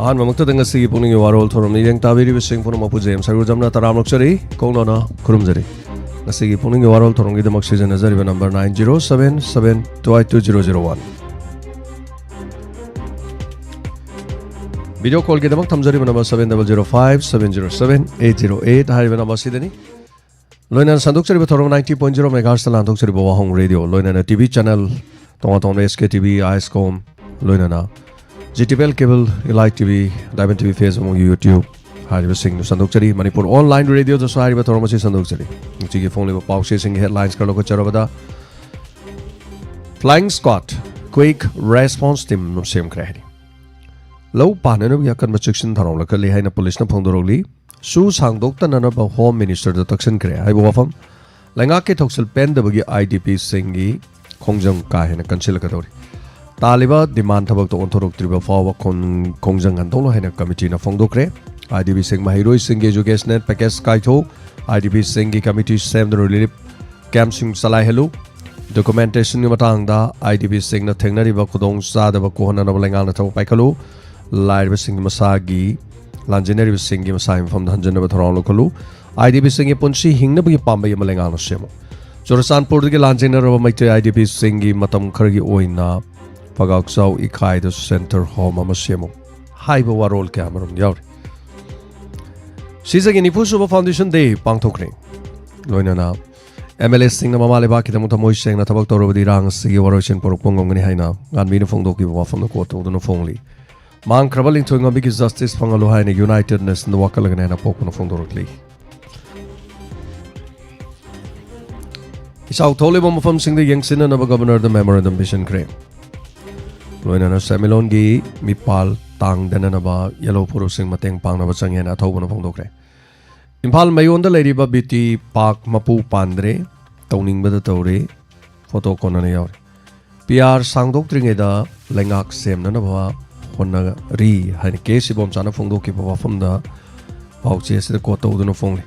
An mamukta dengan segi puning warol thorom ni yang tabiri bising puno mapu jem saru jamna taram lokchari kongno na kurum jari. Segi puning warol thorom gi demak season nazari ba number 9077222001. Video call gi demak thamjari ba number 7005707808 hari ba number sidani. Loinan sanduk chari ba thorom 90.0 megahertz landok chari ba wahong radio loinan TV channel tonga SK TV ISCOM loinan GTPL cable, Elite TV, Diamond TV, Facebook, YouTube. Hari sing sanduk chari Manipur online radio to hari ba thorma si sanduk chari. Chigi phone le pau sing headlines kar loko charo bada. Flying Squad quick response team no sem krahri. Low panen ya kan section tharom la kali hai na police na phongdoroli. Su sangdok ta na ba home minister da taksin kre. Hai bo fam. Langa ke thoksel pen da bagi IDP singi khongjang ka hai na cancel ka dori. Taliba demand thabak to onthorok triba fawa kongjang an tolo hena committee na phongdokre IDP sing mahiroi sing education package kaitho IDP sing committee sem the relief camp sing salai helu documentation ni matang da IDP sing na thengnari ba khudong sa da ba ko hona na lenga na thaw paikalu lair sing masagi lanjinari sing masai from hanjan ba thorong lokulu IDP sing punsi hingna ba pamba ya lenga na semo Jorasanpur ge lanjinari ba mai IDP sing matam khargi oina Pagaksaw ikai the center home amasemo hai ba warol kya marum yaw Sisa gi nipusu ba foundation day pangthokre loina na MLS sing na mamale ba ki tamuta moi seng na tabak toro di rang sigi warochen porok pongong ni haina ngan mi na phongdo ki ba phom na ko to no phongli mang krabaling thoinga bi ki justice phangalo hai ni United Nations wakal ga na pok no phongdo rokli Isau thole ba mafam sing de yang sin na ba governor the memorandum mission kre Loina na Semilon gi mipal tang dana na ba yellow puro sing mateng pang na ba changyan athau na phongdokre Imphal mayon da leiri ba biti park mapu pandre tawning ba da tawre photo kona na yaw PR sangdok tringe da lengak sem na ba honna ri han ke si bom chana phongdok ki ba pham da pauche se ko taw na phongli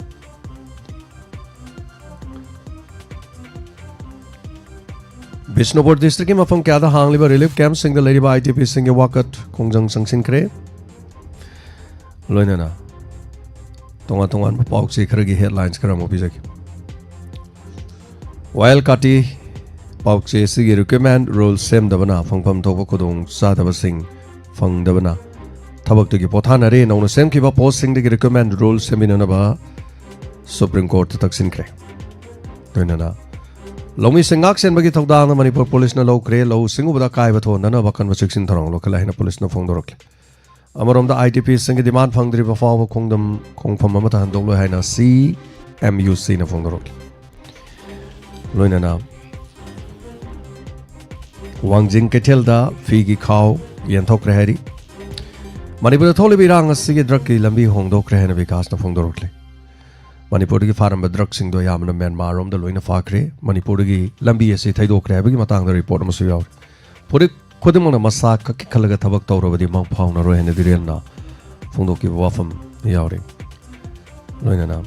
Bishnupur district ki mafam kya da hangliba relief camp sing the lady ba IDP sing wakat kongjang sangsin kre loina na tongan pau se khragi headlines kara mo bijaki while kati pau se sigi recommend rule sem da bana phangpham thok kodong sa da sing phang da bana thabak to ki pothana re no sem ki ba post sing de recommend rule seminar na ba Supreme Court taksin kre loina na Lomi singak sen bagi thokdang na Manipur police na lo kre lo singu bada kai ba thon na ba conversation tharong lo kala hina police na phongdorok amarom da IDP sing demand phangdri ba fa ba khongdam khongpham ma ta handong lo haina CMUC na phongdorok loina na wangjing ketel da fi gi khaw yen thok re hari Manipur thole bi rang asigi drug ki lambi hongdok re hina vikas na phongdorok Manipur ki farm ba drug sing do yamna Myanmar rom da loina fakre Manipur ki lambi ase thaidok re bagi matang da report ma su yaw puri khudum na masa ka ki khalaga thabak tawro badi mang phau na ro hene direl na phongdok ki wafam yaw re loina na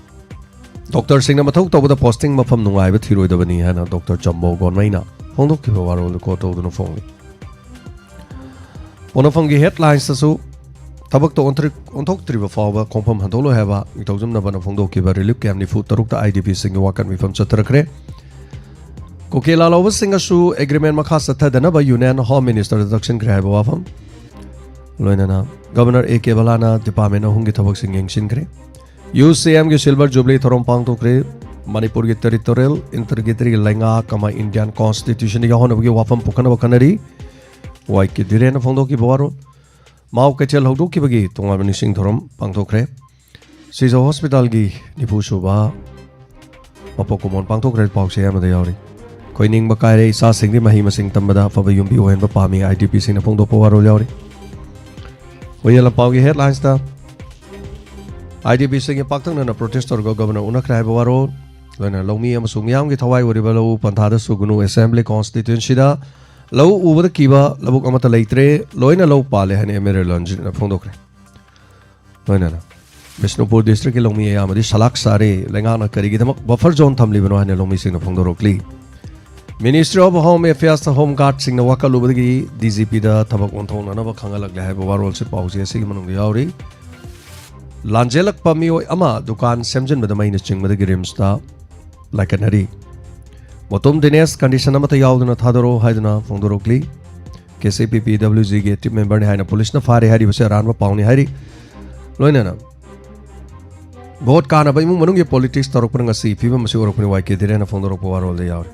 Dr. Singh na mathok tawda posting mafam nungai ba thiroi da bani hana Dr. Chambo gonmaina phongdok ki waro ko to do no phongli Onofam gi headlines su Tabak to onthok triba fawa konfam handolo heba mitawjum na bana phongdo ki ba relief camp ni fu taruk ta IDP sing wakan mifam chatrakre kokela lawa singa su agreement makha satha dana ba union home minister dakshin kre heba wafam loina na governor AK Balana department na hungi thabak sing yengsin kre UCM ge silver jubilee thorom pang to kre Manipur ge territorial integrity lenga kama Indian constitution ga hono ge wafam pukana bakanari wai ki direna phongdo ki bawaro Mau kecil hodok ki bagi tonga bani sing thorom pangthokre Siso hospital gi nipu suba mapokomon pangthokre pau se am da yawri koining bakai re sa sing ri mahi masing tambada fa bayum bi ohen ba pami IDP sing na phongdo powaro yawri oyala pau gi headlines ta IDP sing paktang na protestor go governor unakrai bawaro lana lomi amasung yam gi thawai wori ba lo pantha da sugunu assembly constituency da Lau ubada kiba labuk amata leitre loina lau pale hane emere lonji na phongdokre loina na Bishnupur district ki lomi ya amadi salak sare lenga na kari gi damak buffer zone thamli bano hane lomi sing na phongdorokli Ministry of Home Affairs Home Guard sing na wakalubagi DGP da thabak onthong na ba khangalak le hai warol se pause se manung yauri lanjelak pamioi ama dukan semjin badamai na chingmada girims ta like an hari motom dines condition amata yauduna thadaro haiduna fongdorokli KCPPWG ge team member ne haina police na fare hari base ranwa pauni hari loina na vote kana ba imung manung ye politics tarok pranga si fiba masi orokni wai ke dire na fongdorok warol de yauri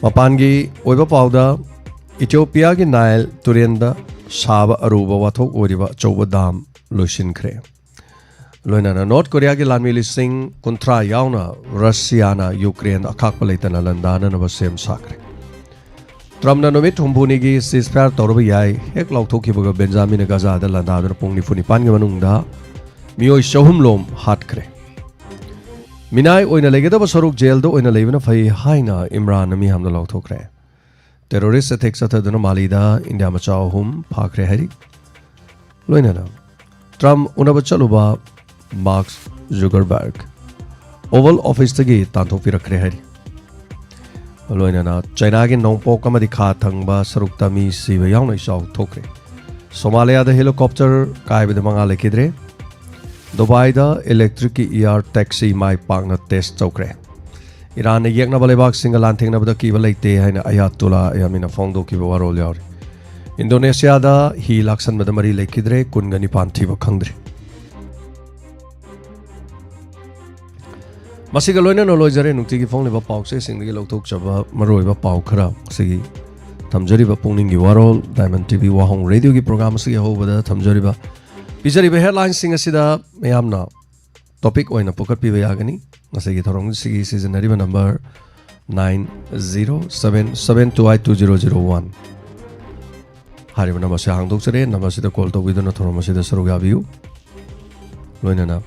mapangi oiba pauda Ethiopia gi Nile turenda Shaba Aruba wathok oriba chauba dam loisin khre loina na North Korea gi lanmi lising kontra yauna Russia na Ukraine akhak palaitana landana na basem sakre Trump na nomit humbuni gi ceasefire torba yai hek lauthoki baga Benjamin Gaza da landana pungni funi pan gi manungda mioi shahum lom hat khre Minai oina legeda ba saruk jail do oina leibna phai haina Imran mi hamna lauthokre terrorist attacks ataduna malida India machao hum phakre hari loina na Trump unaba chaluba Mark Zuckerberg Oval Office tagi tanthok pirakre hari loina na China gi nongpok amadi kha thangba sarukta mi siba yauna isau thokre Somalia da helicopter kaibida manga lekidre Dubai da electric air taxi mai pakna test chokre Iran ne yekna balebak singa lanthengna bada ki balaite haina ayatullah yamina fongdo ki warol yauri Indonesia da hi laksan bada mari lekidre kungani panthi ba khangdre Masiga loina no loijare nukti gi phone ba pauk se sing gi lokthok chaba maroi ba pau khara sigi thamjari ba pungning gi warol Diamond TV wahong radio gi program sigi ho bada thamjari ba Pijari ba headlines sing asida mayamna topic oina pokat pi ba yagani ngasagi thorong sigi season ba number 9077722001 hari ba number se hangdok sare number sida call to widona thorong sida saruga view loina na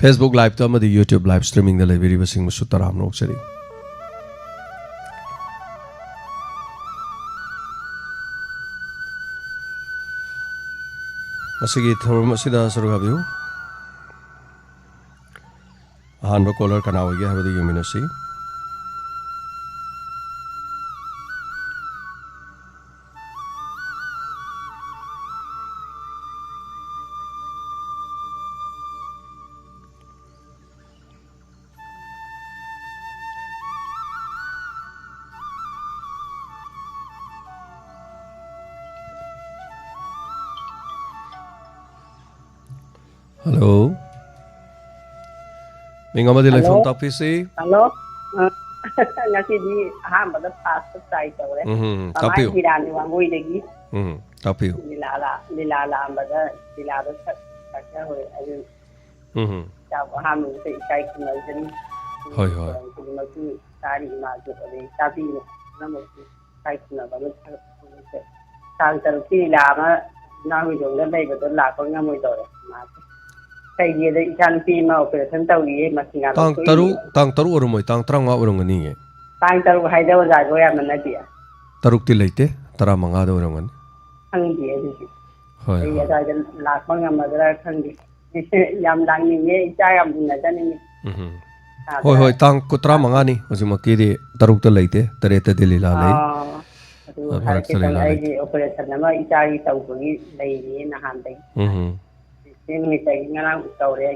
Facebook live to amadi YouTube live streaming da library ba sing sutaram nok sari Masigi thorong sida saruga view Hanba caller kana hoige habadi yuminasi Hello Minga madi live phone topic si Hello ngasi di ahambada pass sai tawre topic hirani wangoi degi topic lilala ambada lilala sakya hoy aju ta hamu se sai kunal jani hoi hoi kunal tari ma jo ade tabi namu sai kunal ba se sang taruki lama na hu jong da dai ba to la ko ngamoi tawre ma Kai dia da ikan pi ma operation tau ye masinga tang taru orumoi tang tranga orongani ye tang taru haida wa go ya manna dia taruk ti leite tara manga da orongani ang dia di hoi ya da la ko ngam madra khang di yam dang ni ye cha yam na da ni hoi hoi tang kutra manga ni osima ki di taruk ta leite tare ta dilila lei har ke tang ai di operation na ma icha gi tau ko gi lei ni na han dai Ini saya ngarang story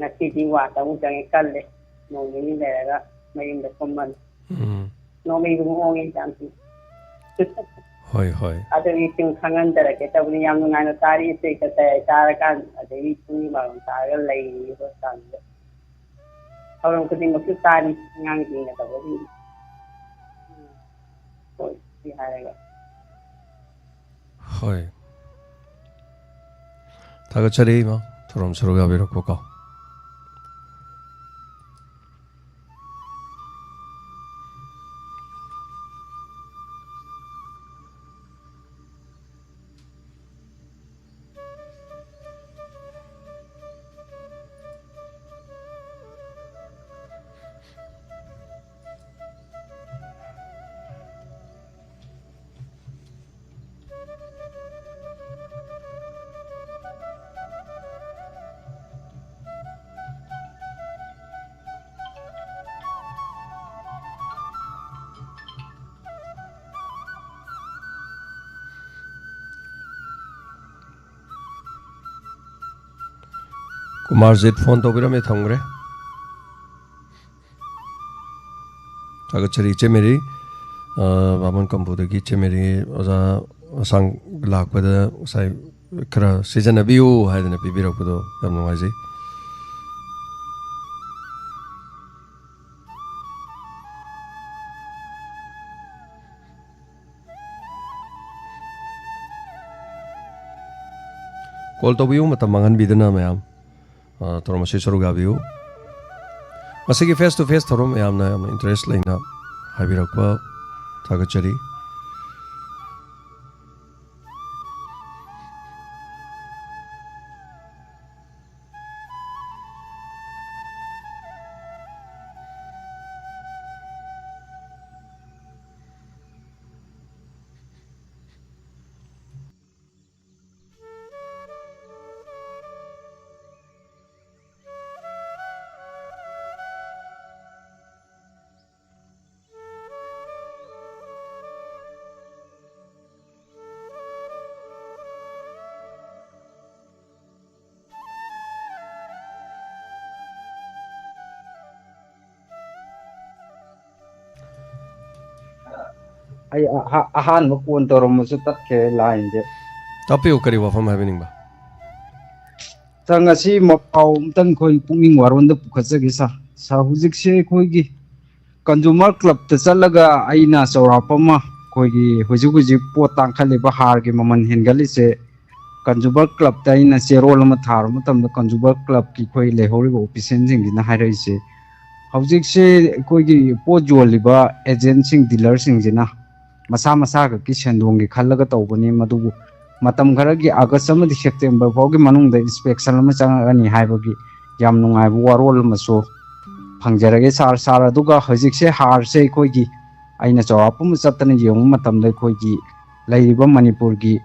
ngasi di wata jangan kalle mau ini daerah main berkoman no mai ngong ini cantik hoi hoi ada itu kangen dari kita punya yang mengenai tari itu kita carakan ada itu ni baru tarik lagi berusan orang kedua mesti tari ngang ini kata beri di hari hoi 다그처리 뭐 저럼 서로가 비록 가 Kumarjit phone tawbirame thamgre Tagachari chemeri Baman Kampudagi chemeri oza sang lakpada sai kara season abiu haidana pibirakpudo yam nungaijai Call tawbiu matam manganbidana mayam Toromasi sarugabiu Masigi face to face thorom yamna interest laina haibirakpa Tagachari ai ahan mo kun torom mo su tat ke line je Tapiu kari wafam happening ba tanga si mo pau tang khoi punging waron da pukhatsa gi sa hujik se khoi gi consumer club ta chalaga aina saurapama khoi gi hujik po tang khale ba har gi maman hengali se consumer club ta ina se role ma thar ma tam da consumer club ki khoi le hori go official jing gi na hai rai se hujik se khoi gi po joli ba agent sing dealer sing jina masa masa ka ki sendong gi khallaga tawbani madubu matam khara gi august amadi september fau gi manung da inspection ma changa ani haibagi yam nungai bu warol maso phangjarage sar aduga hojik se har se koi gi aina chawapum chatani yong matam da koi gi laiba manipur gi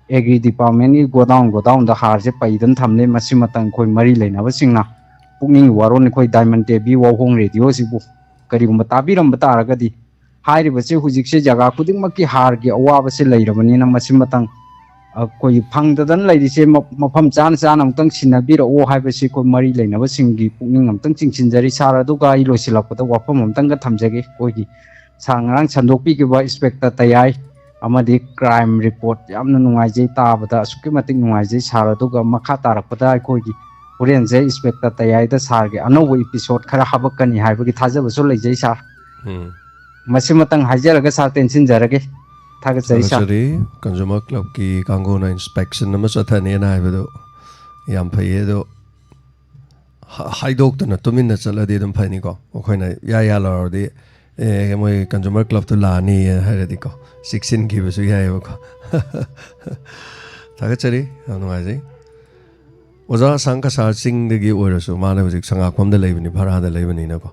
agri department gi godown da har se paidan thamne masi matang koi mari leina ba singna punging waron koi diamond tv wa hong radio sibu kari gum tabiram bataraga di हाइरि बसे हुजिक से जगह खुदिंग मकी हार की अवाब से लैरबनी ना मसी मतंग कोई फंगदन लैरि से मफम चान चान अमतंग सिनबिर ओ हाइबसे को मरी लैनब सिंगी पुनिंग अमतंग चिंचिनजरी सारा दुगा इ लोसिलपद वाफम अमतंग थमजगे कोई सांगरांग संदोपी के बा इंस्पेक्टर तयाई अमदि क्राइम रिपोर्ट यामना नुंगाइजे ताबदा सुके मतिक नुंगाइजे सारा दुगा मखा तारकपदा कोई होरेन जे इंस्पेक्टर तयाई दा सार के अनोबो एपिसोड खरा हबकनी हाइबगी थाजबसो लैजे सार मसी मतंग हाइजरगा सा टेंशन जरगे थागे सैसा कंज्यूमर क्लब की कांगोना इंस्पेक्शन नम चथने ना हाइबदो याम फैयेदो हाइदोक्तना तुमिन चलदि दम फैनिको ओखैना या लरदि ए मोय कंज्यूमर क्लब तो लानी हाइरदिको 16 गिबसु यायबको थागे चरी अनुवाजै ओजा सांका सार सिंगदगी ओरसु माने हुजिक संगाखमदा लैबनि भरादा लैबनि नको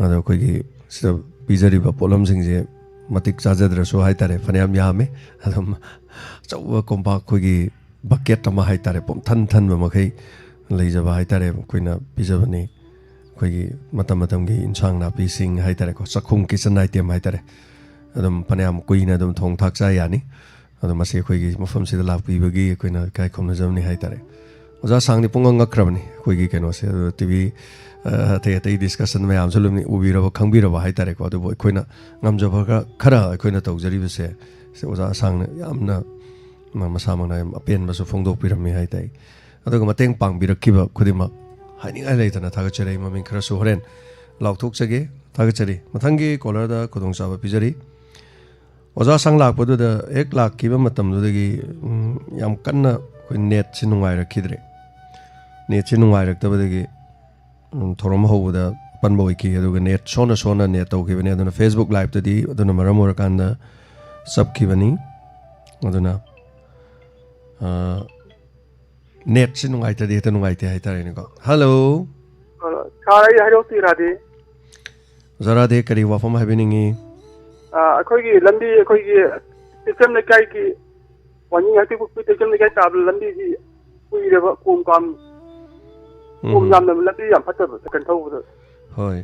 अदो कोइगी सिदा Pizariba polam singje matik chajadrasu haitare phaniam yame adum chawwa kompa khogi bucket ama haitare pom than ba makhai leijaba haitare koina pijabani khogi matam gi insang na pi sing haitare ko sakhung kitchen item haitare adum phaniam koina adum thong thak cha yani adum ase khogi mafam sida lak pi bagi koina kai khomna jamni haitare oja sangni pungang ngakrabani khogi keno se tv ते discussion में आमसलुमनी उबिरबा खंबिरबा हाइतारे को अदुबो अखोइना ngamjaba khara अखोइना तौजरिबे से ओजा सांगना यामना मसामना open Basu फोंदोक पिरमी हाइताई अदुगा मतेंग पांगबिरखिबा खुदिमा हाइनिंगाइ लेतना थागचरे ममिंग खरा सु होरेन लाउथोकचगे थागचरे मथंगी कॉलरदा खुदोंचाबा पिजरी ओजा सांग लाकपदुदा 1 लाख किबा मतमदुदगी याम कन्ना कोइ नेट सि नुंगाइ रखिद्रे नेट सि नुंगाइ रक्तबदगी थोरम होबदा पनबो की अदुगा नेट सोना नेट तौखिबने अदुना फेसबुक लाइव तदी अदुना मरम ओरकांदा सबखिबनी अदुना नेट से नुंगाइ तदी त नुंगाइ ते हाइतारेने को हेलो साराई हाइरोती रादे जरा दे करी वाफम हाइबेनिंगी अखोगी लंबी अखोगी सिस्टम ने काय की वनी हति को सिस्टम ने काय ताब लंबी जी कुइरेबा कोम काम कोम नाम न लंबी याम फतब सकन थौबद होय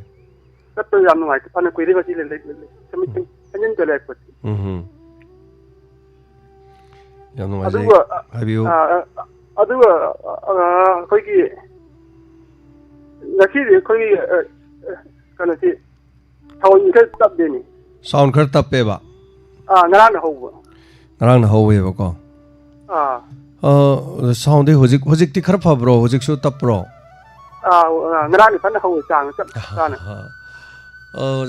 तत्तो याम नुआइ फन कुइरेबा जी ले समितिंग अनजन चले पत याम नुआइ हाइबियो अदुगा अखोगी ngasi khoi kana si thawin ka tap de ni sound khar tap pe ba ngara na ho ngarang na howe ba ko sound de hojik ti khar pha bro hojik su tap bro ngara ni fan ho chang chap kana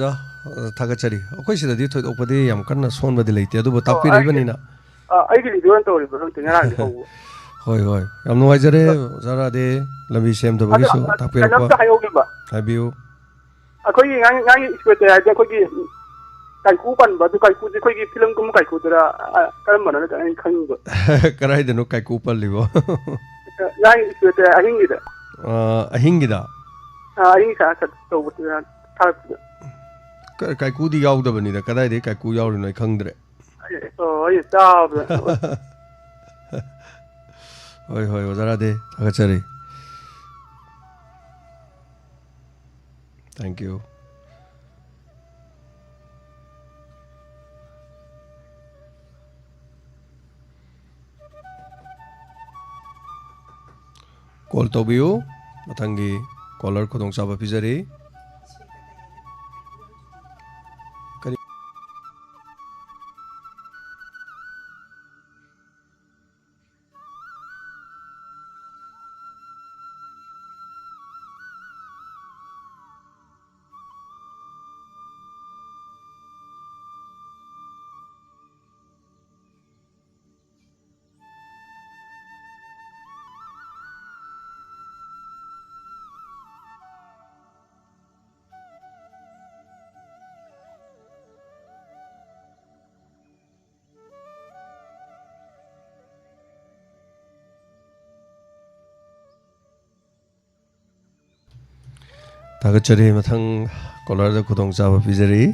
ja thaga chari akoi sida di thoi okpade yam kan son ba de leite adu ba tap pi ri bani na ai gi di don to ri bro ngara ni ho hoi hoi yam no wajare zara de lambi sem to bagi su tap pi ko ha yo gi ba habiu akoi ngang expect ya ja ko gi kai ku pan ba du kai ku ji khoi gi film kum kai ku dra karam mana ka ai khang ba karai de no kai ku pal libo ngang expect ya ahingi da ahingida ahingi sa to bu ta kai ku di yaw da bani da kadai de kai ku yaw ri noi khangdre ai ta hoi hoi zara de thaga chari thank you call to biu mathangi caller khudong chaba pijari 다그처리 마탕 콜라르 구동자 비저리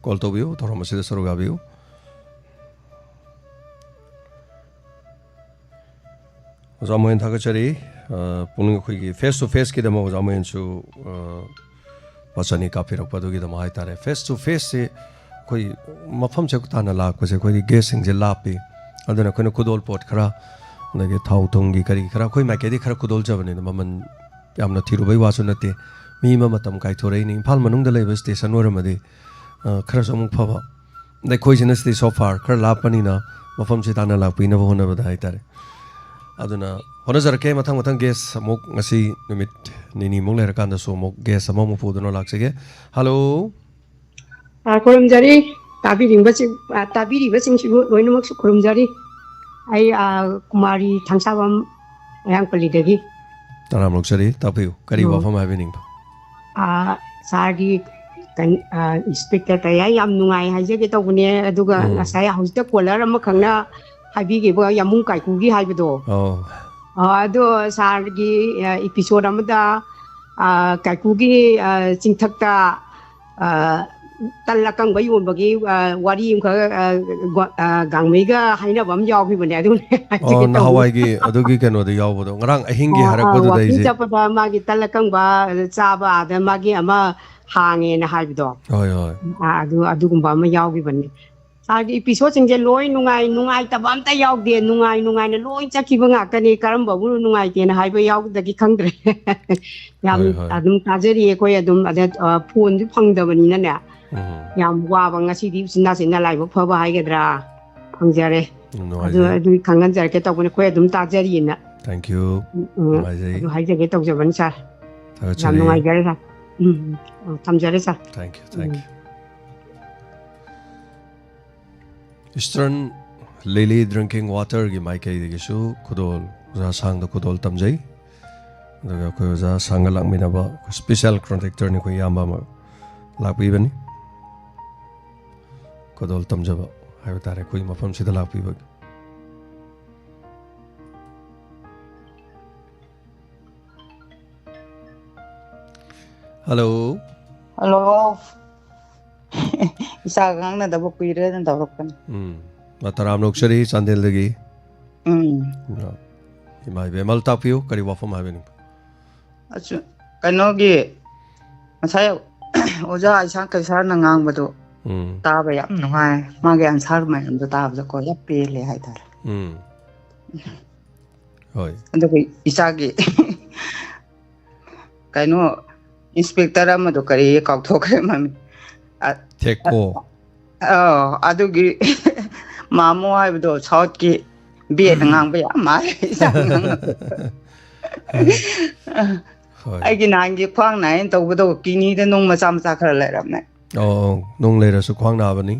call to biu thoro masida saruga biu zamoin thagachari puning khoi gi face to face ki damo zamoin chu pasani ka phirak padu gi damo hai tare face to face se khoi mafam che ta na la ko se khoi ge sing je la pi adana khoi kudol pot khara nage thau thong gi kari khara khoi ma ke di khara kudol jabani maman yamna thiru bai wasu nate mi ma matam kai thorei ni phal manung da leba station oramadi खर अमुक फब दे खोइसिनस्ति सो फार खर लापनी ना मफम से ताना लापिना बो होना बधाई तारे अदुना होनजर के मथंग मथंग गेस अमुक ngasi निमित निनी मुक लेर कांदा सो मुक गेस अमुक पुदनो लाक्सेगे हेलो खुरुमजारी ताबिरिबसिंसिबु लोइनमक खुरुमजारी आई कुमारी थांसाबम यांपलीदगी ताराम लोकसरी तापिउ करी वफम हाबिनिंग सागी स्पीकर कया याम नुंगाई हाइजेगे तौबने अदुगा ngasai hausta caller ama khangna haibigebo yamung kaikugi haibdo ado sargi episode amada kaikugi chingthakta talakang bayu bagi wari imkha gangmeiga haina bam yawbi bane adu na hawai gi adugi kano de yawbodo ngarang ahingi harakbodo dai je japada magi talakang ba chaba da magi ama hange na haibdo hoi hoi adugumba ama yawbi bane sargi episode singje loi nungai tabam ta yawde nungai na loi chakiba ngakani karamba bu nungai te na haiba yawdagi khangdre yam adum tajari ko adum ada phone ju phangdabani na ne yam waba ngasi di sina laiba phaba haigedra phangjare adu khangan jarke tawbane ko adum tajari na thank you adu haijage tawjaban sir yam nungai gare sa tamjare sa thank you Eastern Lily drinking water gi mai kai gi shu khudol za sang da khudol tamjai daga ko za sang lak mina ba special contractor ni ko yamba ma lakpi bani khudol tamjaba hai tare koi mafam sida lakpi ba Hello. Hello. Isa gang na dabo kuire na dabo kan. Mataram nokshari Chandel dagi. Hmm. Imai bemal tapiu kari wafam haveni. Achu kano gi masaya oja isa ka sa na ngang bado. Ta ba yam ngai ma ge ansar mai am ta ba ko ya pe le hai tar. Hoi. Ando gi isa gi kano inspector amado kari ka thokre mami. Teko. Adugi mamo haibdo south ki be ngang ba ya ma isa ngang. Ai gi nang gi khwang nai to bdo kini de nong ma sam sa khara lai ram nai. Oh, nong le ra su khwang na ba ni.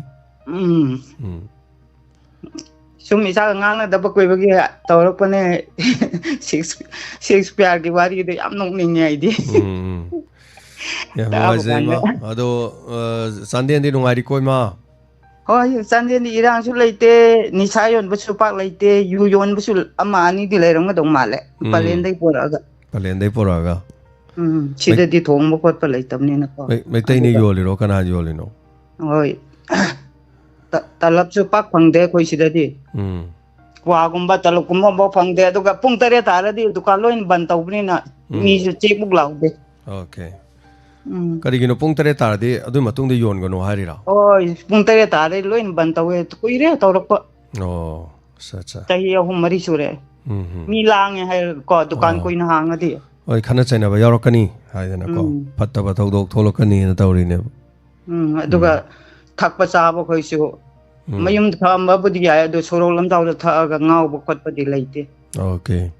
Sum isa ngang na da ba koi ba gi tawrak pa ne 6 pyar gi wari de am nong ning ai di. Ya ma zema ado Sandian di nungai di koi ma. Hoi Sandian di irang su leite ni sayon bu su pak leite yu yon bu su ama ani di lai ram ga dong ma le. Palen dai pora ga. Palen dai pora ga. Sida di thong ba khot pa lai tam ni na ko. Mai tai ni yoli ro kana yoli no. Hoi. Talap su pak phang de koi sida di. Wa gumba talap gumba ba phang de aduga pung tare tara di dukan loin ban taw ni na ni su check book law de. Okay. Karigino pung tare tardi adu matung de yon gono harira. Oi pung tare tare loin ban taw e kuire tawrak pa. Oh, sacha. Tahi ahum mari sure. Mi lang hai ko dukan koi na hang adi. Oi khana chaina ba yorokani haidana ko patta ba thodok tholokani na tawri ne. Aduga thakpa cha ba khoi su mayum tham ba budi ya do sorol lam taw tha ga ngaw ba khot pa di leite. Okay.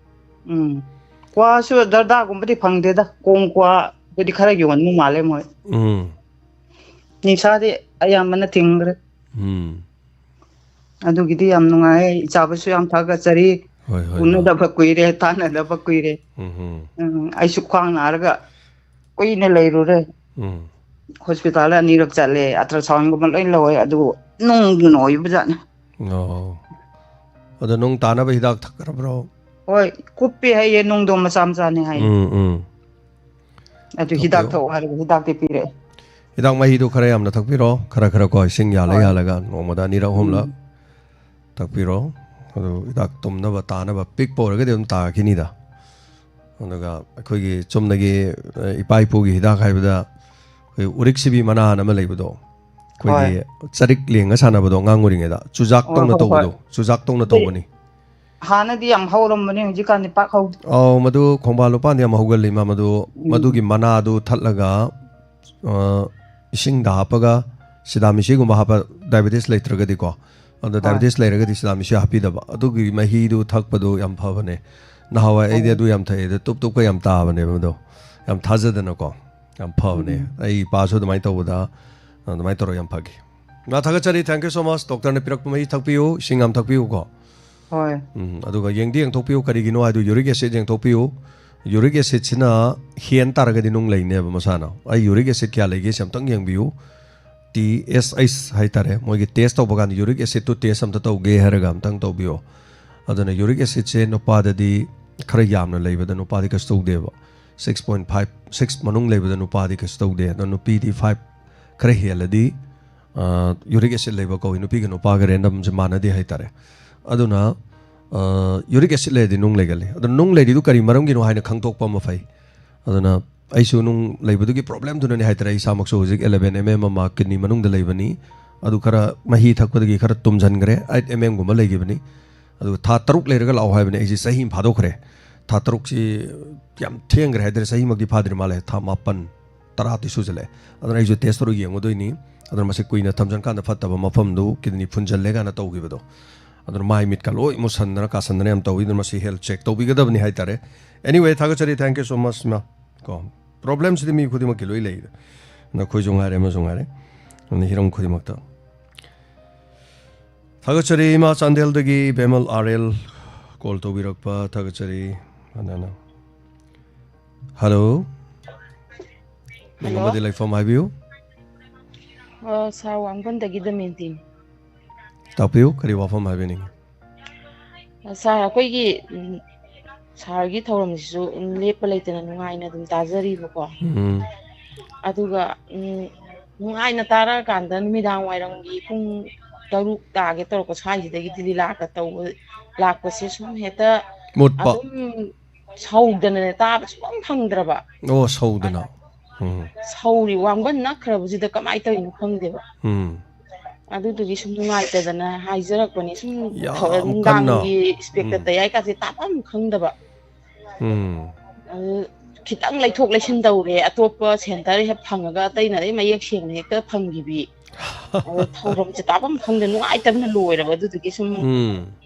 Kwa su darda gum badi phang de da kong kwa budi khara yon mu male mo. Ni sa de ayam mana tingre. Adugi di am nungai cha ba su am thaga chari. Uno da ba kuire tana da ba kuire. Ai su khwang na ra ga koi ne lai ru re. Hospital ani rak chale ultrasound ko malai loi adu nung du noi ba jan. Oh. Ado nung tana ba hidak thakra bro. Oi kupi hai ye nung do masam sa ne hai. Adu hidak tho har hidak te pire. Hidak mai du khara yam na thakpiro khara khara ko sing ya la ga nomada ni ra hom la thakpiro. Ado hidak tumna ba tana ba pik por ga dem ta khini da. Onaga khoi gi chumna gi ipai pu gi hidak hai ba urik sibi mana na ma lei bdo khoi gi charik lenga sana bdo nganguring da chujak tong na to bdo chujak tong na to bani hana di am hauram mane ji kan ni pak hau madu khongba lo pan ya ma hugal lima madu gi mana du thatlaga ising da hapaga sidami shi gum hapa diabetes leitraga di ko anda diabetes leiraga di sidami shi hapi da ba adu gi mahi du thakpa do yam pha bane na hawa ai de du yam thai de tup tup ka yam ta bane bdo yam thaja da na ko yam pha bane ai pa so da mai to da mai to yam phagi na thaga chari thank you so much doctor ne pirak mai thakpiu singam thakpiu ko hoi aduga yengdi yang thokpiu karigino adu uric acid yang thokpiu uric acid china hian taraga di nung leine ba masana ai uric acid kya lege samtang yang biu TSH hai tare moi gi test to bagan uric acid to test am to ge haraga amtang to biu aduna uric acid che no pa da di khara yam na leiba da no pa di ka sto de ba 6.5 6 manung leiba da no pa di ka sto de no PD5 khara heladi uric acid leiba ko no pi ga no pa ga random je mana di hai tare aduna uric acid le di nung legali aduna nung le di du kari maram gi no haina khangtok pa ma fai aduna aisu nung leiba du gi problem du ne hai tare isa mak so hojik 11 mm ma kidney manung da leiba ni adu khara mahi thakpa gi khara tum jan gre 8 mm guma legi bani adu tha taruk le raga law hai bani ai sahi phado khre tha taruk si yam theng gre hadre sahi mak di phadir male tha mapan tara ti su jale aduna ai test ro yeng odoi ni aduna mase kuina thamjan kan da phatta ba mafam du kidney phunjal le ga na tau gi bedo aduna mai mit ka loi mo sandra ka sandra am tau idun mase health check tau bi ga dabni hai tare anyway thaga chari thank you so much ma ko problems di mi khudi ma kiloi lei na khoi jong hare ma jong hare ani hiram khudi mak ta thaga chari ma chandel dagi bemal RL call to birak pa thaga chari anana hello ningo di life from my view sa wangban dagi da maintain tapiu kari wa from my view sa akoigi sargi thoram sisu lepa leitena nungaina dum tajari bako ꯑꯗꯨꯒ ꯅꯨꯡꯉꯥꯏꯅ ꯇꯥꯔꯛꯑꯀꯥꯟꯗ ꯅꯨꯃꯤꯗꯥꯡ ꯋꯥꯏꯔꯝꯒꯤ ꯄꯨꯡ 6 ꯇꯥꯒꯦ ꯇꯧꯔꯛꯄ ꯁ꯭ꯋꯥꯏꯁꯤꯗꯒꯤꯗꯤ ꯂꯤꯂꯥꯒ ꯂꯥꯛꯄꯁꯦ ꯁꯨꯝ ꯍꯦꯛꯇ ꯃꯨꯠꯄ ꯑꯗꯨꯝ ꯁꯧꯗꯅꯅꯦ ꯇꯥꯕ ꯁꯨꯡꯐꯪ ꯐꯪꯗ꯭ꯔꯕ ꯑꯣ ꯁꯧꯗꯅ ꯁꯧꯔꯤ ꯋꯥꯡꯕꯟ ꯅꯛꯈ꯭ꯔꯕꯁꯤꯗ ꯀꯃꯥꯏꯅ ꯇꯧꯔꯤꯅꯣ ꯈꯪꯗꯦꯕ ꯎꯝ ꯑꯗꯨꯗꯨꯒꯤ ꯁꯨꯝ ꯅꯨꯡꯉꯥꯏꯇꯗꯅ ꯍꯥꯏꯖꯔꯛꯄꯅꯤ ꯁꯨꯝ ꯌꯥꯝ ꯀꯟꯅ ꯅꯨꯡꯗꯥꯡꯒꯤ ꯏꯁꯄꯦꯛꯇ ꯇꯌꯥꯏꯀꯥꯁꯦ ꯇꯥꯐꯝ ꯈꯪꯗꯕ ꯑꯗꯨ ꯈꯤꯇꯪ ꯂꯩꯊꯣꯛ ꯂꯩꯁꯤꯟ ꯇꯧꯔꯦ ꯑꯇꯣꯞꯄ ꯁꯦꯟꯇꯔ ꯍꯦꯛ ꯐꯪꯉꯒ ꯑꯇꯩꯅꯗꯤ ꯃꯌꯦꯛ ꯁꯦꯡꯅ ꯍꯦꯛꯇ ꯐꯪꯈꯤꯕꯤ ꯑꯗꯣ ꯊꯧꯔꯝꯁꯦ ꯇꯥꯐꯝ ꯈꯪꯗ ꯅꯨꯡꯉꯥꯏꯇꯕꯅ ꯂꯣꯏꯔꯕ ꯑꯗꯨꯗꯨꯒꯤ ꯁꯨꯝ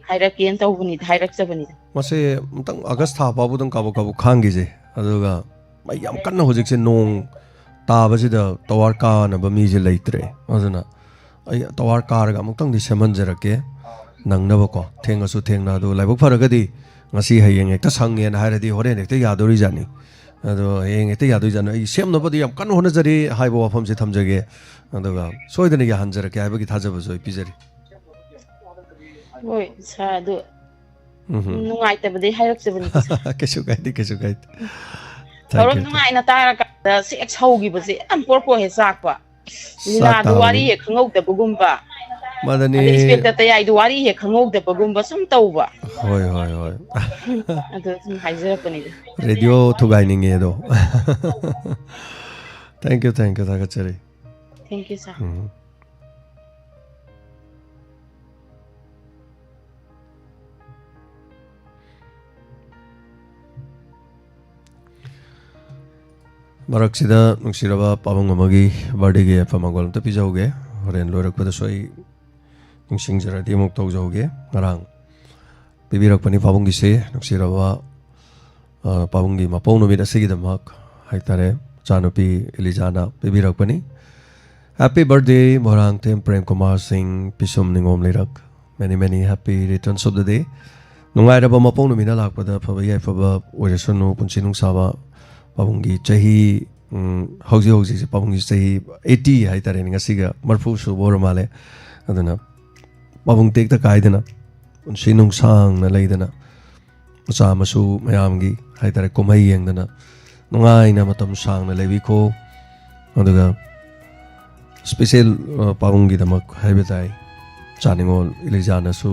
ꯍꯥꯏꯔꯛꯀꯦꯅ ꯇꯧꯕꯅꯤꯗ ꯍꯥꯏꯔꯛꯆꯕꯅꯤꯗ ꯃꯁꯦ ꯑꯃꯇꯪ ꯑꯥꯒꯁ ꯊꯥ ꯐꯥꯎꯕꯗꯪ ꯀꯥꯕꯛ ꯈꯥꯡꯈꯤꯁꯦ ꯑꯗꯨꯒ ꯃꯩ ꯌꯥꯝ ꯀꯟꯅ ꯍꯧꯖꯤꯛꯁꯦ ꯅꯣꯡ ꯇꯥꯕꯁꯤꯗ ꯇꯋꯥꯔ ꯀꯥꯅꯕ ꯃꯤꯁꯦ ꯂꯩꯇ꯭ꯔꯦ ꯑꯗꯨꯅ ꯑꯩ ꯇꯋꯥꯔ ꯀꯥꯔꯒ ꯑꯃꯨꯛꯇꯪꯗꯤ ꯁꯦꯝꯍꯟꯖꯔꯛꯀꯦ ꯅꯪꯅꯕꯀꯣ ꯊꯦꯡꯉꯁꯨ ꯊꯦꯡꯅ ꯑꯗꯣ ꯂꯥꯏꯕꯛ ꯐꯔꯒꯗꯤ ꯉꯁꯤ ꯍꯌꯦꯡ ꯍꯦꯛꯇ ꯁꯪꯉꯦꯅ ꯍꯥꯏꯔꯗꯤ ꯍꯣꯔꯦꯟ ꯍꯦꯛꯇ ꯌꯥꯗꯣꯔꯤꯖꯥꯠꯅꯤ ꯑꯗꯣ ꯍꯌꯦꯡ ꯍꯦꯛꯇ ꯌꯥꯗꯣꯏꯖꯥꯠꯅꯤ ꯑꯩ ꯁꯦꯝꯅꯕꯗꯤ ꯌꯥꯝ ꯀꯟꯅ ꯍꯣꯠꯅꯖꯔꯤ ꯍꯥꯏꯕ ꯋꯥꯐꯝꯁꯦ ꯊꯝꯖꯒꯦ ꯑꯗꯨꯒ ꯁꯣꯏꯗꯅ ꯌꯥꯍꯟꯖꯔꯛꯀꯦ ꯍꯥꯏꯕꯒꯤ ꯊꯥꯖꯕꯁꯨ ꯑꯩ ꯄꯤꯖꯔꯤ ꯍꯣꯏ ꯁꯥꯔ ꯑꯗꯨ ꯅꯨꯡꯉꯥꯏꯇꯕꯗꯤ ꯍꯥꯏꯔꯛꯆꯕꯅꯤꯀꯣ ꯁꯥꯔ ꯀꯩꯁꯨ ꯀꯥꯏꯗꯦ ꯊꯧꯔꯝ ꯅꯨꯡꯉꯥꯏꯅ ꯇꯥꯔꯀꯥꯟꯗ ꯍꯦꯛ ꯁꯧꯈꯤꯕꯁꯦ ꯌꯥꯝ ꯄꯣꯔꯄꯣ ꯍꯦꯛ ꯆꯥꯛꯄ ꯆꯥꯛ ꯂꯤꯂꯥꯗꯨ ꯋꯥꯔꯤ ꯇꯥꯕꯅꯤ ꯍꯦꯛ ꯈꯪꯍꯧꯗꯕꯒꯨꯝꯕ ꯃꯗꯅꯤ ꯑꯗꯩ ꯏꯁꯄꯦꯛꯇ ꯇꯌꯥꯏꯗꯨ ꯋꯥꯔꯤ ꯍꯦꯛ ꯈꯪꯍꯧꯗꯕꯒꯨꯝꯕ ꯁꯨꯝ ꯇꯧꯕ ꯍꯣꯏ ꯑꯗꯨ ꯁꯨꯝ ꯍꯥꯏꯖꯔꯛꯄꯅꯤꯗ ꯔꯦꯗꯤꯑꯣ ꯊꯨꯒꯥꯏꯅꯤꯡꯉꯦ ꯑꯗꯣ ꯊꯦꯡꯛꯌꯨ ꯊꯥꯒꯠꯆꯔꯤ ꯊꯦꯡꯛꯌꯨ ꯁꯥꯔ ꯃꯔꯛꯁꯤꯗ ꯅꯨꯡꯁꯤꯔꯕ ꯄꯥꯕꯨꯡ ꯑꯃꯒꯤ ꯕꯥꯔꯗꯦꯒꯤ ꯌꯥꯏꯐ ꯃꯪꯒꯣꯜ ꯑꯝꯇ ꯄꯤꯖꯍꯧꯒꯦ ꯍꯣꯔꯦꯟ ꯂꯣꯏꯔꯛꯄꯗꯁꯨ ꯑꯩ ꯅꯤꯡꯁꯤꯡꯖꯔꯗꯤ ꯑꯃꯨꯛ ꯇꯧꯖꯍꯧꯒꯦ ꯉꯔꯥꯡ ꯄꯤꯕꯤꯔꯛꯄꯅꯤ ꯄꯥꯕꯨꯡꯒꯤꯁꯦ ꯅꯨꯡꯁꯤꯔꯕ ꯄꯥꯕꯨꯡꯒꯤ ꯃꯄꯣꯛ ꯅꯨꯃꯤꯠ ꯑꯁꯤꯒꯤꯗꯃꯛ ꯍꯥꯏꯇꯥꯔꯦ ꯃꯆꯥꯅꯨꯄꯤ ꯏꯂꯤꯖꯥꯅ ꯄꯤꯕꯤꯔꯛꯄꯅꯤ ꯍꯦꯄꯤ ꯕꯥꯔꯗꯦ ꯃꯣꯏꯔꯥꯡꯊꯦꯝ ꯄ꯭ꯔꯦꯝ ꯀꯨꯃꯥꯔ ꯁꯤꯡ ꯄꯤꯁꯨꯝ ꯅꯤꯉꯣꯝ ꯂꯩꯔꯛ ꯃꯦꯅꯤ ꯍꯦꯄꯤ ꯔꯤꯇꯔꯟꯁ ꯑꯣꯐ ꯗ ꯗꯦ ꯅꯨꯡꯉꯥꯏꯔꯕ ꯃꯄꯣꯛ ꯅꯨꯃꯤꯠꯅ ꯂꯥꯛꯄꯗ ꯐꯕ ꯌꯥꯏꯐꯕ ꯑꯣꯏꯔꯁꯅꯨ ꯄꯨꯟꯁꯤ ꯅꯨꯡꯁꯥꯕ ꯄꯥꯕꯨꯡꯒꯤ ꯆꯍꯤ ꯍꯧꯖꯤꯛꯁꯦ ꯄꯥꯕꯨꯡꯒꯤ ꯆꯍꯤ 80 ꯍꯥꯏꯇꯥꯔꯦꯅꯦ ꯉꯁꯤꯒ 30 ꯁꯨꯕ ꯑꯣꯏꯔ ꯃꯥꯜꯂꯦ ꯑꯗꯨꯅ ꯄꯥꯕꯨꯡ ꯇꯦꯛꯇ ꯀꯥꯏꯗꯅ ꯄꯨꯟꯁꯤ ꯅꯨꯡꯁꯥꯡꯅ ꯂꯩꯗꯅ ꯃꯆꯥ ꯃꯁꯨ ꯃꯌꯥꯝꯒꯤ ꯍꯥꯏꯇꯥꯔꯦ ꯀꯨꯝꯍꯩ ꯌꯦꯡꯗꯅ ꯅꯨꯡꯉꯥꯏꯅ ꯃꯇꯝ ꯁꯥꯡꯅ ꯂꯩꯕꯤꯈꯣ ꯑꯗꯨꯒ ꯁ꯭ꯄꯦꯁꯦꯜ ꯄꯥꯕꯨꯡꯒꯤꯗꯃꯛ ꯍꯥꯏꯕ ꯇꯥꯏ ꯆꯥꯅꯤꯡꯉꯣꯜ ꯏꯂꯤꯖꯥꯅꯁꯨ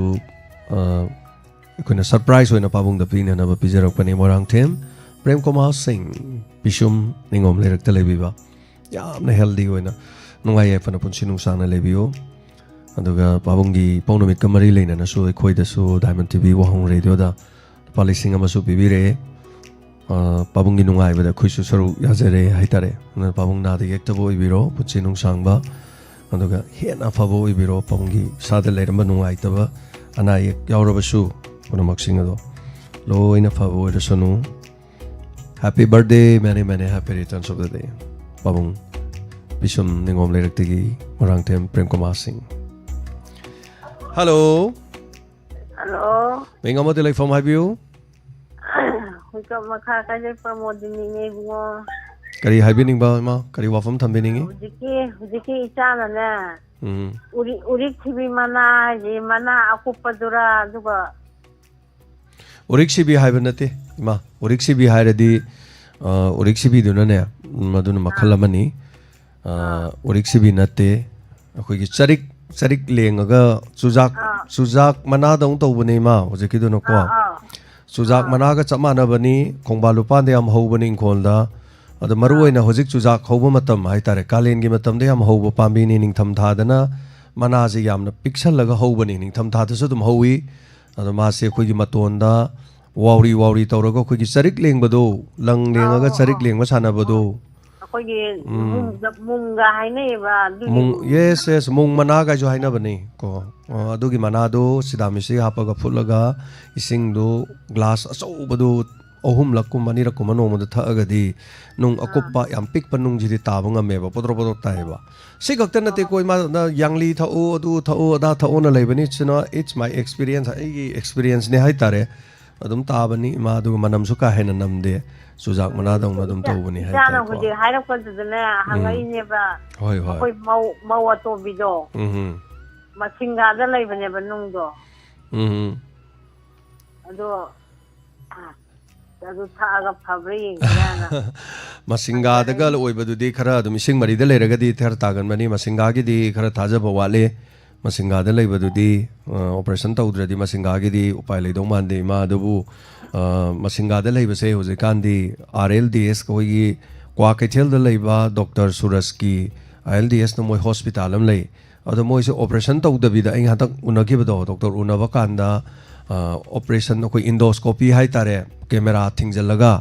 ꯑꯩꯈꯣꯏꯅ ꯁꯔꯄ꯭ꯔꯥꯏꯖ ꯑꯣꯏꯅ ꯄꯥꯕꯨꯡꯗ ꯄꯤꯅꯅꯕ ꯄꯤꯖꯔꯛꯄꯅꯤ ꯃꯣꯏꯔꯥꯡꯊꯦꯝ ꯄ꯭ꯔꯦꯝ ꯀꯨꯃꯥꯔ ꯁꯤꯡ ꯄꯤꯁꯨꯝ ꯅꯤꯉꯣꯝ ꯂꯩꯔꯛꯇ ꯂꯩꯕꯤꯕ ꯌꯥꯝꯅ ꯍꯦꯜꯗꯤ ꯑꯣꯏꯅ ꯅꯨꯡꯉꯥꯏ ꯌꯥꯏꯐꯅ ꯄꯨꯟꯁꯤ ꯅꯨꯡꯁꯥꯡꯅ ꯂꯩꯕꯤꯌꯨ ꯑꯗꯨꯒ ꯄꯥꯕꯨꯡꯒꯤ ꯄꯣꯛ ꯅꯨꯃꯤꯠꯀ ꯃꯔꯤ ꯂꯩꯅꯅꯁꯨ ꯑꯩꯈꯣꯏꯗꯁꯨ ꯗꯥꯏꯃꯟ ꯇꯤꯚꯤ ꯋꯥꯍꯣꯡ ꯔꯦꯗꯤꯑꯣꯗ ꯂꯨꯄꯥ 1,000 ꯑꯃꯁꯨ ꯄꯤꯕꯤꯔꯛꯑꯦ ꯄꯥꯕꯨꯡꯒꯤ ꯅꯨꯡꯉꯥꯏꯕꯗ ꯑꯩꯈꯣꯏꯁꯨ ꯁꯔꯨꯛ ꯌꯥꯖꯔꯦ ꯍꯥꯏꯇꯥꯔꯦ ꯑꯗꯨꯅ ꯄꯥꯕꯨꯡ ꯅꯥꯗ ꯌꯦꯛꯇꯕ ꯑꯣꯏꯕꯤꯔꯣ ꯄꯨꯟꯁꯤ ꯅꯨꯡꯁꯥꯡꯕ ꯑꯗꯨꯒ ꯍꯦꯟꯅ ꯑꯐꯕ ꯑꯣꯏꯕꯤꯔꯣ ꯄꯥꯕꯨꯡꯒꯤ ꯏꯁꯥꯗ ꯂꯩꯔꯝꯕ ꯅꯨꯡꯉꯥꯏꯇꯕ ꯑꯅꯥ ꯑꯌꯦꯛ ꯌꯥꯎꯔꯕꯁꯨ ꯄꯨꯝꯅꯃꯛꯁꯤꯡ ꯑꯗꯣ ꯂꯣꯏꯅ ꯐꯕ ꯑꯣꯏꯔꯁꯅꯨ Happy birthday, many happy returns of the day. Pabung Pisum Ningom Leraktigi Morangtem Prem Kumar Singh. Hello. Hello. Mengamo delay from have you? Hukam makha kajay pramodini ne bungo. Kari habining ba ma? Kari wafam thambiningi? Hujiki ichana ne. Urik thibi mana akupadura duga. Urikshi bi haibanate ma urikshi bi hairadi urikshi bi dunane maduna makhalamani urikshi bi nate akhoi charik lengaga chujak mana dong tawbani ma hojiki duna ko chujak mana ga chamana bani khongbalu pande am hobani kholda adu maruoina hojik chujak hoba matam haitare kalen gi matam de am hoba pambi ni ningtham thadana mana je yamna pixel laga hobani ningtham thadasu dum howi ꯑꯗꯣ ꯃꯥꯁꯦ ꯑꯩꯈꯣꯏꯒꯤ ꯃꯇꯣꯟꯗ worry ꯇꯧꯔꯒ ꯑꯩꯈꯣꯏꯒꯤ ꯆꯔꯤꯛ ꯂꯦꯡꯕꯗꯣ ꯂꯪ ꯂꯦꯡꯉꯒ ꯆꯔꯤꯛ ꯂꯦꯡꯕ ꯁꯥꯟꯅꯕꯗꯣ ꯑꯩꯈꯣꯏꯒꯤ ꯃꯨꯡꯒ ꯍꯥꯏꯅꯩꯕ ꯃꯨꯡ ꯌꯦꯁ ꯃꯨꯡ ꯃꯅꯥꯒꯥꯏꯁꯨ ꯍꯥꯏꯅꯕꯅꯤ ꯀꯣ ꯑꯗꯨꯒꯤ ꯃꯅꯥꯗꯣ ꯁꯤꯗꯥꯃꯤꯁꯤ ꯍꯥꯞꯄꯒ ꯐꯨꯠꯂꯒ ꯏꯁꯤꯡꯗꯣ ꯒ꯭ꯂꯥꯁ ꯑꯆꯧꯕꯗꯣ 3-ꯂꯛꯀꯨꯝꯕ 2-ꯂꯛꯀꯨꯝꯕ ꯅꯣꯡꯃꯗ ꯊꯛꯑꯒꯗꯤ ꯅꯨꯡ ꯑꯀꯨꯞꯄ ꯌꯥꯝ ꯄꯤꯛꯄ ꯅꯨꯡꯁꯤꯗꯤ ꯇꯥꯕ ꯉꯝꯃꯦꯕ ꯄꯣꯗ꯭ꯔꯣꯛ ꯇꯥꯏꯌꯦꯕ ꯁꯤ ꯈꯛꯇ ꯅꯠꯇꯦ ꯀꯣꯏ ꯃꯥꯅ ꯌꯥꯡꯂꯤ ꯊꯛꯎ ꯑꯗꯨ ꯊꯛꯎ ꯑꯗꯥ ꯊꯛꯎꯅ ꯂꯩꯕꯅꯤ ꯁꯤꯅ ꯏꯠꯁ ꯃꯥꯏ ꯑꯦꯛꯁꯄꯤꯔꯤꯌꯦꯟꯁ ꯑꯩꯒꯤ ꯑꯦꯛꯁꯄꯤꯔꯤꯌꯦꯟꯁꯅꯦ ꯍꯥꯏꯇꯥꯔꯦ ꯑꯗꯨꯝ ꯇꯥꯕꯅꯤ ꯏꯃꯥ ꯑꯗꯨꯒ ꯃꯅꯝꯁꯨ ꯀꯥ ꯍꯦꯟꯅ ꯅꯝꯗꯦ ꯆꯨꯖꯥꯛ ꯃꯅꯥꯗꯧꯅ ꯑꯗꯨꯝ ꯇꯧꯕꯅꯤ ꯍꯥꯏꯇꯥꯔꯦ ꯏꯆꯥꯅ ꯍꯧꯖꯤꯛ ꯍꯥꯏꯔꯛꯄꯗꯨꯗꯅꯦ ꯍꯪꯉꯛꯏꯅꯦꯕ ꯑꯩꯈꯣꯏ ꯃꯧ ꯑꯇꯣꯝꯕꯤꯗꯣ ꯃꯁꯤꯡꯒꯥꯗ ꯂꯩꯕꯅꯦꯕ ꯅꯨꯡꯗꯣ ꯑꯗꯣ ꯑꯗꯨ ꯊꯛꯑꯒ ꯐꯕ꯭ꯔꯥ ꯌꯦꯡꯁꯤꯔꯥꯅ ꯃꯁꯤꯡꯒꯥꯗꯒ ꯑꯣꯏꯕꯗꯨꯗꯤ ꯈꯔ ꯑꯗꯨꯝ ꯏꯁꯤꯡ ꯃꯔꯤꯗ ꯂꯩꯔꯒꯗꯤ ꯈꯔ ꯇꯥꯒꯟꯕꯅꯤ ꯃꯁꯤꯡꯒꯥꯒꯤꯗꯤ ꯈꯔ ꯊꯥꯖꯕ ꯋꯥꯠꯂꯦ ꯃꯁꯤꯡꯒꯥꯗ ꯂꯩꯕꯗꯨꯗꯤ ꯑꯣꯄꯔꯦꯁꯟ ꯇꯧꯗ꯭ꯔꯗꯤ ꯃꯁꯤꯡꯒꯥꯒꯤꯗꯤ ꯎꯄꯥꯏ ꯂꯩꯗꯧ ꯃꯥꯟꯗꯦ ꯏꯃꯥ ꯑꯗꯨꯕꯨ ꯃꯁꯤꯡꯒꯥꯗ ꯂꯩꯕꯁꯦ ꯍꯧꯖꯤꯛꯀꯥꯟꯗꯤ RLDS ꯑꯩꯈꯣꯏꯒꯤ ꯀ꯭ꯋꯥ ꯀꯩꯊꯦꯜꯗ ꯂꯩꯕ ꯗꯣꯛꯇꯔ ꯁꯨꯔꯁꯀꯤ ILDSꯅ ꯃꯣꯏ ꯍꯣꯁꯄꯤꯇꯥꯜ ꯑꯃ ꯂꯩ ꯑꯗꯣ ꯃꯣꯏꯁꯦ ꯑꯣꯄꯔꯦꯁꯟ ꯇꯧꯗꯕꯤꯗ ꯑꯩ ꯉꯍꯥꯛꯇꯪ ꯎꯅꯈꯤꯕꯗꯣ ꯗꯣꯛꯇꯔ ꯎꯅꯕ ꯀꯥꯟꯗ ꯑꯣꯄꯔꯦꯁꯟ ꯑꯩꯈꯣꯏ ꯏꯟꯗꯣꯁꯀꯣꯄꯤ ꯍꯥꯏꯇꯥꯔꯦ ꯀꯦꯃꯦꯔꯥ ꯊꯤꯡꯖꯤꯜꯂꯒ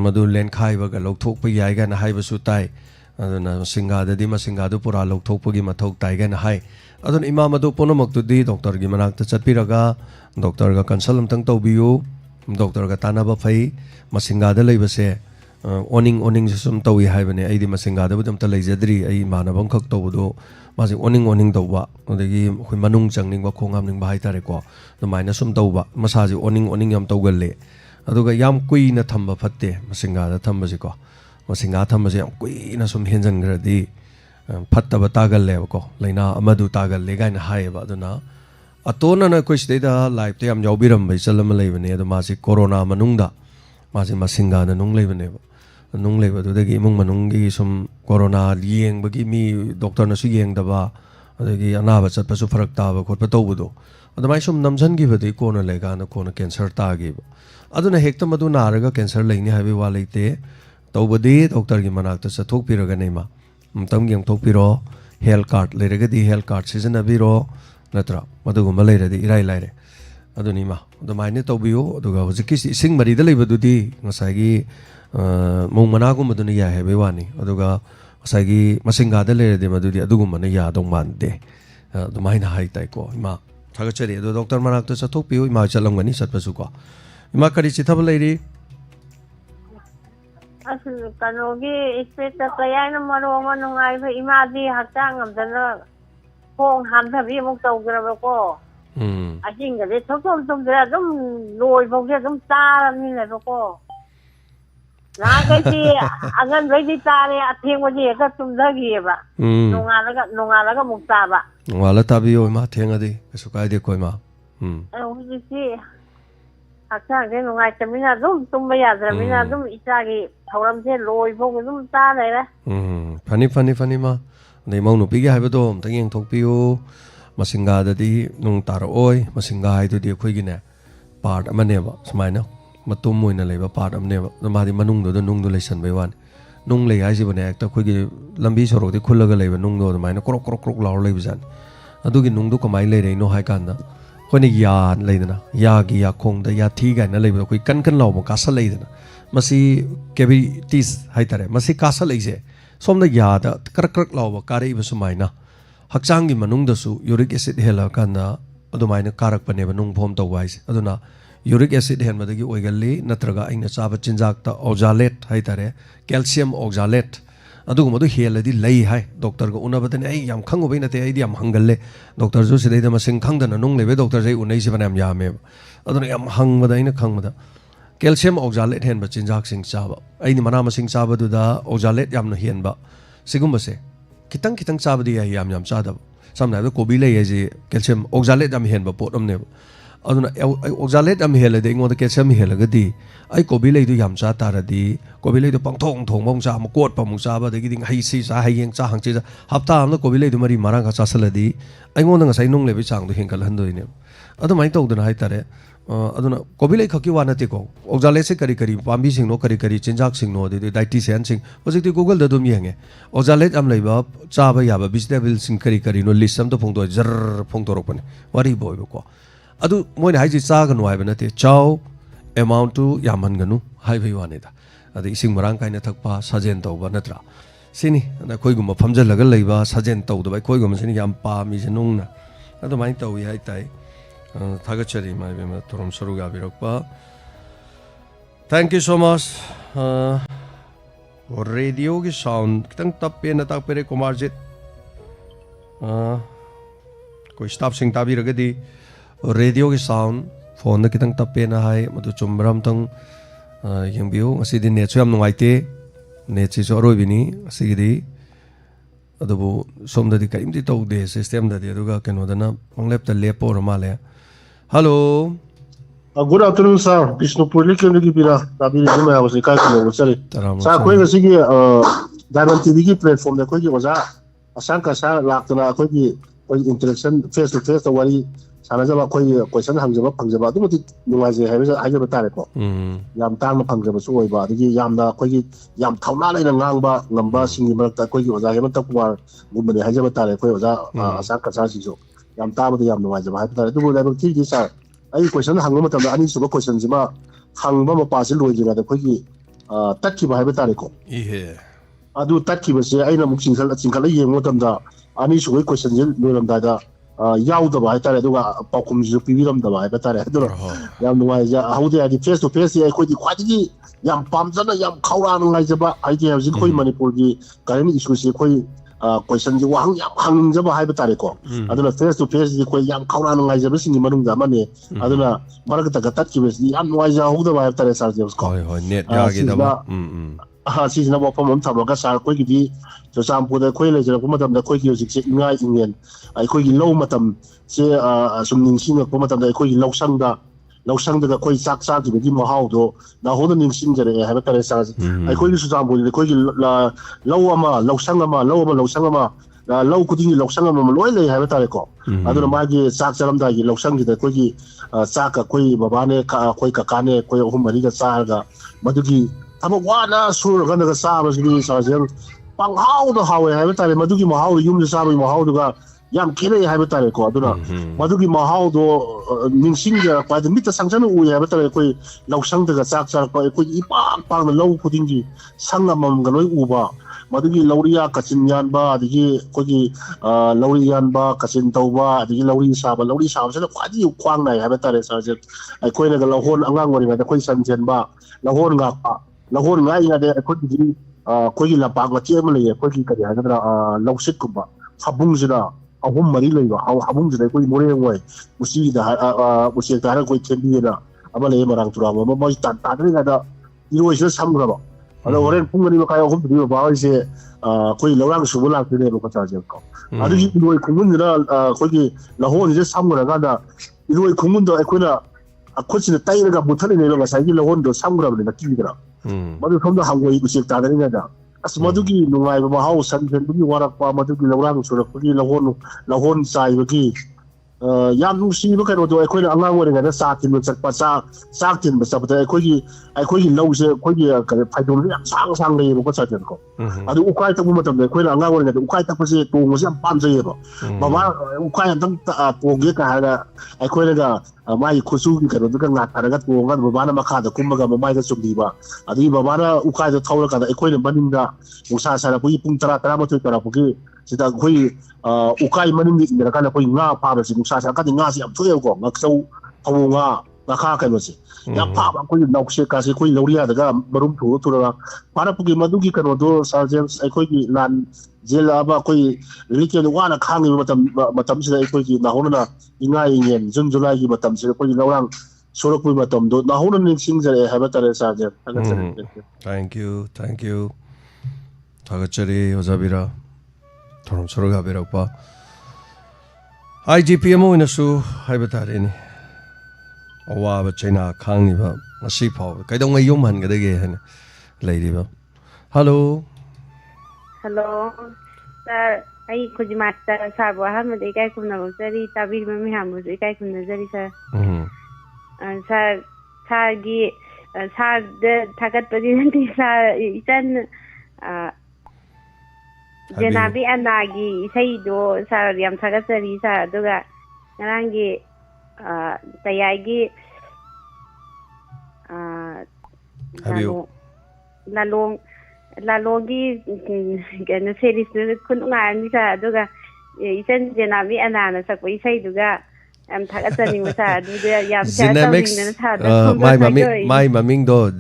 ꯃꯗꯨ ꯂꯦꯟꯈꯥꯏꯕꯒ ꯂꯧꯊꯣꯛꯄ ꯌꯥꯏ ꯀꯥꯏꯅ ꯍꯥꯏꯕꯁꯨ ꯇꯥꯏ aduna masingada masingadu pura lokthokpagi mathau taigen hai aduna ima madu punamaktu doctor gi manakta chatpiraga doctor ga consult amtang tawbiyu doctor ga tanaba phai masingada leibase oning sum tawi haibane aidi masingada budam ta leijadri ai manabam khak tawdo masi oning tawba adagi khoi manung changning ba khongam ning ba haitare ko dumaina sum tawba masaji oning yam tawgalle aduga yam kuina thamba phatte masingada thambasi ko masinga thambasi yam kuina sum henjan gradi phattaba tagalle ko laina amadu tagalle gaina haiba aduna atona na koi sida live te yam jawbiram bai chalam leibane adu masi corona manungda masi masinga na nung leibane nung leiba dudagi imung manunggi sum corona yeng bagi mi doctor na su yeng daba adagi anaba chatpa su farak taba khotpa tawbudo adamai sum namjan gi badi kona lega na kona cancer ta gi aduna hekta madu naraga cancer leini habi wa leite tawbadi doctor gi manakta chathok piraga neima mtam gi thok piro health card leiraga di health card season abiro natra madu gumba leiradi irai laire aduni ma adamai ne tawbiyo aduga hojiki sing mari da leibadudi ngasagi mong managum maduna ya hebe wani aduga asagi masinga da le de madudi adugum mana ya dong mande dumaina hai tai ko ima thagachari adu doctor manak to chathok piu ima chalam gani satpasu ko ima kari chithab leiri asu kanogi ispeta kayana maro manungai pha ima di hakang amdana khong ham thabi mok tawgraba ko ajinga de thokom tum dra dum loi bogje dum tarani le ko 나가지 아간 왜지 따래 아탱고지 애가 좀 더기해봐 농아라가 먹다봐 농아라 따비요 마 탱아디 그래서 가야돼 거이마 혹시 학창에 농아 때문에 좀 tumbay야 그러면 좀 이자기 사람들 로이 보고 좀 따래라 파니 마 네 마우노 비게 하이버도 당행 톡비요 마싱가다디 농 따라오이 마싱가 하이도디 코이기네 파트 아마네바 스마이나 matum moina leba part amne madi manung do nung do lesan bai wan nung lei hai jibane ekta khoi gi lambi sorok de khulaga leba nung do maina krok laur lei bijan adugi nung do kamai lei rei no hai kan da khoni ya leidana ya gi ya khong da ya thi ga na leba khoi kan law mo ka sa leidana masi cavities hai tare masi ka sa leise somna ya da krak law ba ka rei bisu maina hakchang gi manung da su uric acid hela kan da adu maina karak pane ba nung phom to wise aduna uric acid henmadagi oigalli natraga aina chaba chinjak ta oxalate hai tare calcium oxalate adugu madu heladi lei hai doctor ga unabadani ai yam khangu bai nate ai yam hangalle doctor ju sidai da masing khangdana nung lebe doctor jai unai se banam yame aduna yam hangmada aina khangmada calcium oxalate henba chinjak sing chaba aini mana masing chaba du da oxalate yam na henba sigumba se kitang chaba di ai yam chada samna da kobi lei ai calcium oxalate yam henba pot amne aduna oxalate am hela de ngod calcium hela gadi ai kobi lei du yam cha taradi kobi lei du pangthong mong cha ma kot pa mong cha ba de gi ding hai si cha hai yeng cha hang chi hafta am kobi lei du mari marang ka cha saladi ai ngod nga sai nung le bi chang du hengkal han doine adu mai tau duna hai tare aduna kobi lei khaki wa na te ko oxalate se kari pambi sing no kari chinjak sing no de dietitian sing hojik google da dum yenge oxalate am leiba cha ba ya ba vegetable sing kari no list am to phong do jar phong torok pane wari boy ko adu moina haiji chaga no haibana te chau amount to yaman ganu haibai wane da adu ising marang kaina thakpa sajen tawba natra sini na khoi gum famjal laga leiba sajen tawda bai khoi gum sini yam pa mi jenung na adu mai tawi hai tai thagachari mai be ma torom soru ga birokpa thank you so much radio ki sound kitang tappe na tapere kumarjit koi staff sing tabi ragadi radio ki sound phone da kitang tappe na hai madu chumram tang yengbiu asi din net yam nungai te net chi so roi bini asi gi adu som da di kaim ti to de system da de aduga keno da na panglep ta lepo rama le hello Good afternoon, sir. Bishnupur Likim Gibira, Tabi Juma was a kind of sorry. Sir, Queen Sigi, Diamond TV platform, the Queen was a Sanka Sar, Laktana, Queen interaction face to face, the worry, Sanazava question Hamzava Pangzava, do it was a heavy Hydrotarico. Yam Tama Pangzava Soba, the Yamda, Quay, Yam Taunala in a Lamba, Lamba, singing Quay was a Yamatakwa, woman, the Hydrotarico was a Sanka Sasizo. Yam Tama, the Yam was a Hyper, level TV, sir. I question hang over the any super questions about hang mama passing lodging at the quickie touchy by Batarico. Yeah. I do touchy was I know Muxin Sinclair, what them the any super questions in Nuram Dada, Yaw the Vita, Pocum Zupirum the Vita, Yam Wise, how they are the face to face, I quit the quantity, Yam Pamsana, Yam Kauran, like the idea of Zikoi Manipur, current issues, question you hang the Hypertarico. I don't know face to face the Yam Kauran, like the missing among the money. I don't know, Margaret Gataki was the unwise who the Vita Sargos call. She's never from Tabagas, quickly to some put the quailage of Pomatum, the quick music in Indian. I quit low matum, say some sing of Pomatum, the quick low sanga. Low sang the quay sack to be Mahaudo, now holding singer, I have a terrace. I call you example, the quay low low sangama, low sangama, low cooking low sangama, loyally have a tarico. I don't know, my sack salamda, low sang the quay sack a quay, babane, quay kakane, quay humariga saga, Maduki, Tamawana, sur, under the Sabas, Sargent, Pang how the how I have a taric, Maduki Mahau, you the Sabi Mahauga. Yam Kiri have a tarico, Maduki Mahaudo, Ninsinga, by the meter sanction, we have a tarico, low sang the sacks are quite the low puddingi, Sangamam Gano Uba, Maduki Lauria, Kasinyanba, the Kogi, Laurianba, Kasintoba, the Lauri Saba, Lauri Saba, what do you quang I have a taric sergeant? I quailed the Lahon Angangori at the Quasan Jenba, Lahon Gapa, Lahon Raya, the Kogi, Kogi La Paga, Germany, Kogi, Low Sikuba, Habungzida. A home Marilla, how Habums they quit more away. We see the we quite 10 years. I'm a labor to Rama, but my dad, you was just some rubber. I don't want to put I hope to do about say, quite long Subula to the Locajaco. I do you know a Kumunda, Kogi, Lahon is just somewhere another. You know a Kumunda, a question the Tiger of Butanino, as I did Lahondo, somewhere in the Kidra. But from the Hawaii to see Tadarina. As Maduki, no, I have a house and can be one of Maduki Laurang, so the Lahon Sai. Yam see look at what I quit along and a satin with Satin, but I quit knows a quite Sunday, what's I can call. I do quite a moment of the quit allowing that quite opposite to was a Panzero. Mamma, quite a I quit my Kusuki, I got one Babana Makada, Kumaga, Mamma Subiba. Adi Babana, Ukai the Tower, I quit a Baninda, Usasa, Puntara, Tramatu, Parapuki. Sita koi ukai maning ni na kana koi nga pa ba si musa sa ka nga si am thuyo ko ngakso awu nga nakha kai ba si ya pa ba koi naukse ka si koi lauria daga marum thu thu ra para pugi madugi kano do sergeants ai koi ki lan jela ba koi liken wana khangi matam sida ai koi ki na hona ingai yen jun julai ki matam sida koi laurang sorok pui matam do na hona ning sing jare ha ba tare sergeant thank you thagachari ozabira Tom Soroga Beropa IGPMO in a shoe, Hibertarini. Owa, China, Kangiva, a sheep hole. I don't know human get again, lady. Hello. Hello, sir. I could master Sabo Hamad, the guy from Navosari, Tabi Mamiham, the guy from Nazari, sir. And sir, Sargi, Sar the Tagat President is Jenabi Anagi, Saido, Sariam Tagasari, Duga, Narangi, Tayagi, Lalongi, Series, Kunanga, Duga, Isan Jenabi Anana, Sakui Saiduga, and Tagasani was my Mamingo,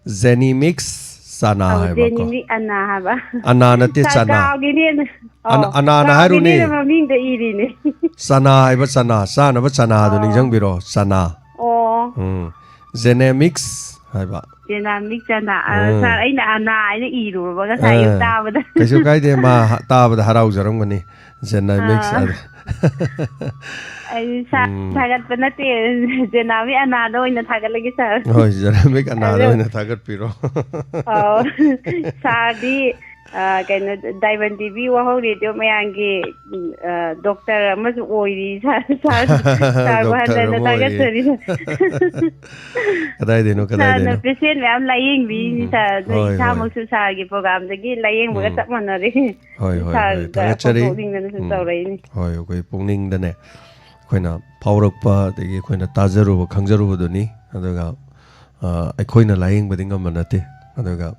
Zenimix. Sana Anana Anana Haruni Sana but Sana, son of a Sana, the young biro, Sana. Zenemix ꯍꯥꯏꯕ ꯖꯦꯅꯥꯃꯤꯛ ꯆꯅꯥ ꯁꯥꯔ ꯑꯩꯅ ꯑꯅꯥ ꯍꯥꯏꯅ ꯏꯔꯨꯔꯕ ꯉꯁꯥꯏ ꯑꯌꯨꯛ ꯇꯥꯕꯗ ꯀꯩꯁꯨ ꯀꯥꯏꯗꯦ ꯃꯥ ꯇꯥꯕꯗ ꯍꯔꯥꯎꯖꯔꯝꯒꯅꯤ ꯖꯦꯅꯥꯃꯤꯛꯁ ꯑꯩ ꯊꯥꯒꯠꯄ ꯅꯠꯇꯦ ꯖꯦꯅꯥꯃꯤꯛ ꯑꯅꯥꯗ ꯑꯣꯏꯅ ꯊꯥꯒꯠꯂꯒꯦ ꯁꯥꯔ ꯍꯣꯏ ꯖꯦꯅꯥꯃꯤꯛ ꯑꯅꯥꯗ ꯑꯣꯏꯅ ꯊꯥꯒꯠꯄꯤꯔꯣ ꯁꯥꯔꯗꯤ ꯀꯩꯅꯣ ꯗꯥꯏꯃꯟ ꯇꯤꯚꯤ ꯋꯥꯍꯧ ꯔꯦꯗꯤꯑꯣ ꯃꯌꯥꯝꯒꯤ ꯗꯣꯛꯇꯔ ꯑꯃꯁꯨ ꯑꯣꯏꯔꯤ ꯁꯥꯔꯕꯨ ꯍꯟꯖꯟꯅ ꯊꯥꯒꯠꯆꯔꯤ ꯀꯗꯥꯏꯗꯩꯅꯣ ꯁꯥꯔꯅ ꯄꯦꯁꯦꯟ ꯃꯌꯥꯝ ꯂꯥꯏꯌꯦꯡꯕꯤꯅꯤ ꯁꯥꯔ ꯏꯁꯥꯃꯛꯁꯨ ꯁꯥꯔꯒꯤ ꯄ꯭ꯔꯣꯒꯥꯝꯗꯒꯤ ꯂꯥꯏꯌꯦꯡꯕꯒ ꯆꯞ ꯃꯥꯟꯅꯔꯤ ꯁꯥꯔꯒ ꯐꯣꯡꯗꯣꯛꯅꯤꯡꯗꯅꯁꯨ ꯇꯧꯔꯛꯏꯅꯤ ꯍꯣꯏ ꯑꯩꯈꯣꯏ ꯄꯨꯛꯅꯤꯡꯗꯅꯦ ꯑꯩꯈꯣꯏꯅ ꯐꯥꯎꯔꯛꯄ ꯑꯗꯒꯤ ꯑꯩꯈꯣꯏꯅ ꯇꯥꯖꯔꯨꯕ ꯈꯪꯖꯔꯨꯕꯗꯨꯅꯤ ꯑꯗꯨꯒ ꯑꯩꯈꯣꯏꯅ ꯂꯥꯏꯌꯦꯡꯕꯗꯤ ꯉꯝꯕ ꯅꯠꯇꯦ ꯑꯗꯨꯒ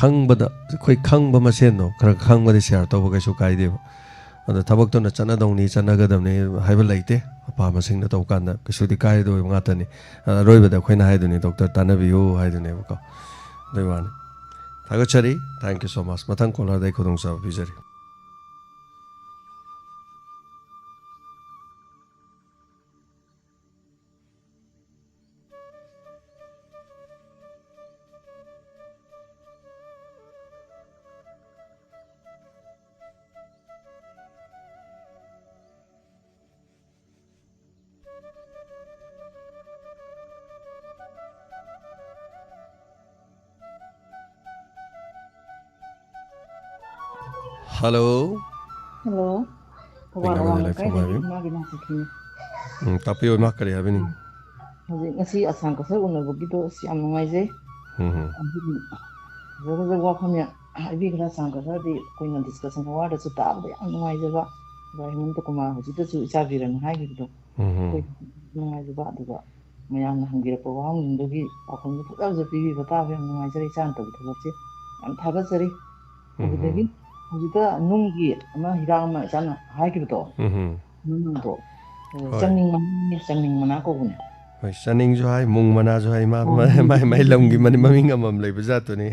ꯈꯪꯕꯗ ꯑꯩꯈꯣꯏ ꯈꯪꯕ ꯃꯁꯦꯟꯗꯣ ꯈꯔ ꯈꯪꯕꯗꯤ ꯁꯤꯌꯥꯔ ꯇꯧꯕ ꯀꯩꯁꯨ ꯀꯥꯏꯗꯦꯕ ꯑꯗꯣ ꯊꯕꯛꯇꯨꯅ ꯆꯠꯅꯗꯧꯅꯤ ꯆꯠꯅꯒꯗꯕꯅꯤ ꯍꯥꯏꯕ ꯂꯩꯇꯦ ꯑꯄꯥꯝꯕꯁꯤꯡꯗ ꯇꯧꯕ ꯀꯥꯟꯗ ꯀꯩꯁꯨꯗꯤ ꯀꯥꯏꯗꯣꯏꯕ ꯉꯥꯛꯇꯅꯤ ꯑꯔꯣꯏꯕꯗ ꯑꯩꯈꯣꯏꯅ ꯍꯥꯏꯗꯨꯅꯤ ꯗꯣꯛꯇꯔ ꯇꯥꯟꯅꯕꯤꯌꯨ ꯍꯥꯏꯗꯨꯅꯦꯕꯀꯣ ꯑꯗꯨꯒꯤ ꯋꯥꯅꯤ ꯊꯥꯒꯠꯆꯔꯤ ꯊꯦꯡꯛ ꯌꯨ ꯁꯣ ꯃꯆ ꯃꯊꯪ ꯀꯣꯂꯔꯗ ꯑꯩ ꯈꯨꯗꯣꯡꯆꯥꯕ ꯄꯤꯖꯔꯤ Hello. Hello. Tapiyo ma kari habini. Hꯧꯖꯤꯛ ꯉꯁꯤ ꯑꯁꯥꯝ ꯀꯁꯔ ꯎꯅꯕꯒꯤꯗꯣ ꯌꯥꯝ ꯅꯨꯡꯉꯥꯏꯖꯩ. ꯐꯖ ꯋꯥꯐꯝ ꯍꯥꯏꯕꯤꯈ꯭ꯔꯥ ꯑꯁꯥꯝ ꯀꯁꯔꯗꯤ ꯑꯩꯈꯣꯏꯅ ꯗꯤꯁꯀꯁꯟ ꯑꯋꯥꯔꯗꯁꯨ ꯇꯥꯕꯗ ꯌꯥꯝ ꯅꯨꯡꯉꯥꯏꯖꯕ. ꯍꯦꯃꯟꯇ ꯀꯨꯃꯥꯔ ꯍꯧꯖꯤꯛꯇꯁꯨ ꯏꯆꯥꯕꯤꯔꯅ ꯍꯥꯏꯈꯤꯕꯗꯣ ꯑꯩꯈꯣꯏ ꯅꯨꯡꯉꯥꯏꯖꯕ ꯑꯗꯨꯒ ꯃꯌꯥꯝꯅ ꯍꯪꯕꯤꯔꯛꯄ ꯋꯥꯍꯪꯁꯤꯡꯗꯨꯒꯤ ꯄꯥꯎꯈꯨꯝꯁꯨ ꯐꯖ ꯐꯖ ꯄꯤꯕꯤꯕ ꯇꯥꯕ ꯌꯥꯝ ꯅꯨꯡꯉꯥꯏꯖꯔꯦ ꯏꯆꯥꯅ ꯇꯧꯕ ꯊꯕꯛꯁꯦ ꯌꯥꯝ ꯊꯥꯒꯠꯆꯔꯤ. ꯑꯗꯨꯗꯒꯤ ꯍꯧꯖꯤꯛꯇ ꯅꯨꯡꯒꯤ ꯑꯃ ꯍꯤꯗꯥꯛ ꯑꯃ ꯏꯆꯥꯅ ꯍꯥꯏꯈꯤꯕꯗꯣ ꯅꯨꯡꯗꯣ ꯆꯪꯅꯤꯡ ꯃꯅꯥ ꯀꯧꯕꯅꯦ. ꯍꯣꯏ ꯆꯅꯤꯡꯁꯨ ꯍꯥꯏ ꯃꯨꯡ ꯃꯅꯥꯁꯨ ꯍꯥꯏ ꯃꯥꯏ ꯂꯝꯒꯤ ꯃꯃꯤꯡ ꯑꯃꯃꯝ ꯂꯩꯕ ꯖꯥꯠꯇꯨꯅꯤ.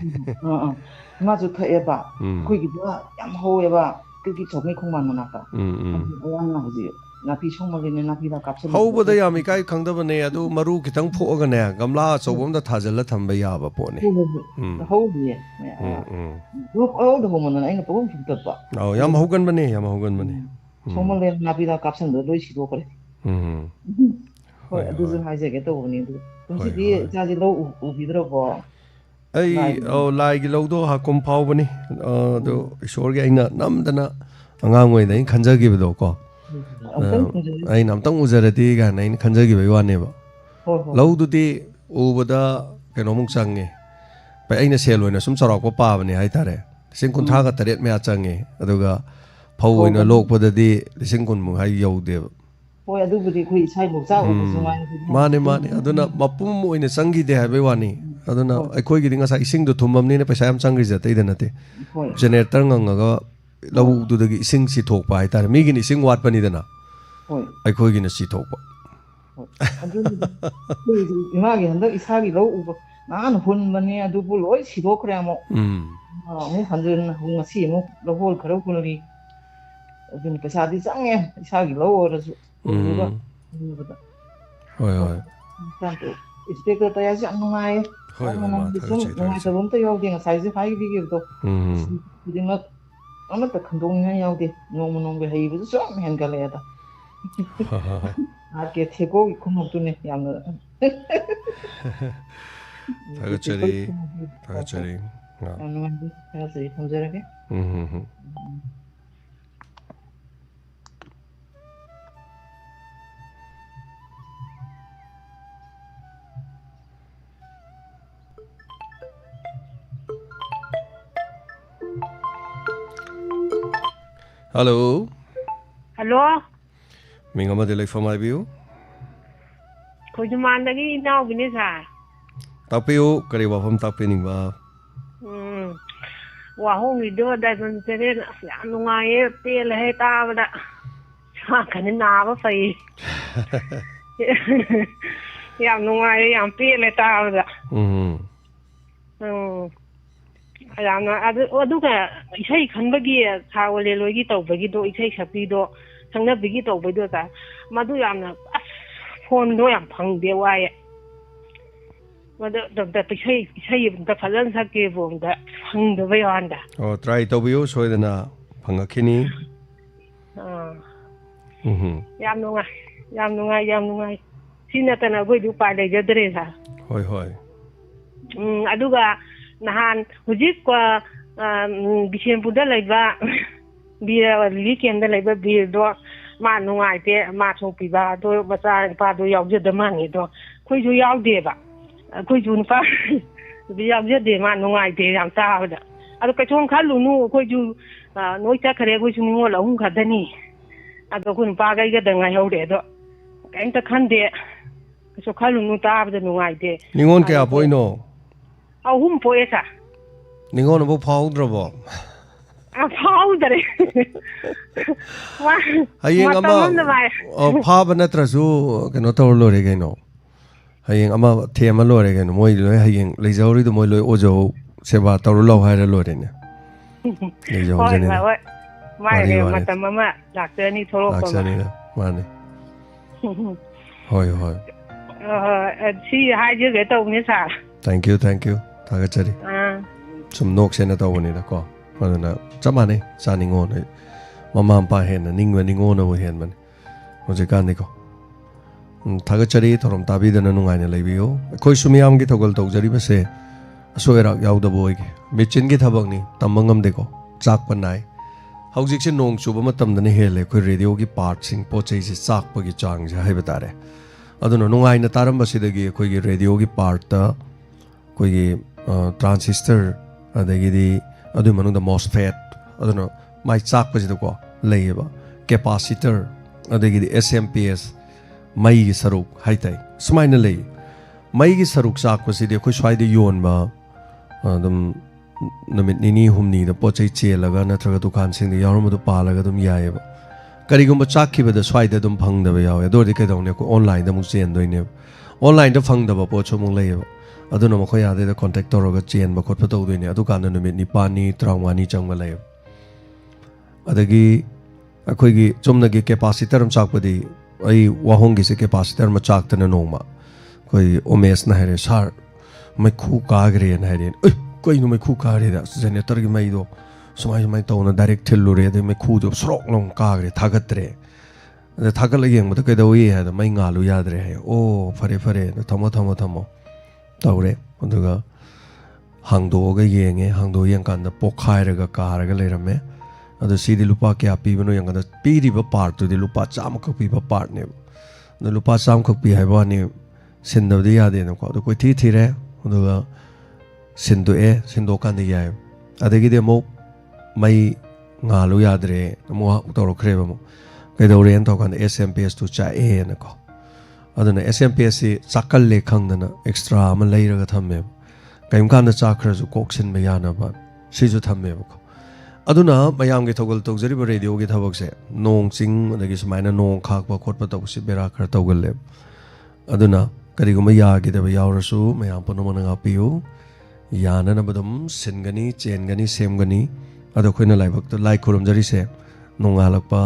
ꯃꯥꯁꯨ ꯊꯛꯑꯦꯕ ꯑꯩꯈꯣꯏꯒꯤꯗ ꯌꯥꯝ ꯍꯧꯋꯦꯕ ꯀꯤꯔꯀꯤ ꯊꯣꯛꯃꯩ ꯈꯣꯡꯕꯥꯟ ꯃꯅꯥꯛꯇ. ꯑꯌꯥꯝꯅ ꯍꯧꯖꯤꯛ ꯅꯥꯄꯤ ꯁꯣꯡꯕꯒꯤꯅꯦ ꯅꯥꯄꯤꯗ ꯀꯥꯞꯁꯤꯜꯂꯦ. ꯍꯧꯕꯗ ꯌꯥꯝ ꯏꯀꯥꯏ ꯈꯪꯗꯕꯅꯦ ꯑꯗꯨ ꯃꯔꯨ ꯈꯤꯇꯪ ꯐꯣꯛꯑꯒꯅꯦ ꯒꯝꯂꯥ ꯑꯆꯧꯕ ꯑꯝꯗ ꯊꯥꯖꯤꯜꯂ ꯊꯝꯕ ꯌꯥꯕ ꯄꯣꯠꯅꯤ. ꯍꯧꯗꯤꯌꯦ. ꯍꯧꯗ ꯍꯧꯃꯟꯗꯅ ꯑꯩꯅ ꯄꯪꯍꯨꯟ ꯍꯨꯟꯇꯠꯄ. ꯌꯥꯝ ꯍꯧꯒꯟꯕꯅꯦ ꯌꯥꯝ ꯍꯧꯒꯟꯕꯅꯦ. ꯁꯣꯡꯃꯜꯂꯦ ꯅꯥꯄꯤꯗ ꯀꯥꯞꯁꯤꯟꯕꯗ ꯂꯣꯏ ꯁꯤꯗꯣꯛꯈ꯭ꯔꯦ. ꯍꯣꯏ ꯑꯗꯨꯁꯨ ꯍꯥꯏꯖꯒꯦ ꯇꯧꯕꯅꯤ ꯑꯗꯨ ꯀꯨꯝꯁꯤꯗꯤ ꯏꯆꯥꯁꯤ ꯂꯧ ꯎꯕꯤꯗ꯭ꯔꯕꯣ? ꯑꯩ ꯂꯥꯏꯒꯤ ꯂꯧꯗꯣ ꯍꯥꯀꯨꯝ ꯐꯥꯎꯕꯅꯤ ꯑꯗꯣ ꯏꯁꯣꯔꯒꯤ ꯑꯩꯅ ꯅꯝꯗꯅ ꯑꯉꯥꯡ ꯑꯣꯏꯅ ꯑꯩꯅ ꯈꯟꯖꯈꯤꯕꯗꯣ ꯀꯣ ꯑꯩꯅ ꯑꯝꯇꯪ ꯎꯖꯔꯗꯤ ꯀꯥꯏꯅ ꯑꯩꯅ ꯈꯟꯖꯈꯤꯕꯒꯤ ꯋꯥꯅꯦꯕ. ꯂꯧꯗꯨꯗꯤ ꯎꯕꯗ ꯀꯩꯅꯣꯃꯨꯛ ꯆꯪꯉꯦ. ꯑꯩꯅ ꯁꯦꯜ ꯑꯣꯏꯅ ꯁꯨꯝ ꯆꯥꯎꯔꯥꯛꯄ ꯄꯥꯕꯅꯦ ꯍꯥꯏꯇꯥꯔꯦ. 50,000 ꯃꯌꯥ ꯆꯪꯉꯦ ꯑꯗꯨꯒ ꯐꯧ ꯑꯣꯏꯅ ꯂꯣꯛꯄꯗꯗꯤ 10,000 ꯍꯥꯏ ꯌꯧꯗꯦꯕ. ꯍꯣꯏ ꯑꯗꯨꯕꯨꯗꯤ ꯑꯩꯈꯣꯏ ꯏꯁꯥ ꯂꯣꯛꯆꯥꯛ ꯎꯕꯁꯨ ꯃꯥꯅꯦ ꯑꯗꯨꯅ ꯃꯄꯨꯝ ꯑꯣꯏꯅ ꯆꯪꯈꯤꯗꯦ ꯍꯥꯏꯕꯩ ꯋꯥꯅꯤ. ꯑꯗꯨꯅ ꯑꯩꯈꯣꯏꯒꯤꯗꯤ ꯉꯁꯥꯏ ꯏꯁꯤꯡꯗꯣ ꯊꯨꯝꯃꯕꯅꯤꯅ ꯄꯩꯁꯥ ꯌꯥꯝ ꯆꯪꯈ꯭ꯔꯤꯁꯦ ꯑꯇꯩꯗ ꯅꯠꯇꯦ. ꯖꯦꯅꯦꯔꯦꯇꯔ ꯉꯪꯉꯒ ꯂꯧꯗꯨꯗꯒꯤ ꯏꯁꯤꯡ ꯆꯤꯊꯣꯛꯄ ꯍꯥꯏꯇꯥꯔꯦ. ꯃꯤꯒꯤꯅ ꯏꯁꯤꯡ ꯋꯥꯠꯄꯅꯤꯗꯅ ꯑꯩꯈꯣꯏꯒꯤꯅ ꯆꯤꯊꯣꯛꯄ. ꯏꯃꯥꯒꯤ ꯍꯟꯗꯛ ꯏꯁꯥꯒꯤ ꯂꯧ ꯎꯕ ꯅꯍꯥꯟ ꯍꯨꯟꯕꯅꯦ ꯑꯗꯨꯕꯨ ꯂꯣꯏ ꯁꯤꯗꯣꯛꯈ꯭ꯔꯦ ꯑꯃꯨꯛ ꯍꯟꯖꯤꯟ ꯉꯁꯤ ꯑꯃꯨꯛ ꯂꯧꯍꯣꯜ ꯈꯔ ꯍꯨꯜꯂꯤ. ꯑꯗꯨꯅ ꯄꯩꯁꯥꯗꯤ ꯆꯪꯉꯦ ꯏꯁꯥꯒꯤ ꯂꯧ ꯑꯣꯏꯔꯁꯨ ꯎꯕꯗ. ꯏꯟꯁꯄꯦꯛꯇꯔ ꯇꯌꯥꯁꯤ ꯌꯥꯝ ꯅꯨꯡꯉꯥꯏꯌꯦ. ꯁꯨꯝ ꯅꯨꯡꯉꯥꯏꯇꯕ ꯑꯝꯇ ꯌꯥꯎꯗꯦ ꯉꯁꯥꯏꯁꯨ ꯍꯥꯏꯕꯤꯈꯤꯕꯗꯣ ꯈꯨꯗꯤꯡꯃꯛ ꯑꯃꯠꯇ ꯈꯟꯗꯣꯛꯅꯤꯡꯉꯥꯏ ꯌꯥꯎꯗꯦ. ꯅꯣꯡꯃ ꯅꯣꯡꯃꯒꯤ ꯍꯩꯕꯁꯨ ꯁꯨꯝ ꯍꯦꯟꯒꯠꯂꯛꯑꯦꯗ. ꯊꯦꯀꯣꯒꯤ ꯈꯨꯅꯣꯛꯇꯨꯅꯦ ꯌꯥꯝꯅ ꯊꯥꯒꯠꯆꯔꯤ. ꯊꯝꯖꯔꯒꯦ. Hello. Hello. Ming amade leifam haibiyu. Khojumandagi inaubine sir. Tapiyu kari wafam tapiningba. Wahongido diamond teren yam nungaye pele he taabada. Sakane naaba fai. Yam nungaye yam pele taabada. ꯌꯥꯝꯅ ꯑꯗꯨꯒ ꯏꯁꯩ ꯈꯟꯕꯒꯤ ꯁꯥꯋ ꯂꯦꯂꯣꯏꯒꯤ ꯇꯧꯕꯒꯤꯗꯣ ꯏꯁꯩ ꯁꯛꯄꯤꯗꯣ ꯁꯛꯅꯕꯤꯒꯤ ꯇꯧꯕꯩꯗꯣ ꯃꯗꯨ ꯌꯥꯝꯅ ꯐꯣꯟꯗꯣ ꯌꯥꯝ ꯐꯪꯗꯦ ꯋꯥꯏꯌꯦ ꯗꯣꯛꯇꯔ ꯏꯁꯩ ꯑꯝꯇ ꯐꯖꯅ ꯁꯛꯀꯦꯕꯨ ꯑꯝꯇ ꯐꯪꯗꯕꯩ ꯋꯥꯟꯗ. ꯑꯣ ꯇ꯭ꯔꯥꯏ ꯇꯧꯕꯤꯌꯨ ꯁꯣꯏꯗꯅ ꯐꯪꯉꯛꯈꯤꯅꯤ. ꯌꯥꯝ ꯅꯨꯡꯉꯥꯏ ꯌꯥꯝ ꯅꯨꯡꯉꯥꯏ ꯌꯥꯝ ꯅꯨꯡꯉꯥꯏ. ꯁꯤ ꯅꯠꯇꯅ ꯑꯩꯈꯣꯏꯗꯤ ꯎꯄꯥꯏ ꯂꯩꯖꯗ꯭ꯔꯦ ꯁꯥꯔ. ꯍꯣꯏ ꯍꯣꯏ. ꯑꯗꯨꯒ ꯅꯍꯥꯟ ꯍꯧꯖꯤꯛ ꯕꯤꯁꯦꯝꯄꯨꯔꯗ ꯂꯩꯕ ꯕꯤꯔ ꯂꯤꯂꯤ ꯀꯦꯝꯗ ꯂꯩꯕ ꯕꯤꯔꯗꯣ ꯃꯥ ꯅꯨꯡꯉꯥꯏꯇꯦ ꯃꯥ ꯁꯣꯛꯄꯤꯕ ꯑꯗꯣ ꯃꯆꯥ ꯅꯨꯄꯥꯗꯣ ꯌꯥꯎꯖꯗ ꯃꯥꯅꯤ ꯑꯗꯣ ꯑꯩꯈꯣꯏꯁꯨ ꯌꯥꯎꯗꯦꯕ. ꯑꯩꯈꯣꯏꯁꯨ ꯅꯨꯄꯥ ꯌꯥꯎꯖꯗꯦ ꯃꯥ ꯅꯨꯡꯉꯥꯏꯇꯦ ꯌꯥꯝ ꯇꯥꯕꯗ. ꯑꯗꯣ ꯀꯩꯁꯨꯝ ꯈꯜꯂꯨꯅꯨ ꯑꯩꯈꯣꯏꯁꯨ ꯅꯣꯏ ꯆꯠꯈ꯭ꯔꯦ ꯑꯩꯈꯣꯏꯁꯨ ꯅꯤꯉꯣꯜ 3 ꯈꯛꯇꯅꯤ. ꯑꯗꯣ ꯑꯩꯈꯣꯏ ꯅꯨꯄꯥꯈꯩꯒꯗ ꯉꯥꯏꯍꯧꯔꯦ ꯑꯗꯣ ꯀꯩꯝꯇ ꯈꯟꯗꯦ. ꯀꯩꯁꯨ ꯈꯜꯂꯨꯅꯨ ꯇꯥꯕꯗ ꯅꯨꯡꯉꯥꯏꯇꯦ. ꯅꯤꯉꯣꯜ ꯀꯌꯥ ꯄꯣꯛꯏꯅꯣ? 3 ꯄꯣꯛꯑꯦ ꯁꯥꯔ. ꯅꯤꯉꯣꯜꯅꯕꯨ ꯐꯥꯎꯗ꯭ꯔꯕꯣ? ꯐꯥꯎꯗꯔꯦ. ꯍꯌꯦꯡ ꯑꯃ ꯐꯥꯕ ꯅꯠꯇ꯭ꯔꯁꯨ ꯀꯩꯅꯣ ꯇꯧꯔ ꯂꯣꯏꯔꯦ ꯀꯩꯅꯣ. ꯍꯌꯦꯡ ꯑꯃ ꯊꯦꯝꯃ ꯂꯣꯏꯔꯦ ꯀꯩꯅꯣ. ꯃꯣꯏ ꯂꯣꯏ ꯍꯌꯦꯡ ꯂꯩꯖꯍꯧꯔꯤꯗꯣ ꯃꯣꯏ ꯂꯣꯏ ꯑꯣꯖꯍꯧ ꯁꯦꯕꯥ ꯇꯧꯔ ꯂꯧ ꯍꯥꯏꯔ ꯂꯣꯏꯔꯦꯅꯦ. ꯍꯣꯏ ꯍꯣꯏ. ꯃꯥꯏ ꯃꯇꯝ ꯑꯃ ꯂꯥꯛꯆꯅꯤ ꯊꯣꯛꯂꯛꯄ ꯑꯃ. ꯂꯥꯛꯆꯅꯤꯗ ꯃꯥꯅꯤ. ꯍꯣꯏ ꯍꯣꯏ. ꯁꯤ ꯍꯥꯏꯖꯒꯦ ꯇꯧꯕꯅꯦ ꯁꯥꯔ. ꯊꯦꯡꯛ ꯌꯨ ꯊꯥꯒꯠꯆꯔꯤ. ꯁꯨꯝ ꯅꯣꯛꯁꯦꯅ ꯇꯧꯕꯅꯤꯗꯀꯣ. ꯑꯗꯨꯅ ꯆꯞ ꯃꯥꯟꯅꯩ ꯆꯥꯅꯤꯡꯉꯣꯅ ꯃꯃꯥ ꯃꯄꯥ ꯍꯦꯟꯅ ꯅꯤꯡꯕ ꯅꯤꯡꯉꯣꯅꯕꯨ ꯍꯦꯟꯕꯅꯤ ꯍꯧꯖꯤꯛꯀꯥꯟꯗꯤꯀꯣ. ꯊꯥꯒꯠꯆꯔꯤ ꯊꯧꯔꯝ ꯇꯥꯕꯤꯗꯅ ꯅꯨꯡꯉꯥꯏꯅ ꯂꯩꯕꯤꯌꯨ. ꯑꯩꯈꯣꯏꯁꯨ ꯃꯤꯌꯥꯝꯒꯤ ꯊꯧꯒꯜ ꯇꯧꯖꯔꯤꯕꯁꯦ ꯑꯁꯣꯏ ꯑꯔꯥꯛ ꯌꯥꯎꯗꯕ ꯑꯣꯏꯒꯦ. ꯃꯦꯆꯤꯟꯒꯤ ꯊꯕꯛꯅꯤ ꯇꯝꯕ ꯉꯝꯗꯦꯀꯣ. ꯆꯥꯛꯄ ꯅꯥꯏ. ꯍꯧꯖꯤꯛꯁꯦ ꯅꯣꯡ ꯆꯨꯕ ꯃꯇꯝꯗꯅ ꯍꯦꯜꯂꯦ ꯑꯩꯈꯣꯏ ꯔꯦꯗꯤꯑꯣꯒꯤ ꯄꯥꯔꯠꯁꯤꯡ ꯄꯣꯠ ꯆꯩꯁꯦ ꯆꯥꯛꯄꯒꯤ ꯆꯥꯡꯁꯦ ꯍꯥꯏꯕ ꯇꯥꯔꯦ. ꯑꯗꯨꯅ ꯅꯨꯡꯉꯥꯏꯅ ꯇꯥꯔꯝꯕꯁꯤꯗꯒꯤ ꯑꯩꯈꯣꯏꯒꯤ ꯔꯦꯗꯤꯑꯣꯒꯤ ꯄꯥꯔꯠꯇ ꯑꯩꯈꯣꯏꯒꯤ ꯇ꯭ꯔꯥꯟꯁꯤꯁꯇꯔ ꯑꯗꯒꯤꯗꯤ ꯑꯗꯨꯒꯤ ꯃꯅꯨꯡꯗ MOSFET ꯑꯗꯨꯅ ꯃꯥꯏ ꯆꯥꯛꯄꯁꯤꯗꯀꯣ ꯂꯩꯌꯦꯕ ꯀꯦꯄꯥꯁꯤꯇꯔ ꯑꯗꯒꯤꯗꯤ SMPS ꯃꯩꯒꯤ ꯁꯔꯨꯛ ꯍꯥꯏꯇꯥꯏ ꯁꯨꯃꯥꯏꯅ ꯂꯩ. ꯃꯩꯒꯤ ꯁꯔꯨꯛ ꯆꯥꯛꯄꯁꯤꯗꯤ ꯑꯩꯈꯣꯏ ꯁ꯭ꯋꯥꯏꯗ ꯌꯣꯟꯕ ꯑꯗꯨꯝ ꯅꯨꯃꯤꯠ 2-3ꯗ ꯄꯣꯠ ꯆꯩ ꯆꯦꯜꯂꯒ ꯅꯠꯇ꯭ꯔꯒ ꯗꯨꯀꯥꯟꯁꯤꯡꯗ ꯌꯥꯎꯔꯝꯕꯗꯣ ꯄꯥꯜꯂꯒ ꯑꯗꯨꯝ ꯌꯥꯏꯑꯕ. ꯀꯔꯤꯒꯨꯝꯕ ꯆꯥꯛꯈꯤꯕꯗ ꯁ꯭ꯋꯥꯏꯗ ꯑꯗꯨꯝ ꯐꯪꯗꯕ ꯌꯥꯎꯋꯦ. ꯑꯗꯨ ꯑꯣꯏꯔꯗꯤ ꯀꯩꯗꯧꯅꯤ ꯑꯩꯈꯣꯏ ꯑꯣꯟꯂꯥꯏꯟꯗ ꯑꯃꯨꯛ ꯆꯦꯟꯗꯣꯏꯅꯦꯕ. ꯑꯣꯟꯂꯥꯏꯟꯗ ꯐꯪꯗꯕ ꯄꯣꯠꯁꯨ ꯑꯃꯨꯛ ꯂꯩꯌꯦꯕ. ꯑꯗꯨꯅ ꯃꯈꯣꯏ ꯑꯥꯗꯩꯗ ꯀꯣꯟꯇꯦꯛ ꯇꯧꯔꯒ ꯆꯦꯟꯕ ꯈꯣꯠꯄ ꯇꯧꯗꯣꯏꯅꯦ. ꯑꯗꯨꯀꯥꯟꯗ ꯅꯨꯃꯤꯠ 9-15 ꯆꯪꯕ ꯂꯩꯌꯦꯕ. ꯑꯗꯒꯤ ꯑꯩꯈꯣꯏꯒꯤ ꯆꯨꯝꯅꯒꯤ ꯀꯦꯄꯥꯁꯤꯇꯔ ꯑꯃ ꯆꯥꯛꯄꯗꯤ ꯑꯩ ꯋꯥꯍꯣꯡꯒꯤꯁꯦ ꯀꯦꯄꯥꯁꯤꯇꯔ ꯑꯃ ꯆꯥꯛꯇꯅ ꯅꯣꯡꯃ ꯑꯩꯈꯣꯏ ꯎꯃꯦꯁꯅ ꯍꯥꯏꯔꯦ ꯁꯥꯔ ꯃꯩꯈꯨ ꯀꯥꯈ꯭ꯔꯦꯅ ꯍꯥꯏꯔꯦ. ꯀꯩꯅꯣ ꯃꯩꯈꯨ ꯀꯥꯈ꯭ꯔꯦꯗ ꯖꯦꯅꯦꯔꯦꯇꯔꯒꯤ ꯃꯩꯗꯣ ꯁꯨꯃꯥꯏꯅ ꯇꯧꯅ ꯗꯥꯏꯔꯦꯛ ꯊꯤꯜꯂꯨꯔꯦ. ꯑꯗꯩ ꯃꯩꯈꯨꯗꯣ ꯁꯣꯔꯣꯛ ꯂꯥꯎ ꯀꯥꯈ꯭ꯔꯦ ꯊꯥꯒꯠꯇ꯭ꯔꯦ. ꯑꯗ ꯊꯥꯒꯠꯂ ꯌꯦꯡꯕꯗ ꯀꯩꯗꯧꯏ ꯍꯥꯏꯗ ꯃꯩ ꯉꯥꯜꯂꯨ ꯌꯥꯗ꯭ꯔꯦ ꯍꯥꯏ. ꯑꯣ ꯐꯔꯦ ꯊꯝꯃꯣ ꯇꯧꯔꯦ. ꯑꯗꯨꯒ ꯍꯥꯡꯗꯣꯛꯑꯒ ꯌꯦꯡꯉꯦ. ꯍꯥꯡꯗꯣꯛꯑ ꯌꯦꯡꯀꯥꯟꯗ ꯄꯣꯛꯈꯥꯏꯔꯒ ꯀꯥꯔꯒ ꯂꯩꯔꯝꯃꯦ. ꯑꯗꯣ ꯁꯤꯗꯤ ꯂꯨꯄꯥ ꯀꯌꯥ ꯄꯤꯕꯅꯣ ꯌꯦꯡꯀꯥꯟꯗ ꯄꯤꯔꯤꯕ ꯄꯥꯔꯠꯇꯨꯗꯤ ꯂꯨꯄꯥ 100ꯈꯛ ꯄꯤꯕ ꯄꯥꯔꯠꯅꯦꯕ. ꯑꯗꯣ ꯂꯨꯄꯥ 100ꯈꯛ ꯄꯤ ꯍꯥꯏꯕ ꯋꯥꯅꯤ ꯁꯤꯟꯗꯕꯗꯤ ꯌꯥꯗꯦꯅꯀꯣ. ꯑꯗꯣ ꯀꯣꯏꯊꯤ ꯊꯤꯔꯦ ꯑꯗꯨꯒ ꯁꯤꯟꯗꯣꯛꯑꯦ. ꯁꯤꯟꯗꯣꯛꯀꯥꯟꯗ ꯌꯥꯏ. ꯑꯗꯒꯤꯗꯤ ꯑꯃꯨꯛ ꯃꯩ ꯉꯥꯜꯂꯨ ꯌꯥꯗ꯭ꯔꯦ ꯑꯃꯨꯛ ꯇꯧꯔꯛꯈ꯭ꯔꯦꯕ. ꯑꯃꯨꯛ ꯀꯩꯗꯧꯔꯦꯅ ꯇꯧꯀꯥꯟꯗ SMPS ꯆꯥꯛꯑꯦꯅꯀꯣ. ꯑꯗꯨꯅ SMPSꯁꯤ ꯆꯥꯛꯀꯜꯂꯦ ꯈꯪꯗꯅ ꯑꯦꯛꯁꯇ꯭ꯔꯥ ꯑꯃ ꯂꯩꯔꯒ ꯊꯝꯃꯦꯕ. ꯀꯔꯤꯒꯨꯝꯕ ꯀꯥꯟꯗ ꯆꯥꯛꯈ꯭ꯔꯁꯨ ꯀꯣꯛꯁꯤꯟꯕ ꯌꯥꯅꯕ ꯁꯤꯁꯨ ꯊꯝꯃꯦꯕꯀꯣ. ꯑꯗꯨꯅ ꯃꯌꯥꯝꯒꯤ ꯊꯧꯒꯜ ꯇꯧꯖꯔꯤꯕ ꯔꯦꯗꯤꯑꯣꯒꯤ ꯊꯕꯛꯁꯦ ꯅꯣꯡ ꯆꯤꯡ ꯑꯗꯒꯤ ꯁꯨꯃꯥꯏꯅ ꯅꯣꯡ ꯈꯥꯛꯄ ꯈꯣꯠꯄ ꯇꯧꯕꯁꯤ ꯕꯦꯔꯥ ꯈꯔ ꯇꯧꯒꯜꯂꯦꯕ. ꯑꯗꯨꯅ ꯀꯔꯤꯒꯨꯝꯕ ꯌꯥꯈꯤꯗꯕ ꯌꯥꯎꯔꯁꯨ ꯃꯌꯥꯝ ꯄꯨꯝꯅꯃꯛꯅ ꯉꯥꯛꯄꯤꯌꯨ. ꯌꯥꯅꯅꯕ ꯑꯗꯨꯝ ꯁꯤꯟꯒꯅꯤ ꯆꯦꯟꯒꯅꯤ ꯁꯦꯝꯒꯅꯤ. ꯑꯗꯣ ꯑꯩꯈꯣꯏꯅ ꯂꯥꯏꯕꯛꯇ ꯂꯥꯏ ꯈꯨꯔꯨꯝꯖꯔꯤꯁꯦ ꯅꯣꯡꯉꯥꯜꯂꯛꯄ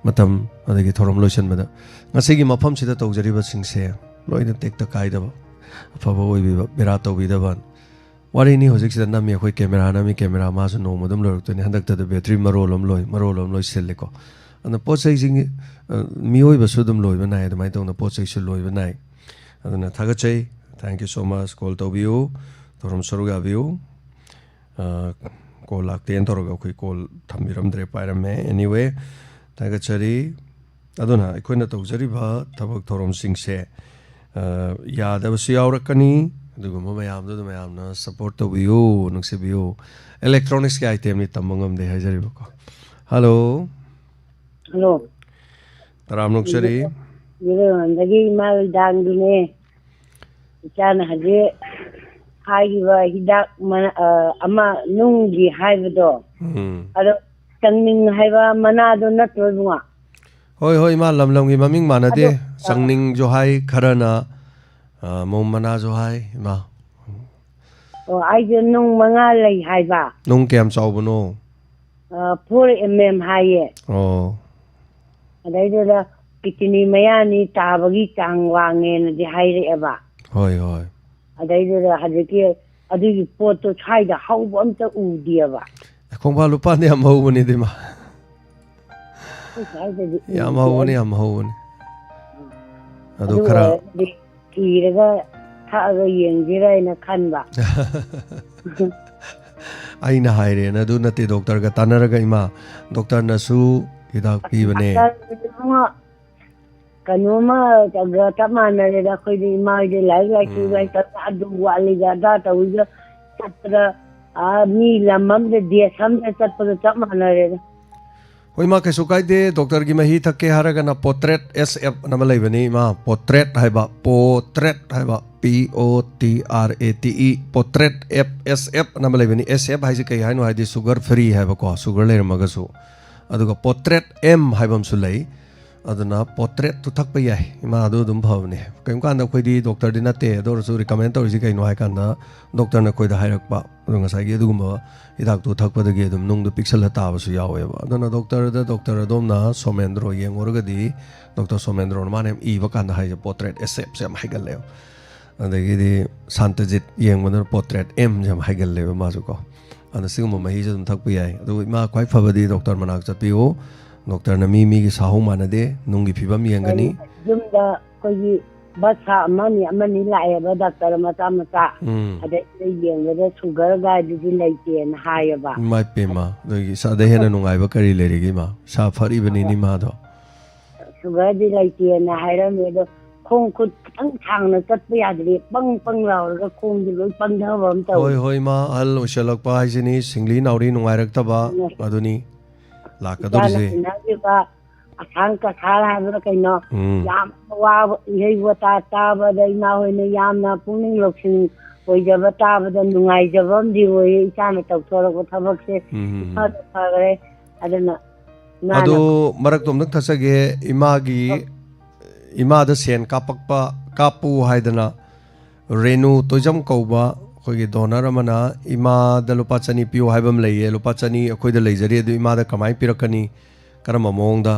ꯃꯇꯝ ꯑꯗꯒꯤ ꯊꯧꯔꯝ ꯂꯣꯏꯁꯤꯟꯕꯗ ꯉꯁꯤꯒꯤ ꯃꯐꯝꯁꯤꯗ ꯇꯧꯖꯔꯤꯕꯁꯤꯡꯁꯦ ꯂꯣꯏꯅ ꯇꯦꯛꯇ ꯀꯥꯏꯗꯕ ꯑꯐꯕ ꯑꯣꯏꯕꯤꯕ ꯕꯦꯔꯥ ꯇꯧꯕꯤꯗꯕ ꯋꯥꯔꯤꯅꯤ. ꯍꯧꯖꯤꯛꯁꯤꯗ ꯅꯝꯃꯤ ꯑꯩꯈꯣꯏ ꯀꯦꯃꯦꯔꯥ ꯅꯝꯃꯤ ꯀꯦꯃꯦꯔꯥ ꯃꯥꯁꯨ ꯅꯣꯡꯃ ꯑꯗꯨꯝ ꯂꯣꯏꯔꯛꯇꯣꯏꯅꯤ. ꯍꯟꯗꯛꯇꯗ ꯕꯦꯇ꯭ꯔꯤ ꯃꯔꯣꯜ ꯑꯃ ꯂꯣꯏ ꯁꯤꯜꯂꯦꯀꯣ. ꯑꯗꯨꯅ ꯄꯣꯠ ꯆꯩꯁꯤꯡ ꯃꯤꯑꯣꯏꯕꯁꯨ ꯑꯗꯨꯝ ꯂꯣꯏꯕ ꯅꯥꯏ. ꯑꯗꯨꯃꯥꯏꯅ ꯇꯧꯅ ꯄꯣꯠ ꯆꯩꯁꯨ ꯂꯣꯏꯕ ꯅꯥꯏ. ꯑꯗꯨꯅ ꯊꯥꯒꯠꯆꯩ. Thank you so much. Call ꯇꯧꯕꯤꯌꯨ. ꯊꯧꯔꯝ ꯁꯔꯨꯛ ꯌꯥꯕꯤꯌꯨ. ꯀꯣꯜ ꯂꯥꯛꯇꯦꯅ ꯇꯧꯔꯒ ꯑꯩꯈꯣꯏ ꯀꯣꯜ ꯊꯝꯕꯤꯔꯝꯗ꯭ꯔꯦ ꯄꯥꯏꯔꯝꯃꯦ. ꯑꯦꯅꯤꯋꯦ ꯊꯥꯒꯠꯆꯔꯤ. ꯑꯗꯨꯅ ꯑꯩꯈꯣꯏꯅ ꯇꯧꯖꯔꯤꯕ ꯊꯕꯛ ꯊꯧꯔꯝꯁꯤꯡꯁꯦ ꯌꯥꯗꯕꯁꯨ ꯌꯥꯎꯔꯛꯀꯅꯤ. ꯑꯗꯨꯒꯨꯝꯕ ꯃꯌꯥꯝꯗꯨꯗ ꯃꯌꯥꯝꯅ ꯁꯞꯄꯣꯔꯠ ꯇꯧꯕꯤꯌꯨ ꯅꯨꯡꯁꯤꯕꯤꯌꯨ. ꯑꯦꯂꯦꯛꯇ꯭ꯔꯣꯅꯤꯛꯁꯀꯤ ꯑꯥꯏꯇꯦꯝꯅꯤ ꯇꯝꯕ ꯉꯝꯗꯦ ꯍꯥꯏꯖꯔꯤꯕꯀꯣ. ꯍꯜꯂꯣ ꯇꯔꯥꯝ ꯅꯣꯛꯆꯔꯤ. ꯌꯦꯔꯣꯟꯗꯒꯤ ꯏꯃꯥ ꯂꯩꯗꯥꯡꯗꯨꯅꯦ. ꯏꯆꯥꯅ ꯍꯧꯖꯤꯛ ꯍꯥꯏꯈꯤꯕ ꯍꯤꯗꯥꯛ ꯑꯃ ꯅꯨꯡꯒꯤ ꯍꯥꯏꯕꯗꯣ ꯑꯗꯣ ꯆꯪꯅꯤꯡ ꯍꯥꯏꯕ ꯃꯅꯥꯗꯣ ꯅꯠꯇ꯭ꯔꯣ ꯏꯕꯨꯡꯉꯣ? ꯍꯣꯏ ꯏꯃꯥ ꯂꯝꯒꯤ ꯃꯃꯤꯡ ꯃꯥꯟꯅꯗꯦ. ꯆꯪꯅꯤꯡꯁꯨ ꯍꯥꯏ ꯈꯔꯅ ꯃꯣꯝ ꯃꯅꯥꯁꯨ ꯍꯥꯏ ꯏꯃꯥ. ꯑꯣ ꯑꯩꯁꯦ ꯅꯨꯡ 5 ꯂꯩ ꯍꯥꯏꯕ. ꯅꯨꯡ ꯀꯌꯥꯝ ꯆꯥꯎꯕꯅꯣ? 4 mm ꯍꯥꯏꯌꯦ. ꯑꯣ ꯑꯗꯩꯗꯨꯗ ꯀꯤꯠꯅꯤ ꯃꯌꯥꯅꯤ ꯇꯥꯕꯒꯤ ꯆꯥꯡ ꯋꯥꯡꯉꯦꯅꯗꯤ ꯍꯥꯏꯔꯛꯑꯦꯕ. ꯍꯣꯏ ꯑꯗꯩꯗꯨꯗ ꯍꯧꯖꯤꯛꯀꯤ ꯑꯗꯨꯒꯤ ꯄꯣꯠꯇꯣ ꯁ꯭ꯋꯥꯏꯗ ꯍꯧꯕ ꯑꯝꯇ ꯎꯗꯦꯕ ꯈꯣꯡꯕꯥꯜ ꯂꯨꯄꯥꯟꯗꯤ ꯌꯥꯝ ꯍꯧꯕꯅꯤꯗꯤ ꯃꯥ ꯌꯥꯝ ꯍꯧꯕꯅꯤ ꯌꯥꯝ ꯍꯧꯕꯅꯤ ꯑꯗꯨ ꯈꯔ ꯊꯤꯔꯒ ꯊꯛꯑꯒ ꯌꯦꯡꯁꯤꯔ ꯍꯥꯏꯅ ꯈꯟꯕ ꯑꯩꯅ ꯍꯥꯏꯔꯦꯅ ꯑꯗꯨ ꯅꯠꯇꯦ ꯗꯣꯛꯇꯔꯒ ꯇꯥꯟꯅꯔꯒ ꯏꯃꯥ ꯗꯣꯛꯇꯔꯅꯁꯨ ꯍꯤꯗꯥꯛ ꯄꯤꯕꯅꯦ ꯀꯩꯅꯣꯃ ꯆꯞ ꯃꯥꯟꯅꯔꯦꯗ ꯑꯩꯈꯣꯏꯗꯤ ꯏꯃꯥꯍꯣꯏꯗꯤ ꯂꯥꯏꯔꯤꯛ ꯂꯥꯏꯁꯨ ꯂꯩꯇꯕ ꯑꯗꯨ ꯋꯥꯠꯂꯤꯒ ꯑꯗꯥ ꯇꯧꯔꯤꯒ ꯆꯠꯄꯗ ꯃꯤ ꯂꯝ ꯑꯃꯗ ꯗꯦꯁ ꯑꯃꯗ ꯆꯠꯄꯗ ꯆꯞ ꯃꯥꯟꯅꯔꯦꯗ ꯍꯣꯏ ꯏꯃꯥ ꯀꯩꯁꯨ ꯀꯥꯏꯗꯦ ꯗꯣꯛꯇꯔꯒꯤ ꯃꯍꯤ ꯊꯛꯀꯦ ꯍꯥꯏꯔꯒꯅ ꯄꯣꯇ꯭ꯔꯦꯠ SF ꯑꯃ ꯂꯩꯕꯅꯤ ꯏꯃꯥ ꯄꯣꯇ꯭ꯔꯦꯠ ꯍꯥꯏꯕ ꯄꯣꯇ꯭ꯔꯦꯠ ꯍꯥꯏꯕ POTRATE ꯄꯣꯇ꯭ꯔꯦꯠ SF ꯑꯃ ꯂꯩꯕꯅꯤ SF ꯍꯥꯏꯁꯤ ꯀꯩ ꯍꯥꯏꯅꯣ ꯍꯥꯏꯗꯤ ꯁꯨꯒꯔ ꯐ꯭ꯔꯤ ꯍꯥꯏꯕꯀꯣ ꯁꯨꯒꯔ ꯂꯩꯔꯝꯃꯒꯁꯨ ꯑꯗꯨꯒ ꯄꯣꯇ꯭ꯔꯦꯠ M ꯍꯥꯏꯕ ꯑꯃꯁꯨ ꯂꯩ aduna portrait tu thak pa yai ima adu dum bhavne kaim kan da khoi di doctor di natte ador su recommend tor ji kai no hai kan da doctor na khoi da hairak pa adu ngasai ge dugum ba idak tu thak pa da ge dum nung du pixel ta ba su yawe ba aduna doctor adom na somendro yeng orga di doctor somendro man em I ba kan da hai portrait SF sem hai gal le adagi di santajit yeng ban portrait M jam hai gal le ma su ko ana sigum ma hi dum thak pa yai adu ima kwai pha ba di doctor manak chat pi o doctor na mi gi sahu manade nungi phibam yengani jumda koi basa amani lae ba doctor mata mata ade yengada sugar ga di laite na haya ba mai pema dogi sa de hena nungai ba kari le rigi ma sa phari bani ni ma do sugar di laite na haira me do khong khut tang thang na chat pa yadri pang law ga khong di loi pang da bam ta hoi ma al ushalak pa haisini singli nauri nungai rak ta ba aduni lakadori se ba asang ka khala ha kai no yam wa yei wata ta ba dai na hoi ne yam na puning loksin hoi jaba ta ba da nungai jabam di hoi isa na tau thora ko thabak se ha gare adana adu marak tom nak thasage ima da sen kapakpa kapu haidana renu tojam kauba khoi donor amana ima da lupa chani piu haibam leiye lupa chani akhoi da leijari adu ima da kamai pirakani karama mong da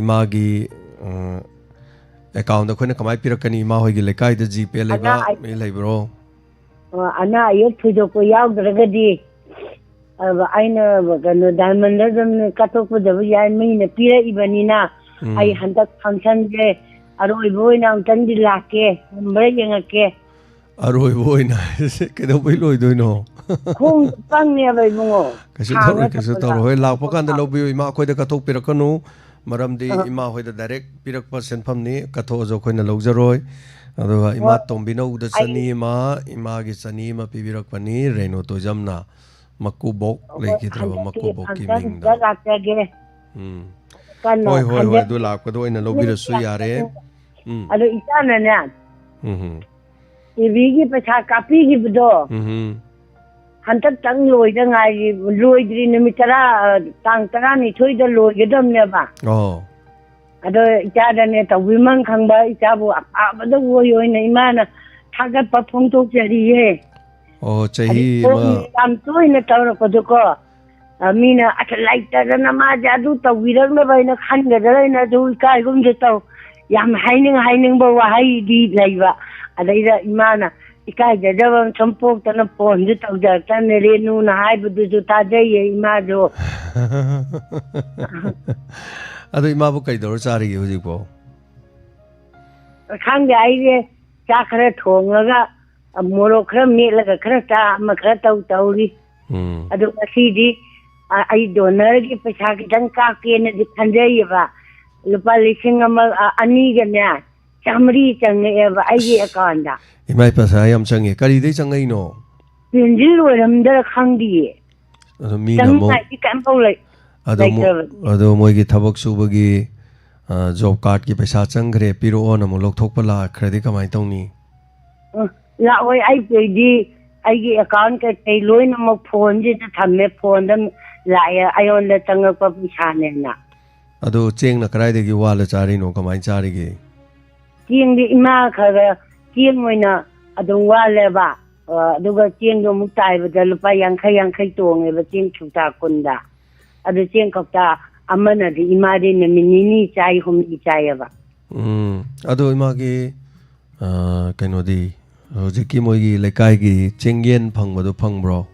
ima gi account da khoina kamai pirakani ima hoi gi lekai da GP leba me leibro ana ayo thujo ko yaw dragadi aina gano diamond dam katok pu da ya mi na pira ibanina ai handak function je aroi boina tan di lake mbre yengake aroi boina kedo bai loi doino khong pang ne bai mungo kasu tor hoi lak pa kan da lobi ima khoi da kathok pirakanu maram di ima hoi da direct pirak pa senpham ni katho jo khoi na logjaroi adu ima tombino da chani ima gi chani ma pibirak pani reno to jamna makubok lekidraba makubok ki ming da hoi du lak pa do ina lobi ra su yare adu isana ne TV पैसा copy की बदो हंतक तंग लोई the ngai लोई द्री निमित तरा तांग तरा नि थोई द लोई गदम ने बा अदो इचा द ने त विमन खंगबा इचा बु आ बद वो योय नै माना थागत प फोंग तो जरी हे चही हम तोय ने तवर को दो को मीना अथ लाइट द न मा जादू त विरग ने बैना खन गदरै न दु काय गुम जे त याम हाइनिंग बो वा हाइ दी लैबा अदैदा इमाना इकाय जजबम संपोक तन फोन जे तौजा तन रेनु न हाय बुदु जो ताजै इमा जो अदो इमा बु कै दौर चारि गे हुजि बो खांग जाई गे चा खरे थोंगगा मोरो खरे मेलगा खरे चा म खरे तौरी अदो मसीदी आई डोनर की पैसा की दंग का के ने खंजैबा लुपा लिसिंग अनी गे ने chamri change eba ai account da imai pasa yam change kari dei changai no pinji loram da khangdi ado mi na mo kan pau lai ado moi gi thabak su bagi job card ki paisa changre piro on mo lok thok pala khredi kamai tongni la oi ai pe di ai gi account ka tei loi na mo phone ji ta thamme phone dam la ya ai on da chang pa paisa ne na ado cheng na krai de gi wala chari no kamai chari gi chieng di ima khaga chieng moina adung wale ba aduga chieng do mutai ba lupa yang khai tong e ba chieng chuta kunda adu chieng kopta amana di ima de ne minini chai hum di chai ba adu ima gi kaino di ꯍꯧꯖꯤꯛꯀꯤ ꯃꯣꯏꯒꯤ ꯂꯩꯀꯥꯏꯒꯤ ꯆꯦꯡꯌꯦꯟ ꯐꯪꯕꯗꯣ ꯐꯪꯕ꯭ꯔꯣ?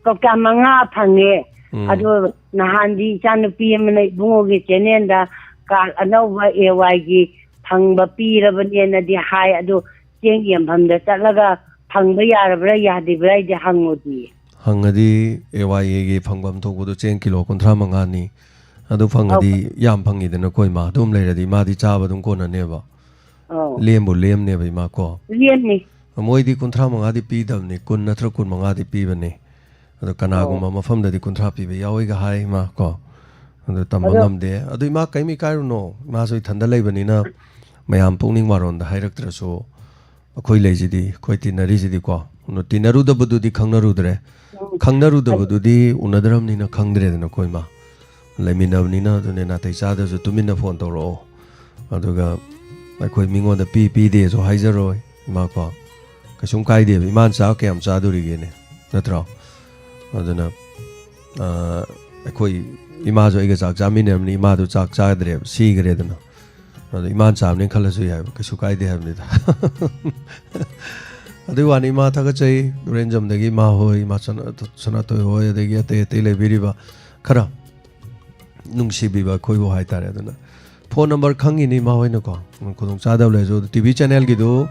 ꯀꯧꯇꯥ 5 ꯐꯪꯉꯦ. ꯑꯗꯣ ꯅꯍꯥꯟꯗꯤ ꯏꯆꯥꯅꯨꯄꯤ ꯑꯃꯅ ꯏꯕꯨꯡꯉꯣꯒꯤ ꯆꯦꯅꯦꯜꯗ ꯀꯥꯔꯗ ꯑꯅꯧꯕ AYꯒꯤ ꯐꯪꯕ ꯄꯤꯔꯕꯅꯦꯅꯗꯤ ꯍꯥꯏ. ꯑꯗꯣ ꯆꯦꯡ ꯌꯦꯟꯐꯝꯗ ꯆꯠꯂꯒ ꯐꯪꯕ ꯌꯥꯔꯕ꯭ꯔꯥ ꯌꯥꯗꯕ꯭ꯔꯥ ꯑꯩꯗꯤ ꯍꯪꯉꯨꯗꯤ. ꯍꯪꯉꯗꯤ AYꯒꯤ ꯐꯪꯐꯝ ꯊꯣꯛꯄꯗꯣ ꯆꯦꯡ ꯀꯤꯂꯣ 35ꯅꯤ. ꯑꯗꯨ ꯐꯪꯉꯗꯤ ꯌꯥꯝ ꯐꯪꯉꯤꯗꯅ ꯀꯣ ꯏꯃꯥ. ꯑꯗꯨꯝ ꯂꯩꯔꯗꯤ ꯏꯃꯥꯗꯤ ꯆꯥꯕ ꯑꯗꯨꯝ ꯀꯣꯟꯅꯅꯦꯕ. ꯂꯦꯝꯕꯨ ꯂꯦꯝꯅꯦꯕ ꯏꯃꯥ ꯀꯣ. ꯂꯦꯝꯅꯤ. ꯃꯣꯏꯗꯤ 35ꯗꯤ ꯄꯤꯗꯕꯅꯤ. 20 ꯅꯠꯇ꯭ꯔ 15ꯗꯤ ꯄꯤꯕꯅꯤ. ꯑꯗꯣ ꯀꯅꯥꯒꯨꯝꯕ ꯃꯐꯝꯗꯗꯤ 30 ꯄꯤꯕ ꯌꯥꯎꯏꯒ ꯍꯥꯏ ꯏꯃꯥ ꯀꯣ. ꯑꯗꯨ ꯇꯝꯕ ꯉꯝꯗꯦ. ꯑꯗꯨ ꯏꯃꯥ ꯀꯩꯝ ꯏꯀꯥꯏꯔꯨꯅꯣ. ꯏꯃꯥꯁꯨ ꯏꯊꯟꯗ ꯂꯩꯕꯅꯤꯅ ꯃꯌꯥꯝ ꯄꯨꯛꯅꯤꯡ ꯋꯥꯔꯣꯟꯗ ꯍꯥꯏꯔꯛꯇ꯭ꯔꯁꯨ ꯑꯩꯈꯣꯏ ꯂꯩꯁꯤꯗꯤ ꯑꯩꯈꯣꯏ ꯇꯤꯟꯅꯔꯤꯁꯤꯗꯤꯀꯣ. ꯇꯤꯟꯅꯔꯨꯗꯕꯗꯨꯗꯤ ꯈꯪꯅꯔꯨꯗ꯭ꯔꯦ. ꯈꯪꯅꯔꯨꯗꯕꯗꯨꯗꯤ ꯎꯅꯗ꯭ꯔꯕꯅꯤꯅ ꯈꯪꯗ꯭ꯔꯦꯗꯅ ꯀꯣ ꯏꯃꯥ. ꯂꯩꯃꯤꯟꯅꯕꯅꯤꯅ ꯑꯗꯨꯅꯦ ꯅꯥꯇꯩ ꯆꯥꯗꯁꯨ ꯇꯨꯃꯤꯟꯅ ꯐꯣꯟ ꯇꯧꯔꯛꯑꯣ. ꯑꯗꯨꯒ ꯑꯩꯈꯣꯏ ꯃꯤꯉꯣꯟꯗ ꯄꯤꯗꯦꯁꯨ ꯍꯥꯏꯖꯔꯣꯏ ꯏꯃꯥ ꯀꯣ. ꯀꯩꯁꯨꯝ ꯀꯥꯏꯗꯦꯕ. ꯏꯃꯥꯅ ꯆꯥꯛ ꯀꯌꯥꯝ ꯆꯥꯗꯣꯔꯤꯒꯦꯅꯦ ꯅꯠꯇ꯭ꯔꯣ? ꯑꯗꯨꯅ ꯑꯩꯈꯣꯏ ꯏꯃꯥꯁꯨ ꯑꯩꯒ ꯆꯥꯛ ꯆꯥꯃꯤꯟꯅꯔꯕꯅꯤ. ꯏꯃꯥꯗꯨ ꯆꯥꯛ ꯆꯥꯗ꯭ꯔꯦꯕ ꯁꯤꯈ꯭ꯔꯦꯗꯅ. ꯑꯗꯣ ꯏꯃꯥꯅ ꯆꯥꯕꯅꯦ ꯈꯜꯂꯁꯨ ꯌꯥꯏꯕ. ꯀꯩꯁꯨ ꯀꯥꯏꯗꯦ ꯍꯥꯏꯕꯅꯤꯗ. ꯑꯗꯨꯒꯤ ꯋꯥꯅꯤ ꯏꯃꯥ ꯊꯥꯒꯠꯆꯩ. ꯔꯦꯟꯖꯝꯗꯒꯤ ꯏꯃꯥ ꯍꯣꯏ, ꯏꯃꯥ ꯁꯅꯥꯇꯣꯏ ꯍꯣꯏ, ꯑꯗꯒꯤ ꯑꯇꯩ ꯑꯇꯩ ꯂꯩꯕꯤꯔꯤꯕ ꯈꯔ ꯅꯨꯡꯁꯤꯕꯤꯕ ꯑꯩꯈꯣꯏꯕꯨ ꯍꯥꯏꯇꯥꯔꯦ. ꯑꯗꯨꯅ ꯐꯣꯟ ꯅꯝꯕꯔ ꯈꯪꯉꯤꯅꯤ ꯏꯃꯥ ꯍꯣꯏꯅꯀꯣ. ꯈꯨꯗꯣꯡ ꯆꯥꯗꯕ ꯂꯩꯔꯁꯨ TV ꯆꯦꯅꯦꯜꯒꯤꯗꯨ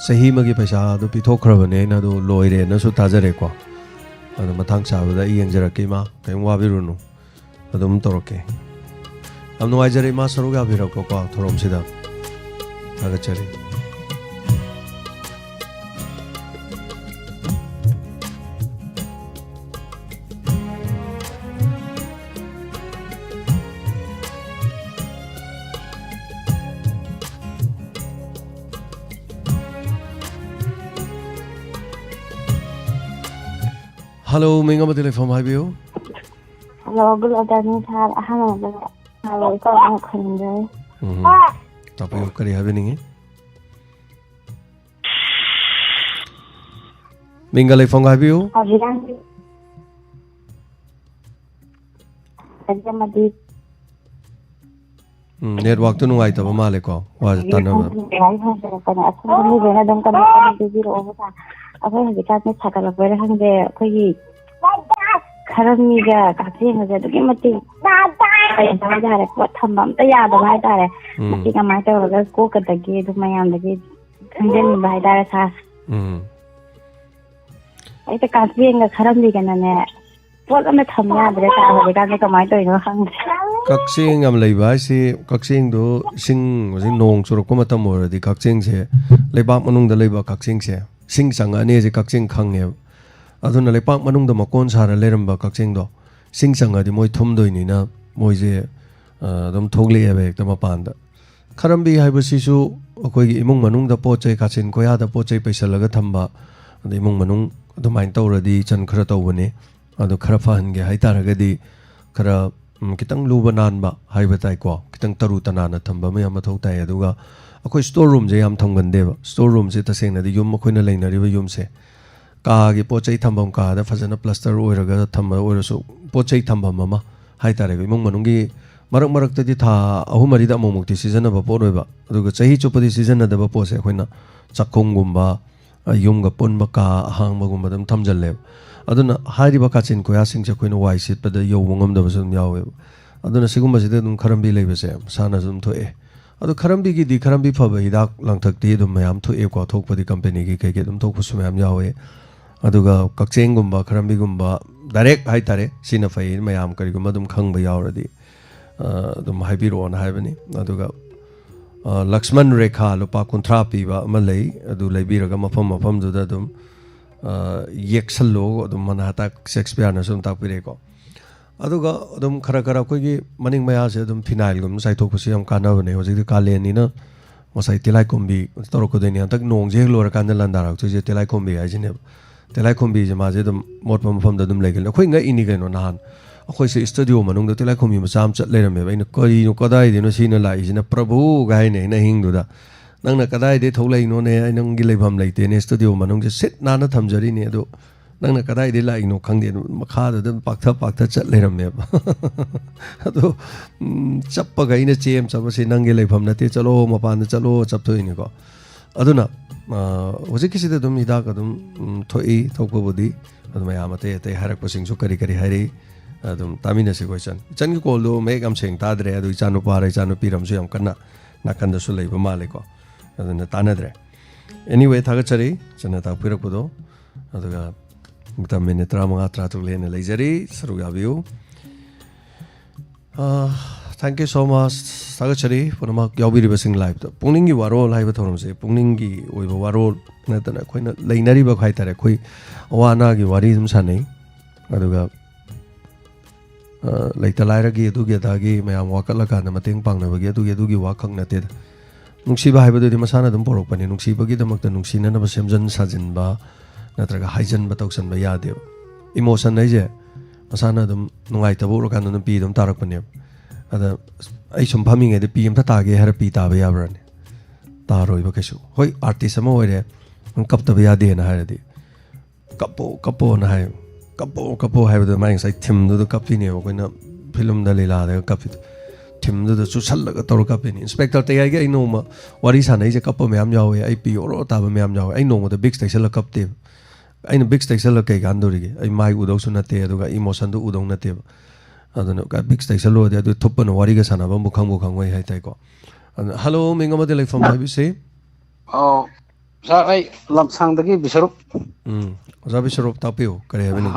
ꯆꯍꯤ ꯑꯃꯒꯤ ꯄꯩꯁꯥꯗꯨ ꯄꯤꯊꯣꯛꯈ꯭ꯔꯕꯅꯦ ꯑꯩꯅ. ꯑꯗꯨ ꯂꯣꯏꯔꯦꯅꯁꯨ ꯇꯥꯖꯔꯦꯀꯣ. ꯑꯗꯨ ꯃꯊꯪ ꯆꯥꯕꯗ ꯑꯩ ꯌꯦꯡꯖꯔꯛꯀꯦ ꯏꯃꯥ. ꯀꯩꯝ ꯋꯥꯕꯤꯔꯨꯅꯨ. ꯑꯗꯨꯝ ꯇꯧꯔꯛꯀꯦ. ꯌꯥꯝ ꯅꯨꯡꯉꯥꯏꯖꯔꯦ ꯏꯃꯥ ꯁꯔꯨꯛ ꯌꯥꯕꯤꯔꯛꯄꯀꯣ ꯊꯧꯔꯝꯁꯤꯗ. ꯊꯥꯒꯠꯆꯔꯤ. Hello, Minga Madile from Highview. Hello, good afternoon, sir. Hello, ikaw ang kanina. Tapos yung kari happening eh? Minga Lay from Highview. Network tu nungai taba male ko. Wa tanam. ꯑꯩꯈꯣꯏ ꯍꯧꯖꯤꯛꯀꯥꯟꯁꯦ ꯁꯥꯒꯠꯂꯛꯄꯩꯔ ꯈꯪꯗꯦ ꯑꯩꯈꯣꯏꯒꯤ ꯈꯔ ꯃꯤꯒ ꯀꯛꯆꯤꯡꯒꯁꯦ ꯑꯗꯨꯛꯀꯤ ꯃꯇꯤꯛ ꯍꯥꯏꯇꯥꯔꯦ ꯄꯣꯠ ꯊꯝꯕ ꯑꯝꯇ ꯌꯥꯗꯕ ꯍꯥꯏꯇꯥꯔꯦ. ꯃꯁꯤ ꯀꯃꯥꯏꯅ ꯇꯧꯔꯒ ꯀꯣꯛꯀꯗꯒꯦ ꯑꯗꯨꯝ ꯃꯌꯥꯝꯗꯒꯤ ꯈꯪꯖꯅꯤꯡꯕ ꯍꯥꯏꯇꯥꯔꯦ ꯁꯥꯔ. ꯑꯩꯗ ꯀꯛꯆꯤꯡꯒ ꯈꯔꯝꯕꯤꯒꯅꯅꯦ ꯄꯣꯠ ꯑꯃ ꯊꯝ ꯌꯥꯗ꯭ꯔꯦ ꯁꯥꯔ. ꯍꯧꯖꯤꯛꯀꯥꯟꯁꯦ ꯀꯃꯥꯏꯅ ꯇꯧꯔꯤꯅꯣ ꯈꯪꯗ꯭ꯔꯦ. ꯀꯛꯆꯤꯡ ꯌꯥꯝ ꯂꯩꯕ ꯍꯥꯏꯁꯤ ꯀꯛꯆꯤꯡꯗꯨ ꯏꯁꯤꯡ ꯍꯧꯖꯤꯛ ꯅꯣꯡ ꯆꯨꯔꯛꯄ ꯃꯇꯝ ꯑꯣꯏꯔꯗꯤ ꯀꯛꯆꯤꯡꯁꯦ ꯂꯩꯕꯥꯛ ꯃꯅꯨꯡꯗ ꯂꯩꯕ ꯀꯛꯆꯤꯡꯁꯦ ꯏꯁꯤꯡ ꯆꯪꯉꯛꯑꯅꯤꯁꯦ ꯀꯛꯆꯤꯡ ꯈꯪꯉꯦꯕ. ꯑꯗꯨꯅ ꯂꯩꯄꯥꯛ ꯃꯅꯨꯡꯗ ꯃꯀꯣꯟ ꯁꯥꯔ ꯂꯩꯔꯝꯕ ꯀꯛꯆꯤꯡꯗꯣ ꯏꯁꯤꯡ ꯆꯪꯉꯗꯤ ꯃꯣꯏ ꯊꯨꯝꯗꯣꯏꯅꯤꯅ ꯃꯣꯏꯁꯦ ꯑꯗꯨꯝ ꯊꯣꯛꯂꯛꯑꯦꯕ ꯍꯦꯛꯇ ꯃꯄꯥꯟꯗ. ꯈꯔꯝꯕꯤ ꯍꯥꯏꯕꯁꯤꯁꯨ ꯑꯩꯈꯣꯏꯒꯤ ꯏꯃꯨꯡ ꯃꯅꯨꯡꯗ ꯄꯣꯠ ꯆꯩ ꯀꯥꯆꯤꯟ ꯀꯣꯌꯥꯗ ꯄꯣꯠ ꯆꯩ ꯄꯩꯁꯜꯂꯒ ꯊꯝꯕ. ꯑꯗ ꯏꯃꯨꯡ ꯃꯅꯨꯡ ꯑꯗꯨꯃꯥꯏꯅ ꯇꯧꯔꯗꯤ ꯏꯆꯟ ꯈꯔ ꯇꯧꯕꯅꯤ. ꯑꯗꯨ ꯈꯔ ꯐꯍꯟꯒꯦ ꯍꯥꯏꯇꯥꯔꯒꯗꯤ ꯈꯔ ꯈꯤꯇꯪ ꯂꯨꯕ ꯅꯥꯟꯕ ꯍꯥꯏꯕ ꯇꯥꯏꯀꯣ. ꯈꯤꯇꯪ ꯇꯔꯨ ꯇꯅꯥꯟꯅ ꯊꯝꯕ ꯑꯃ ꯌꯥꯝ ꯃꯊꯧ ꯇꯥꯏ. ꯑꯗꯨꯒ ꯑꯩꯈꯣꯏ ꯁ꯭ꯇꯣꯔ ꯔꯨꯝꯁꯦ ꯌꯥꯝ ꯊꯝꯒꯟꯗꯦꯕ. ꯁ꯭ꯇꯣꯔ ꯔꯨꯝꯁꯦ ꯇꯁꯦꯡꯅꯗꯤ ꯌꯨꯝ ꯑꯩꯈꯣꯏꯅ ꯂꯩꯅꯔꯤꯕ ꯌꯨꯝꯁꯦ ꯀꯥꯒꯤ ꯄꯣꯠ ꯆꯩ ꯊꯝꯐꯝ ꯀꯥꯗ ꯐꯖꯅ ꯄ꯭ꯂꯁꯇꯔ ꯑꯣꯏꯔꯒ ꯊꯝꯕ ꯑꯣꯏꯔꯁꯨ ꯄꯣꯠ ꯆꯩ ꯊꯝꯐꯝ ꯑꯃ ꯍꯥꯏꯇꯥꯔꯦ. ꯏꯃꯨꯡ ꯃꯅꯨꯡꯒꯤ ꯃꯔꯛꯇꯗꯤ ꯊꯥ 3-4ꯗ ꯑꯃꯨꯛꯃꯨꯛꯇꯤ ꯁꯤꯖꯤꯟꯅꯕ ꯄꯣꯠ ꯑꯣꯏꯕ. ꯑꯗꯨꯒ ꯆꯍꯤ ꯆꯨꯞꯄꯗꯤ ꯁꯤꯖꯤꯟꯅꯗꯕ ꯄꯣꯠꯁꯦ ꯑꯩꯈꯣꯏꯅ ꯆꯥꯛꯈꯨꯝꯒꯨꯝꯕ ꯌꯨꯝꯒ ꯄꯨꯟꯕ ꯀꯥ ꯑꯍꯥꯡꯕꯒꯨꯝꯕ ꯑꯗꯨꯝ ꯊꯝꯖꯜꯂꯦꯕ. ꯑꯗꯨꯅ ꯍꯥꯏꯔꯤꯕ ꯀꯥꯆꯤꯟ ꯀꯣꯌꯥꯁꯤꯡꯁꯦ ꯑꯩꯈꯣꯏꯅ ꯋꯥꯏ ꯁꯤꯠꯄꯗ ꯌꯧꯕ ꯉꯝꯗꯕꯁꯨ ꯑꯗꯨꯝ ꯌꯥꯎꯋꯦꯕ. ꯑꯗꯨꯅ ꯁꯤꯒꯨꯝꯕꯁꯤꯗ ꯑꯗꯨꯝ ꯈꯔꯝꯕꯤ ꯂꯩꯕꯁꯦ ꯃꯁꯥꯅꯁꯨ ꯑꯗꯨꯝ ꯊꯣꯛꯑꯦ. ꯑꯗꯣ ꯈꯔꯝꯕꯤꯒꯤꯗꯤ ꯈꯔꯝꯕꯤ ꯐꯕ ꯍꯤꯗꯥꯛ ꯂꯥꯡꯊꯛꯇꯤ ꯑꯗꯨꯝ ꯃꯌꯥꯝ ꯊꯣꯛꯑꯦꯀꯣ. ꯊꯣꯛꯄꯗꯤ ꯀꯝꯄꯦꯅꯤꯒꯤ ꯀꯩꯀꯩ ꯑꯗꯨꯝ ꯊꯣꯛꯄꯁꯨ ꯃꯌꯥꯝ ꯌꯥꯎꯋꯦ. ꯑꯗꯨꯒ ꯀꯛꯆꯤꯡꯒꯨꯝꯕ ꯈꯔꯝꯕꯤꯒꯨꯝꯕ ꯗꯥꯏꯔꯦꯛ ꯍꯥꯏꯇꯥꯔꯦ ꯁꯤꯅ ꯐꯩ ꯃꯌꯥꯝ ꯀꯔꯤꯒꯨꯝꯕ ꯑꯗꯨꯝ ꯈꯪꯕ ꯌꯥꯎꯔꯗꯤ ꯑꯗꯨꯝ ꯍꯥꯏꯕꯤꯔꯛꯑꯣꯅ ꯍꯥꯏꯕꯅꯤ. ꯑꯗꯨꯒ ꯂꯛꯁꯃꯟ ꯔꯦꯈꯥ ꯂꯨꯄꯥ 30 ꯄꯤꯕ ꯑꯃ ꯂꯩ. ꯑꯗꯨ ꯂꯩꯕꯤꯔꯒ ꯃꯐꯝꯗꯨꯗ ꯑꯗꯨꯝ ꯌꯦꯛꯁꯜꯂꯣ. ꯑꯗꯨꯝ ꯃꯅꯥꯇꯥꯛ ꯁꯦꯛꯁꯄꯤꯌꯥꯔꯅꯁꯨ ꯑꯗꯨꯝ ꯇꯥꯛꯄꯤꯔꯛꯑꯦꯀꯣ. ꯑꯗꯨꯒ ꯑꯗꯨꯝ ꯈꯔ ꯑꯩꯈꯣꯏꯒꯤ ꯃꯅꯤꯡ ꯃꯌꯥꯁꯦ ꯑꯗꯨꯝ ꯐꯤꯅꯥꯏꯜꯒꯨꯝꯕ ꯆꯥꯏꯊꯣꯛꯄꯁꯤ ꯌꯥꯝ ꯀꯥꯟꯅꯕꯅꯦ. ꯍꯧꯖꯤꯛꯇꯤ ꯀꯥꯂꯦꯟꯅꯤꯅ ꯉꯁꯥꯏ ꯇꯤꯂꯥꯏꯈꯣꯝꯕꯤ ꯇꯧꯔꯛꯀꯗꯣꯏꯅꯤ. ꯍꯟꯗꯛ ꯅꯣꯡꯁꯦ ꯍꯦꯛ ꯂꯣꯏꯔꯀꯥꯟꯗ ꯂꯥꯟꯗꯥꯔꯛꯇꯣꯏꯁꯦ ꯇꯤꯂꯥꯏꯈꯣꯝꯕꯤ ꯍꯥꯏꯁꯤꯅꯦꯕ. ꯇꯤꯂꯥꯏꯈꯣꯝꯕꯤꯁꯦ ꯃꯥꯁꯦ ꯑꯗꯨꯝ ꯃꯣꯠꯄ ꯃꯐꯝꯗ ꯑꯗꯨꯝ ꯂꯩꯒꯜꯂꯤ. ꯑꯩꯈꯣꯏ ꯉꯛꯏꯅꯤ ꯀꯩꯅꯣ. ꯅꯍꯥꯟ ꯑꯩꯈꯣꯏꯁꯦ ꯁ꯭ꯇꯨꯗꯤꯑꯣ ꯃꯅꯨꯡꯗ ꯇꯤꯂꯥꯏꯈꯣꯝꯕꯤ ꯃꯆꯥ ꯑꯃ ꯆꯠ ꯂꯩꯔꯝꯃꯦꯕ. ꯑꯩꯅ ꯀꯔꯤꯅꯣ ꯀꯗꯥꯏꯗꯅꯣ ꯁꯤꯅ ꯂꯥꯛꯏꯁꯤꯅ ꯄ꯭ꯔꯚꯨꯒ ꯍꯥꯏꯅꯦ ꯑꯩꯅ ꯑꯍꯤꯡꯗꯨꯗ. ꯅꯪꯅ ꯀꯗꯥꯏꯗꯩ ꯊꯣꯛꯂꯛꯏꯅꯣꯅꯦ? ꯑꯩ ꯅꯪꯒꯤ ꯂꯩꯐꯝ ꯂꯩꯇꯦꯅꯦ. ꯁ꯭ꯇꯨꯗꯤꯑꯣ ꯃꯅꯨꯡꯁꯦ ꯁꯤꯠ ꯅꯥꯟꯅ ꯊꯝꯖꯔꯤꯅꯦ. ꯑꯗꯣ ꯅꯪꯅ ꯀꯗꯥꯏꯗꯩ ꯂꯥꯛꯏꯅꯣ ꯈꯪꯗꯦ. ꯃꯈꯥꯗ ꯑꯗꯨꯝ ꯄꯥꯛꯊ ꯆꯠ ꯂꯩꯔꯝꯃꯦꯕ. ꯑꯗꯣ ꯆꯞꯄꯒ ꯑꯩꯅ ꯆꯦ ꯑꯃ ꯆꯠꯄꯁꯦ ꯅꯪꯒꯤ ꯂꯩꯐꯝ ꯅꯠꯇꯦ ꯆꯠꯂꯣ ꯃꯄꯥꯟꯗ ꯆꯠꯂꯣ ꯆꯞꯊꯣꯛꯏꯅꯤꯀꯣ. aduna hojikisida dum hidak adum thoi thokpabudi adum yamate te harak pasing su kari kari hari adum tamina se question chan ki call do me am seng ta dre adu chanu pare chanu piram su yam kana nakanda su leiba male ko aduna tanadre anyway thagachari chana ta pirakpudo aduga mutam minute 35 lene leijari saruga view thank you so much thagachari punama yaubiri basing live to pungningi waro live thoromse pungningi oiba waro natana khoina leinari ba khai tare khoi awana gi wari dum sanai aduga leita laira gi adugi adagi mayam wakala kana mateng pangna bagi adugi wakhang nate nungsiba haiba dodi masana dum porok pani nungsiba gi damakta nungsina na basemjan sajin ba natraga haijan ba toksan ba yade emotion naije masana dum nungai tabu ro kan dum pi dum tarak pani ada ai sum phaming ede pi am ta tage har pi ta ba yabrani taroi ba kesu hoi artist ama oire kap ta ba yade na haradi kapo na hai kapo hai ba mai sai thim du kapi ne ko na film da lila da kapi thim du chu sal ga tor kapi ni inspector te ai ga ino ma wari sa nai je kapo me am yawe ai pi oro ta ba me am yawe ai no ma the big station la kapte ai no big station la kai gan do ri ai mai u do su na te aduga emotion du u do na te aduna ka big station lo de adu thoppa no wari ga sana ba mukhang wai hai tai ko hello minga ma de lai from I say oh sa ai lam sang da gi bisarup oza bisarup tapio kare ha bini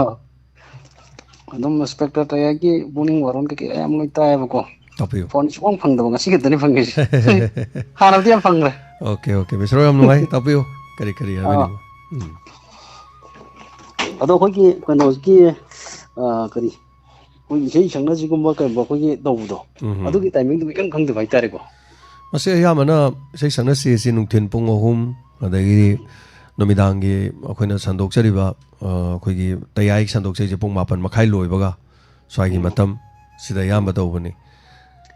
adum inspector ta ya gi buning waron ke am loi ta ba ko tapio phone song phang da ba ngasi ke tani phang ge ha na diam phang re okay bisarup am ngai tapio kare ha bini ado ko gi kono gi kari ko gi sang na ji ko ba ka ba ko gi do do ado gi timing du kan khang da bai tare ko mase ya mana sei sang na si nungthin pung ohum adagi nomidangi akoina sandok chariba akoigi tayai sandok chai pung mapan makhai loibaga swagi matam sida yamba tawbani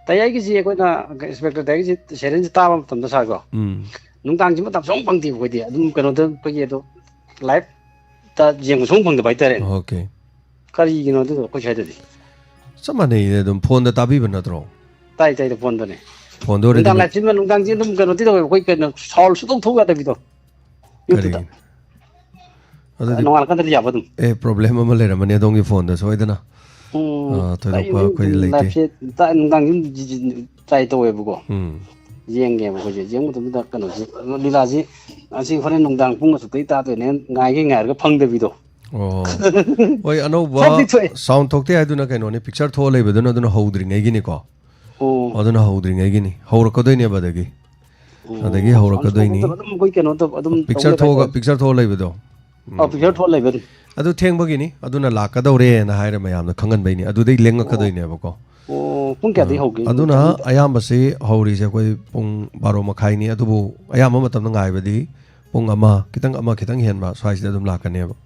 tayai gi ji akoina inspector tayai gi seren ji taba matam da sa ko nungtang ji matam song pang ti ko di adum kano da ko gi do live ta jeng song pang da bai tare okay kari gi no do ko chai de samane dum phone da tabi ban natro tai da phone da ne phone do re nungtang la chin ma nungtang ji dum kano ti do ko kano sol su dong thu ga da bi do YouTube nongal kan tadi apa tuh problem ama lera mane dongi phone da soidana to da ko leite ta ngang ji tai to we bugo jeng ge bugo jeng mu da kan ji lila ji asi phone nongdang pung su tai ta to ne ngai ge ngai ga phang da bi do oi ano ba sound thokte aduna kaino ne picture tho lebe duna duna houdri ngai gi ni ko aduna houdri ngai gi ni hor ko doi ne badagi adagi haurakadoi picture tho leibedo picture tho leibedo adu thengbagi ni aduna lakadore na haira mayam na khangan bai ni adu dei lengakadoi ne bako pung kya dei hoge aduna ayam base hauri je koi pung 12 makhai ni adubu ayam matam na ngai badi pung ama kitang hen ba swai da dum lakane ba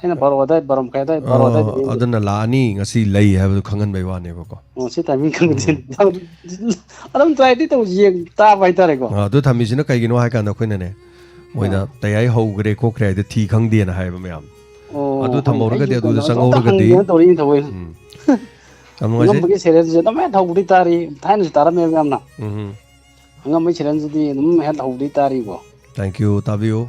aina baro dai barom kai dai baro dai aduna la ni ngasi lei ha bu khangan bai wa ne bako si timing khang din adam try di to jeng ta bai tare ko adu thami jina kai gino ha kan da khoina ne moida tayai hogre ko kre de thi khang de na ha ba mayam adu thamor ga de adu sangor ga de to ri to we amno je ngi sere je na me thau di tari thain ju tara me am na ngam me seren ju di num he thau di tari ko thank you tabio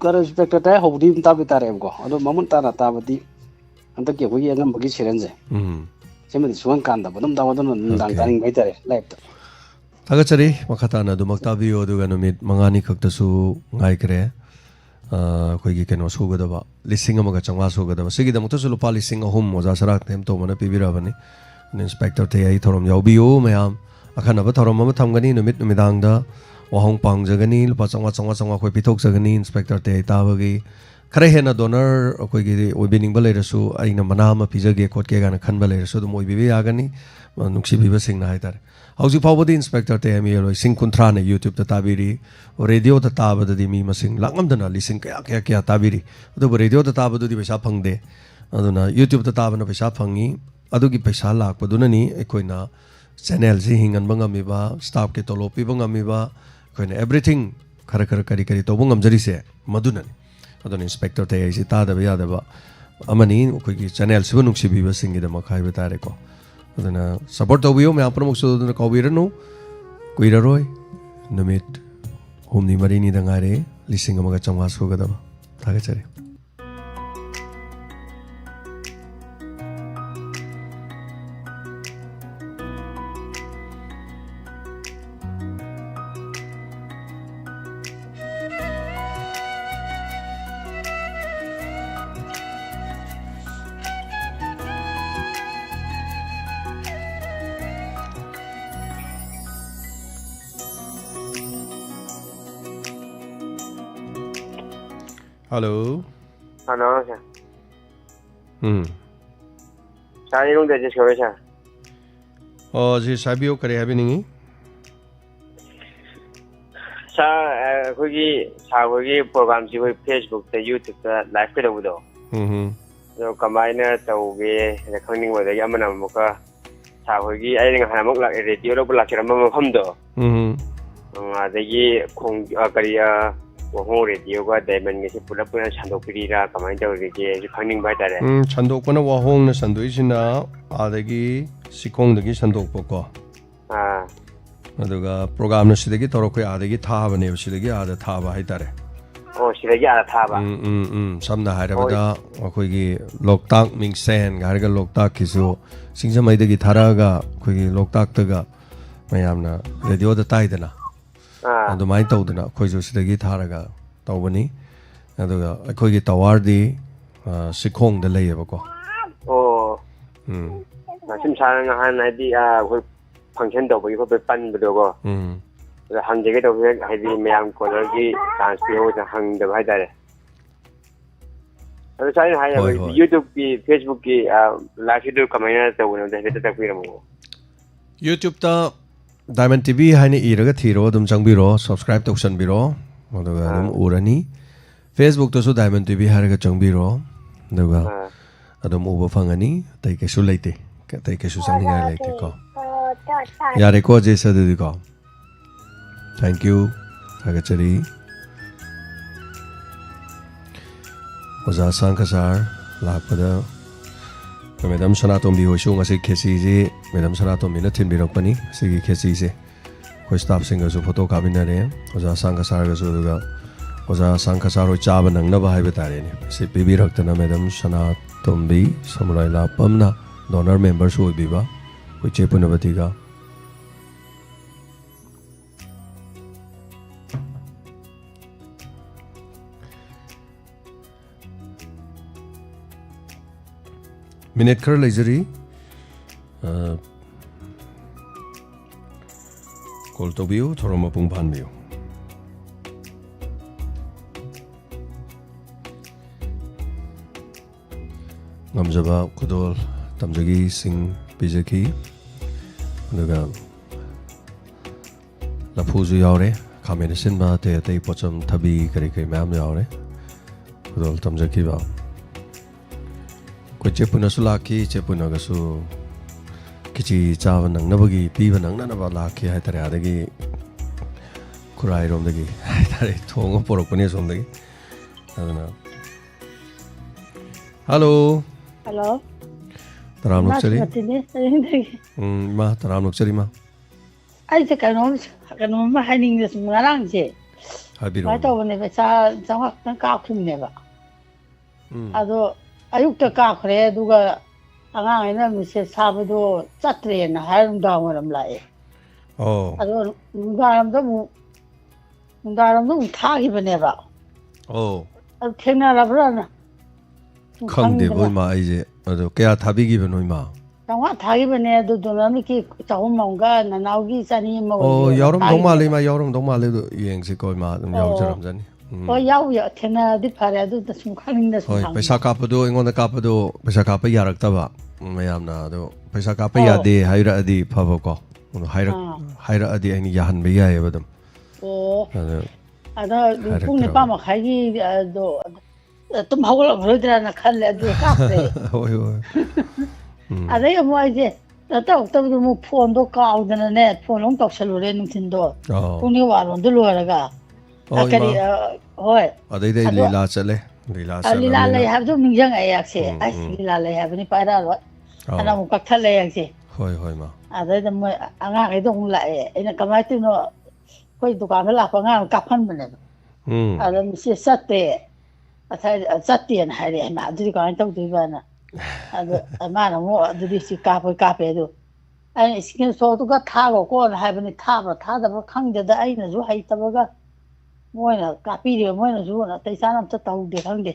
ka respect ta hau di ta bi tare ko adu mamun ta na ta badi anta ke ko ye ngam bagi seren je semedi suan kan da bodum da wadon dang taring bai tare live ta thagachari makhata na du makta bio du ga numit mangani khakta su ngai kre khoi gi keno su ga da ba lising amaga changwa su ga da sigi da mukta su lupa lising ahum moza sarak tem to mana pibira bani inspector te ai thorom yau bio mayam akhana ba thorom ma thamgani numit numidang da wahong pang jagani lupa changwa khoi pithok jagani inspector te ai ta bagi khare hena donor khoi gi oibining ba leira su aina mana ma pijage khot ke ga na khan ba leira su dum oibi ya gani nungsi biba sing na haitar hauji pawbadi inspector te ami roi sing kunthra na youtube ta tabiri radio ta tabada di mi masing langam dana lising kya tabiri adu radio ta tabadu di paisa phangde aduna youtube ta tabana paisa phangi adu gi paisa lak paduna ni ekoina channel ji hingan bangami ba staff ke tolopi bangami ba koina everything khara kari to bungam jari se maduna ni aduna inspector te ai si ta da ya da ba amani koi gi channel sibu nungsi biba singi da makhai betare ko aduna support to biyo me apna muksu duna kawiranu kuiraroi नुमित humni marini da ngare lising amaga chamwa sugadaba thagachari Hello. Hello, sir. Saya yung dajis ko sir. Oh, si Sabio kare habi ningi. Sa kogi program si Facebook ta YouTube ta live ka daw do. So combine tawge recording wa da yamana mo ka sa kogi ay nga hanamok la radio lo bla kiram mo pham do. Adagi kong kariya wahong radio ga diamond ngisi pulap puna chandok pirira kamai tawge je khangning bai tare. Chandok puna wahong na sandoi sina adagi sikong dagi sandok poko. aduga program na sidagi torokoi adagi thaba ne sidagi ada thaba hai tare. Oh sidagi ada thaba. Samna hairabada akoi gi loktak mingsen garga loktak kisu singsamai dagi tharaga koi gi loktak taga mayamna radio da taidana. Adu mai tawdana koi jo sidagi tharaga tawbani aduga akoi gi tawardi sikong da layeba ko. Oh. Sim sang han adi koi function tawbagi ko be pan bdo ko. Hangjege tawbe hadi mayam ko gi transfer da hang da hai dare. Adu sai hai YouTube ki Facebook ki live video kamai tawna da heta takpiramo. YouTube ta Diamond TV haini iraga thiro dum changbiro subscribe tawsanbiro aduga dum urani Facebook to su Diamond TV haraga changbiro aduga adum uba fangani tai kesu leite tai kesu sangninga leite ko yare ko jesa de ko thank you agachari oza sankasar lakpada Madam Sanatom bi hoisung asi khesi je Madam Sanatom mina thin bi rokpani sigi khesi je ko staff singa su photo kabina re oza sankasar ga su ga oza sankasar ro chaba nang na ba hai betare ni si bi bi raktana Madam Sanatom bi samurai la pamna donor member su bi ba ko che punabati ga minute kar lejari call to biu thoroma pung phan biu ngamjaba kudol tamjagi sing bijaki aduga laphuju yaure khamene sinba te te pocham thabi kari kai mam yaure kudol tamjaki ba ko chepuna sulaki chepuna gasu kichi chawa nang nabagi piba nang na ba laki hai tare adagi kurai rom dagi hai tare thonga porokone som dagi adana hello taram lokchari ma taram lokchari ma ai se kanom ma haning des ngarang je habiro ba to ne ba cha jangwa kan ka khum ne ba ado ayukta ka khre duga angang ina mise sabado chatre na harum dawaram lai ado daram do thagi bane ba ado thena rabrana khangde boi ma aije ado kya thabi gi banoi ma tangwa thagi bane do donami ki chahum mongga nanaugi chani ma yarum dongma le ma yarum dongma le do yeng se koi ma yaw jaram jani yaw ya thena di phare adu da sum khangin da sum paisa kapado ingon da kapado paisa kapa yarakta ba mayam na do paisa kapa yade haira adi phabo ko haira adi ani yahan be ya yebadam ada pung ne pa ma khai gi do tum hawla ngrodra na khal le adu ka re hoi ada ya mo je ta ta mo phone do ka au na ne phone long tok salu re nung tin do pung ni wa ron do lo ra ga akari hoi adai dai lila chale lila le have do mingjang ai akse ai lila le have ni para ro ana mo ka thale akse hoi ma ada da mo anga ai do la ai na kamai tu no ꯑꯩꯈꯣꯏ ꯗꯨꯀꯥꯟꯗ ꯂꯥꯛꯄ ꯑꯉꯥꯡ ꯀꯥꯞꯍꯟꯕꯅꯦꯕ ꯑꯗ ꯃꯤꯁꯦ ꯆꯠꯇꯦ ꯆꯠꯇꯦꯅ ꯍꯥꯏꯔꯛꯑꯦ ꯃꯥ ꯑꯗꯨꯗꯤ ꯀꯃꯥꯏꯅ ꯇꯧꯗꯣꯏꯕꯅ ꯑꯗꯣ ꯃꯥꯅ ꯑꯃꯨꯛ ꯑꯗꯨꯗꯤ ꯁꯤ ꯀꯥꯞꯄꯦ ꯑꯗꯣ ꯑꯩꯅ ꯏꯁꯀ꯭ꯔꯤꯟ ꯁꯣꯠꯇꯨꯒ ꯊꯥꯈꯣꯀꯣꯅ ꯍꯥꯏꯕꯅꯤ ꯊꯥꯕ꯭ꯔꯥ ꯊꯥꯗꯕ꯭ꯔꯥ ꯈꯪꯗꯦꯗ ꯑꯩꯅꯁꯨ ꯍꯩꯇꯕꯒ ꯃꯣꯏꯅ ꯀꯥꯞꯄꯤꯔꯤꯕ ꯃꯣꯏꯅꯁꯨ ꯑꯇꯩ ꯆꯥꯅ ꯑꯝꯇ ꯇꯧꯗꯦ ꯈꯪꯗꯦ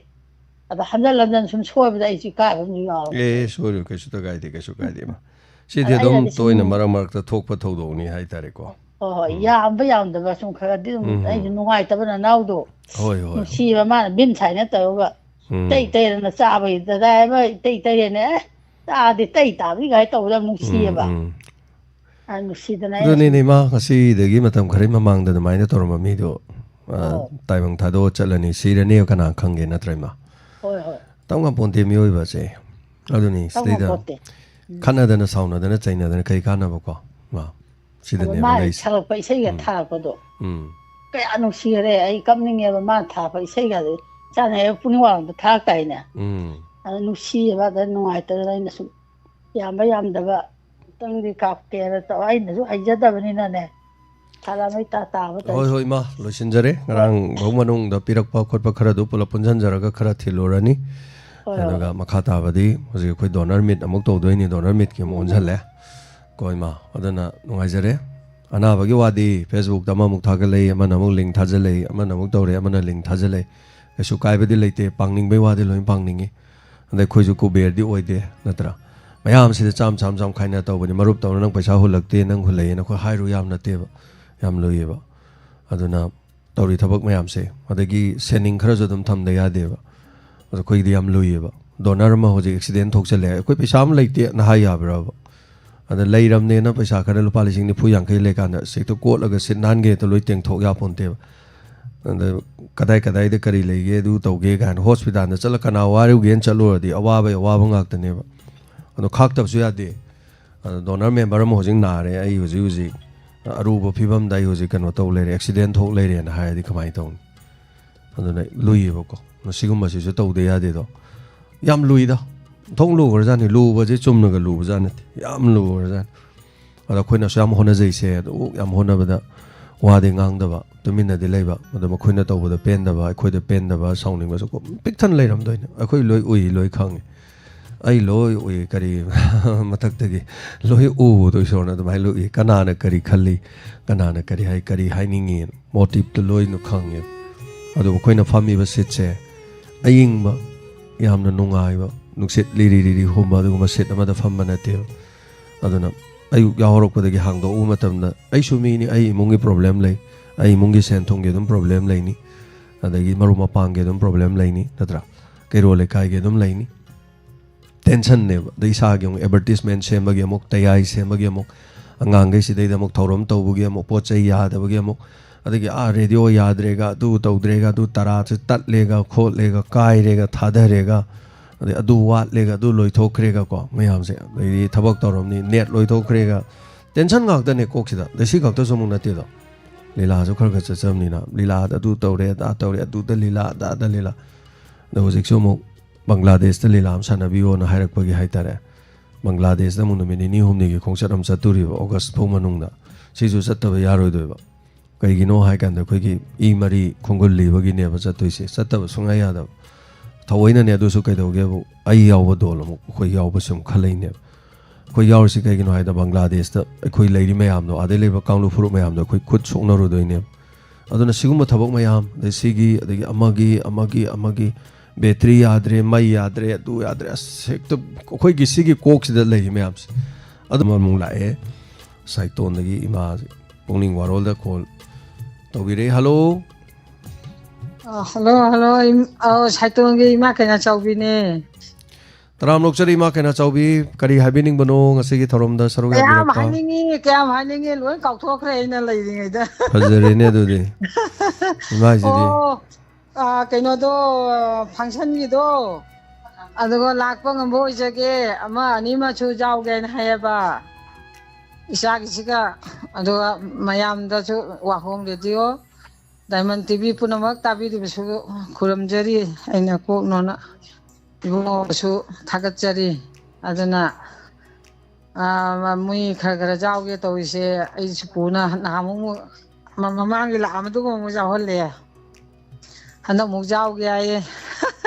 ꯑꯗ ꯍꯟꯖꯟ ꯁꯨꯝ ꯁꯣꯏꯕꯗ ꯑꯩꯁꯨ ꯏꯀꯥꯏꯕ ꯑꯃꯁꯨ ꯌꯥꯎꯔꯦ ꯁꯣꯏꯔꯣ ꯀꯩꯁꯨ ꯀꯥꯏꯗꯦ ꯃꯥ ꯁꯤꯗꯤ ꯑꯗꯨꯝ ꯇꯣꯏꯅ ꯃꯔꯛꯇ ꯊꯣꯛꯄ ꯊꯧꯗꯣꯛꯅꯤ ꯍꯥꯏꯇꯥꯔꯦꯀꯣ ꯍꯣꯏ ꯌꯥꯝꯕ ꯌꯥꯝꯗꯕ ꯁꯨꯝ ꯈꯔꯗꯤ ꯑꯗꯨꯝ ꯑꯩꯁꯨ ꯅꯨꯡꯉꯥꯏꯇꯕ ꯅꯅꯥꯎꯗꯣ ꯅꯨꯡꯁꯤꯕ ꯃꯥꯅ ꯚꯤꯝ ꯁꯥꯏꯅ ꯇꯧꯔꯒ ꯇꯩꯔꯅ ꯆꯥꯕꯒꯤ ꯗꯗꯥ ꯑꯃ ꯇꯩꯔꯦꯅꯦ ꯆꯥꯗꯤ ꯇꯥꯕꯤꯒꯥꯏ ꯇꯧꯕꯗ ꯌꯥꯝ ꯅꯨꯡꯁꯤꯌꯦꯕ ꯅꯨꯡꯁꯤꯗꯅ ꯑꯗꯨꯅꯤꯅꯦ ꯃꯥ ꯉꯁꯤꯗꯒꯤ ꯃꯇꯝ ꯈꯔ ꯃꯃꯥꯡꯗ ꯑꯗꯨꯃꯥꯏꯅ ꯇꯧꯔꯝꯕ ꯃꯤꯗꯣ ꯇꯥꯏꯕꯪ ꯊꯥꯗꯣꯛꯑ ꯆꯠꯂꯅꯤ ꯁꯤꯔꯅꯤ ꯀꯅꯥ ꯈꯪꯒꯦ ꯅꯠꯇ꯭ꯔ ꯏꯃꯥ ꯇꯝꯉꯝ ꯄꯣꯟꯇꯦ ꯃꯤꯑꯣꯏꯕꯁꯦ ꯑꯗꯨꯅꯤ ꯁꯤꯗꯩꯗ ꯈꯠꯅꯗꯅ ꯁꯥꯎꯅꯗꯅ ꯆꯩꯅꯗꯅ ꯀꯩ ꯀꯥꯟꯅꯕꯀꯣ ꯃꯥ ꯁꯤꯗꯅꯦꯕ ꯂꯩꯁꯦ ꯁꯛꯂꯛꯄ ꯏꯁꯩꯒ ꯊꯥꯔꯛꯄꯗꯣ ꯀꯌꯥ ꯅꯨꯡꯁꯤꯈꯔꯦ ꯑꯩ ꯀꯞꯅꯤꯡꯉꯦꯕ ꯃꯥꯅ ꯊꯥꯔꯛꯄ ꯏꯁꯩꯒꯗꯤ ꯆꯥꯅꯩ ꯄꯨꯛꯅꯤꯡ ꯋꯥꯡꯗ ꯊꯥꯔꯛꯇꯥꯏꯅꯦ ꯑꯗ ꯅꯨꯡꯁꯤꯌꯦꯕ ꯑꯗ ꯅꯨꯡꯉꯥꯏꯇꯗꯅ ꯑꯩꯅ ꯁꯨꯝ ꯌꯥꯝꯕ ꯌꯥꯝꯗꯕ ꯑꯃꯨꯛꯇꯪꯗꯤ ꯀꯥꯞꯀꯦꯅ ꯇꯧ ꯑꯩꯅꯁꯨ ꯍꯩꯖꯗꯕꯅꯤꯅꯅꯦ ꯊꯥꯔꯛꯑꯃꯩ ꯇꯥꯕ ꯍꯣꯏ ꯏꯃꯥ ꯂꯣꯏꯁꯤꯟꯖꯔꯦ ꯉꯔꯥꯡ ꯐꯧ ꯃꯅꯨꯡꯗ ꯄꯤꯔꯛꯄ ꯈꯣꯠꯄ ꯈꯔꯗꯨ ꯄꯨꯂꯞ ꯄꯨꯟꯁꯤꯟꯖꯔꯒ ꯈꯔ ꯊꯤꯜꯂꯨꯔꯅꯤ ꯑꯗꯨꯒ ꯃꯈꯥ ꯇꯥꯕꯗꯤ ꯍꯧꯖꯤꯛ ꯑꯩꯈꯣꯏ ꯗꯣꯅꯔ ꯃꯤꯠ ꯑꯃꯨꯛ ꯇꯧꯗꯣꯏꯅꯤ ꯗꯣꯅꯔ ꯃꯤꯠꯀꯤ ꯑꯃꯨꯛ ꯑꯣꯟꯁꯤꯜꯂꯦ ꯀꯣ ꯏꯃꯥ ꯑꯗꯨꯅ ꯅꯨꯡꯉꯥꯏꯖꯔꯦ ꯑꯅꯥꯕꯒꯤ ꯋꯥꯗꯤ ꯐꯦꯁꯕꯨꯛꯇ ꯑꯃꯃꯨꯛ ꯊꯥꯒꯠꯂꯛꯏ ꯑꯃꯅ ꯑꯃꯨꯛ ꯂꯤꯡ ꯊꯥꯖꯤꯜꯂꯛꯏ ꯑꯃꯅ ꯑꯃꯨꯛ ꯇꯧꯔꯦ ꯑꯃꯅ ꯂꯤꯡ ꯊꯥꯖꯤꯜꯂꯛꯏ ꯀꯩꯁꯨ ꯀꯥꯏꯕꯗꯤ ꯂꯩꯇꯦ ꯄꯥꯡꯅꯤꯡꯕꯩ ꯋꯥꯗꯤ ꯂꯣꯏꯅ ꯄꯥꯡꯅꯤꯡꯉꯤ ꯑꯗꯩ ꯑꯩꯈꯣꯏꯁꯨ ꯀꯨꯕꯦꯔꯗꯤ ꯑꯣꯏꯗꯦ ꯅꯠꯇ꯭ꯔꯥ ꯃꯌꯥꯝꯁꯤꯗ ꯆꯥꯝ ꯈꯥꯏꯅ ꯇꯧꯕꯅꯤ ꯃꯔꯨꯞ ꯇꯧꯅ ꯅꯪ ꯄꯩꯁꯥ ꯍꯨꯜꯂꯛꯇꯦ ꯅꯪ ꯍꯨꯜꯂꯛꯑꯦꯅ ꯑꯩꯈꯣꯏ ꯍꯥꯏꯔꯨ ꯌꯥꯝ ꯅꯠꯇꯦꯕ ꯌꯥꯝ ꯂꯨꯏꯌꯦꯕ ꯑꯗꯨꯅ ꯇꯧꯔꯤ ꯊꯕꯛ ꯃꯌꯥꯝꯁꯦ ꯑꯗꯒꯤ ꯁꯦꯅꯤꯡ ꯈꯔꯁꯨ ꯑꯗꯨꯝ ꯊꯝꯗ ꯌꯥꯗꯦꯕ ꯑꯗꯣ ꯑꯩꯈꯣꯏꯒꯤꯗꯤ ꯌꯥꯝ ꯂꯨꯏꯌꯦꯕ ꯗꯣꯅꯔ ꯑꯃ ꯍꯧꯖꯤꯛ ꯑꯦꯛꯁꯤꯗꯦꯟ ꯊꯣꯛꯆꯜꯂꯦ ꯑꯩꯈꯣꯏ ꯄꯩꯁꯥ ꯑꯃ ꯂꯩꯇꯦꯅ ꯍꯥꯏ ꯌꯥꯕ꯭ꯔꯕ ꯑꯗ ꯂꯩꯔꯝꯅꯦꯅ ꯄꯩꯁꯥ ꯈꯔ ꯂꯨꯄꯥ 90-90 ꯂꯩꯀꯥꯟꯗ ꯁꯤꯛꯇ ꯀꯣꯠꯂꯒ ꯁꯤꯠ ꯅꯥꯟꯒꯦ ꯍꯦꯛꯇ ꯂꯣꯏ ꯇꯦꯡꯊꯣꯛ ꯌꯥꯄꯣꯟꯇꯦꯕ ꯑꯗ ꯀꯗꯥꯏꯗ ꯀꯔꯤ ꯂꯩꯒꯦ ꯑꯗꯨ ꯇꯧꯒꯦ ꯀꯥꯏꯅ ꯍꯣꯁꯄꯤꯇꯥꯜꯗ ꯆꯠꯂ ꯀꯅꯥ ꯋꯥꯔꯨꯒꯦꯅ ꯆꯠꯂꯨꯔꯗꯤ ꯑꯋꯥꯕ ꯉꯥꯛꯇꯅꯦꯕ ꯑꯗꯣ ꯈꯥꯛꯇꯕꯁꯨ ꯌꯥꯗꯦ ꯑꯗꯣ ꯗꯣꯅꯔ ꯃꯦꯝꯕꯔ ꯑꯃ ꯍꯧꯖꯤꯛ ꯅꯥꯔꯦ ꯑꯩ ꯍꯧꯖꯤꯛ ꯑꯔꯨꯕ ꯐꯤꯕꯝꯗ ꯑꯩ ꯍꯧꯖꯤꯛ ꯀꯩꯅꯣ ꯇꯧ ꯂꯩꯔꯦ ꯑꯦꯛꯁꯤꯗꯦꯟ ꯊꯣꯛ ꯂꯩꯔꯦꯅ ꯍꯥꯏꯔꯗꯤ ꯀꯃꯥꯏꯅ ꯇꯧꯅꯤ ꯑꯗꯨꯅ ꯂꯨꯏꯌꯦꯕꯀꯣ ꯁꯤꯒꯨꯝꯕꯁꯤꯁꯨ ꯇꯧꯗ ꯌꯥꯗꯦꯗꯣ ꯌꯥꯝ ꯂꯨꯏꯗ ꯊꯣꯡ ꯂꯨꯈ꯭ꯔꯖꯥꯠꯅꯤ ꯂꯨꯕꯁꯦ ꯆꯨꯝꯅꯒ ꯂꯨꯕꯖꯥꯠ ꯅꯠꯇꯦ ꯌꯥꯝ ꯂꯨꯈ꯭ꯔꯖꯥꯠꯅꯤ ꯑꯗꯣ ꯑꯩꯈꯣꯏꯅꯁꯨ ꯌꯥꯝ ꯍꯣꯠꯅꯖꯩꯁꯦ ꯑꯗꯨ ꯌꯥꯝ ꯍꯣꯠꯅꯕꯗ ꯋꯥꯗꯤ ꯉꯥꯡꯗꯕ ꯇꯨꯃꯤꯟꯅꯗꯤ ꯂꯩꯕ ꯑꯗꯣ ꯃꯈꯣꯏꯅ ꯇꯧꯕꯗ ꯄꯦꯟꯗꯕ ꯑꯩꯈꯣꯏꯗ ꯄꯦꯟꯗꯕ ꯁꯥꯎꯅꯤꯡꯕꯁꯨ ꯄꯤꯛꯊꯟ ꯂꯩꯔꯝꯗꯣꯏꯅꯦ ꯑꯩꯈꯣꯏ ꯂꯣꯏ ꯎꯏ ꯂꯣꯏ ꯈꯪꯉꯤ ꯑꯩ ꯂꯣꯏ ꯎꯏ ꯀꯔꯤ ꯃꯊꯛꯇꯒꯤ ꯂꯣꯏ ꯎꯕꯗꯣ ꯏꯁꯣꯔꯅ ꯑꯗꯨꯃꯥꯏꯅ ꯂꯣꯏ ꯎꯏ ꯀꯅꯥꯅ ꯀꯔꯤ ꯈꯜꯂꯤ ꯀꯅꯥꯅ ꯀꯔꯤ ꯍꯥꯏꯅꯤꯡꯉꯤ ꯃꯣꯇꯤꯞꯇꯣ ꯂꯣꯏꯅ ꯈꯪꯉꯦ ꯑꯗꯨꯕꯨ ꯑꯩꯈꯣꯏꯅ ꯐꯝꯃꯤꯕ ꯁꯤꯠꯁꯦ ꯑꯌꯤꯡꯕ ꯌꯥꯝꯅ ꯅꯨꯡꯉꯥꯏꯕ ꯅꯨꯡꯁꯤꯠ ꯂꯤꯔꯤ ꯍꯨꯝꯕ ꯑꯗꯨꯒꯨꯝꯕ ꯁꯤꯠ ꯑꯃꯗ ꯐꯝꯕ ꯅꯠꯇꯦꯕ ꯑꯗꯨꯅ ꯑꯌꯨꯛ ꯌꯥꯍꯧꯔꯛꯄꯗꯒꯤ ꯍꯥꯡꯗꯣꯛꯎꯕ ꯃꯇꯝꯗ ꯑꯩꯁꯨ ꯃꯤꯅꯤ ꯑꯩ ꯏꯃꯨꯡꯒꯤ ꯄ꯭ꯔꯣꯕ꯭ꯂꯦꯝ ꯂꯩ ꯑꯩ ꯏꯃꯨꯡꯒꯤ ꯁꯦꯟ ꯊꯨꯝꯒꯤ ꯑꯗꯨꯝ ꯄ꯭ꯔꯣꯕ꯭ꯂꯦꯝ ꯂꯩꯅꯤ ꯑꯗꯒꯤ ꯃꯔꯨꯞ ꯃꯄꯥꯡꯒꯤ ꯑꯗꯨꯝ ꯄ꯭ꯔꯣꯕ꯭ꯂꯦꯝ ꯂꯩꯅꯤ ꯅꯠꯇ꯭ꯔꯥ ꯀꯩꯔꯣꯜ ꯂꯩꯀꯥꯏꯒꯤ ꯑꯗꯨꯝ ꯂꯩꯅꯤ ꯇꯦꯟꯁꯟꯅꯦꯕ ꯑꯗꯩ ꯏꯁꯥꯒꯤ ꯑꯃꯨꯛ ꯑꯦꯗꯚꯔꯇꯤꯁꯃꯦꯟ ꯁꯦꯝꯕꯒꯤ ꯑꯃꯨꯛ ꯇꯌꯥꯏ ꯁꯦꯝꯕꯒꯤ ꯑꯃꯨꯛ ꯑꯉꯥꯡꯈꯩꯁꯤꯗꯩꯗ ꯑꯃꯨꯛ ꯊꯧꯔꯝ ꯇꯧꯕꯒꯤ ꯑꯃꯨꯛ ꯄꯣꯠ ꯆꯩ ꯌꯥꯗꯕꯒꯤ ꯑꯃꯨꯛ ꯑꯗꯒꯤ ꯔꯦꯗꯤꯑꯣ ꯌꯥꯗ꯭ꯔꯦꯒ ꯑꯗꯨ ꯇꯧꯗ꯭ꯔꯦꯒ ꯑꯗꯨ ꯇꯔꯥꯁꯦ ꯇꯠꯂꯦꯒ ꯈꯣꯠꯂꯦꯒ ꯀꯥꯏꯔꯦꯒ ꯊꯥꯗꯔꯦꯒ ꯑꯗꯩ ꯑꯗꯨ ꯋꯥꯠꯂꯦꯒ ꯑꯗꯨ ꯂꯣꯏꯊꯣꯛꯈ꯭ꯔꯦꯒꯀꯣ ꯃꯌꯥꯝꯁꯦ ꯑꯗꯩꯗꯤ ꯊꯕꯛ ꯇꯧꯔꯝꯅꯤ ꯅꯦꯠ ꯂꯣꯏꯊꯣꯛꯈ꯭ꯔꯦꯒ ꯇꯦꯟꯁꯟ ꯉꯥꯛꯇꯅꯦ ꯀꯣꯛꯁꯤꯗ ꯑꯗꯩ ꯁꯤ ꯈꯛꯇꯁꯨ ꯑꯃꯨꯛ ꯅꯠꯇꯦꯗꯣ ꯂꯤꯂꯥꯁꯨ ꯈꯔ ꯆꯠꯆꯕꯅꯤꯅ ꯂꯤꯂꯥꯗ ꯑꯗꯨ ꯇꯧꯔꯦ ꯑꯗꯥ ꯇꯧꯔꯦ ꯑꯗꯨꯗ ꯂꯤꯂꯥ ꯑꯗꯥꯗ ꯂꯤꯂꯥ ꯑꯗꯣ ꯍꯧꯖꯤꯛꯁꯨ ꯑꯃꯨꯛ ꯕꯪꯒ꯭ꯂꯥꯗꯦꯁꯇ ꯂꯤꯂꯥ ꯑꯃ ꯁꯥꯟꯅꯕꯤꯌꯣꯅ ꯍꯥꯏꯔꯛꯄꯒꯤ ꯍꯥꯏꯇꯥꯔꯦ ꯕꯪꯒ꯭ꯂꯥꯗꯦꯁꯇ ꯑꯃꯨꯛ ꯅꯨꯃꯤꯠ 9-10ꯒꯤ ꯈꯣꯡꯆꯠ ꯑꯃ ꯆꯠꯇꯣꯔꯤꯕ ꯑꯣꯒꯁ ꯐꯥꯎ ꯃꯅꯨꯡꯗ ꯁꯤꯁꯨ ꯆꯠꯇꯕ ꯌꯥꯔꯣꯏꯗꯣꯏꯕ ꯀꯩꯒꯤꯅೋ ꯍꯥꯏꯀꯥꯟꯗ ꯑꯩꯈꯣꯏꯒꯤ ꯏ-ꯃꯔꯤ ꯈꯣꯡꯒꯨꯜ ꯂꯤꯕꯒꯤꯅꯦꯕ ꯆꯠꯇꯣꯏꯁꯦ ꯆꯠꯇꯕ ꯁꯨꯡꯌꯥ ꯌꯥꯗꯕ ꯊꯑꯣꯏꯅꯅꯦ ꯑꯗꯨꯁꯨ ꯀꯩꯗꯧꯒꯦꯕꯨ ꯑꯩ ꯌꯥꯎꯕ ꯗꯣꯜ ꯑꯃꯨꯛ ꯑꯩꯈꯣꯏ ꯌꯥꯎꯕꯁꯨ ꯑꯃꯨꯛ ꯈꯜꯂꯛꯏꯅꯦꯕ ꯑꯩꯈꯣꯏ ꯌꯥꯎꯔꯤꯁꯤ ꯀꯩꯒꯤꯅೋ ꯍꯥꯏꯕꯗ ꯕꯪꯒ꯭ꯂꯥꯗꯦꯁꯇ ꯑꯩꯈꯣꯏ ꯂꯩꯔꯤ ꯃꯌꯥꯝꯗꯣ ꯑꯥꯗꯩ ꯂꯩꯕ ꯀꯥꯡꯂꯨꯞ ꯐꯨꯔꯨꯞ ꯃꯌꯥꯝꯗꯣ ꯑꯩꯈꯣꯏ ꯈꯨꯠ ꯁꯣꯛꯅꯔꯨꯗꯣꯏꯅꯦꯕ ꯑꯗꯨꯅ ꯁꯤꯒꯨꯝꯕ ꯊꯕꯛ ꯃꯌꯥꯝ ꯑꯗꯩ ꯁꯤꯒꯤ ꯑꯗꯒꯤ ꯑꯃꯒꯤ ꯕꯦꯇ꯭ꯔꯤ ꯌꯥꯗ꯭ꯔꯦ ꯃꯩ ꯌꯥꯗ꯭ꯔꯦ ꯑꯗꯨ ꯌꯥꯗ꯭ꯔꯦ ꯑꯁ ꯍꯦꯛꯇ ꯑꯩꯈꯣꯏꯒꯤ ꯁꯤꯒꯤ ꯀꯣꯛꯁꯤꯗ ꯂꯩꯔꯤ ꯃꯌꯥꯝꯁꯦ ꯑꯗꯨꯝ ꯑꯃꯨꯛ ꯂꯥꯛꯑꯦ ꯁꯥꯏꯇꯣꯟꯗꯒꯤ ꯏꯃꯥꯁꯦ ꯄꯨꯛꯅꯤꯡ ꯋꯥꯔꯣꯜꯗ ꯀꯣꯜ ꯇꯧꯕꯤꯔꯛꯑꯦ ꯍꯜꯂꯣ ꯍꯜꯂꯣ ꯁꯥꯏꯇꯣꯟꯒꯤ ꯏꯃꯥ ꯀꯩꯅꯥꯆꯧꯕꯤꯅꯦ ꯇꯔꯥꯝ ꯂꯣꯛꯆꯔꯤ ꯏꯃꯥ ꯀꯩꯅꯥꯆꯧꯕꯤ ꯀꯔꯤ ꯍꯥꯏꯕꯤꯅꯤꯡꯕꯅꯣ ꯉꯁꯤꯒꯤ ꯊꯧꯔꯝꯗ ꯁꯔꯨꯛ ꯌꯥꯕꯤꯔꯛꯄ ꯀꯌꯥꯝ ꯍꯥꯏꯅꯤꯡꯉꯤ ꯂꯣꯏ ꯀꯥꯎꯊꯣꯛꯈ꯭ꯔꯦ ꯑꯩꯅ ꯂꯩꯔꯤꯉꯩꯗ ꯐꯖꯔꯦꯅꯦ ꯑꯗꯨꯗꯤ ꯏꯃꯥꯁꯤꯗꯤ ꯀꯩꯅꯣꯗꯣ ꯐꯪꯁꯟꯒꯤꯗꯣ ꯑꯗꯨꯒ ꯂꯥꯛꯄ ꯉꯝꯕ ꯑꯣꯏꯖꯒꯦ 1-2 ꯌꯥꯎꯒꯦꯅ ꯍꯥꯏꯌꯦꯕ ꯏꯆꯥꯒꯤꯁꯤꯒ ꯑꯗꯨꯒ ꯃꯌꯥꯝꯗꯁꯨ ꯋꯥꯍꯣꯡ ꯔꯦꯗꯤꯑꯣ ꯗꯥꯏꯃꯟ ꯇꯤꯚꯤ ꯄꯨꯝꯅꯃꯛ ꯇꯥꯕꯤꯔꯤꯕꯁꯨ ꯈꯨꯔꯨꯝꯖꯔꯤ ꯑꯩꯅ ꯀꯣꯛꯅꯣꯅ ꯏꯕꯨꯡꯉꯣꯁꯨ ꯊꯥꯒꯠꯆꯔꯤ ꯑꯗꯨꯅ ꯃꯣꯏ ꯈꯔ ꯌꯥꯎꯒꯦ ꯇꯧꯔꯤꯁꯦ ꯑꯩꯁꯨ ꯄꯨꯅ ꯅꯍꯥꯟꯃꯨꯛ ꯃꯃꯥꯡꯒꯤ ꯂꯥꯛꯑꯝꯕꯗꯨꯒ ꯑꯃꯨꯛ ꯌꯥꯎꯍꯜꯂꯦ ꯍꯟꯗꯛ ꯑꯃꯨꯛ ꯌꯥꯎꯒꯦ ꯍꯥꯏꯌꯦ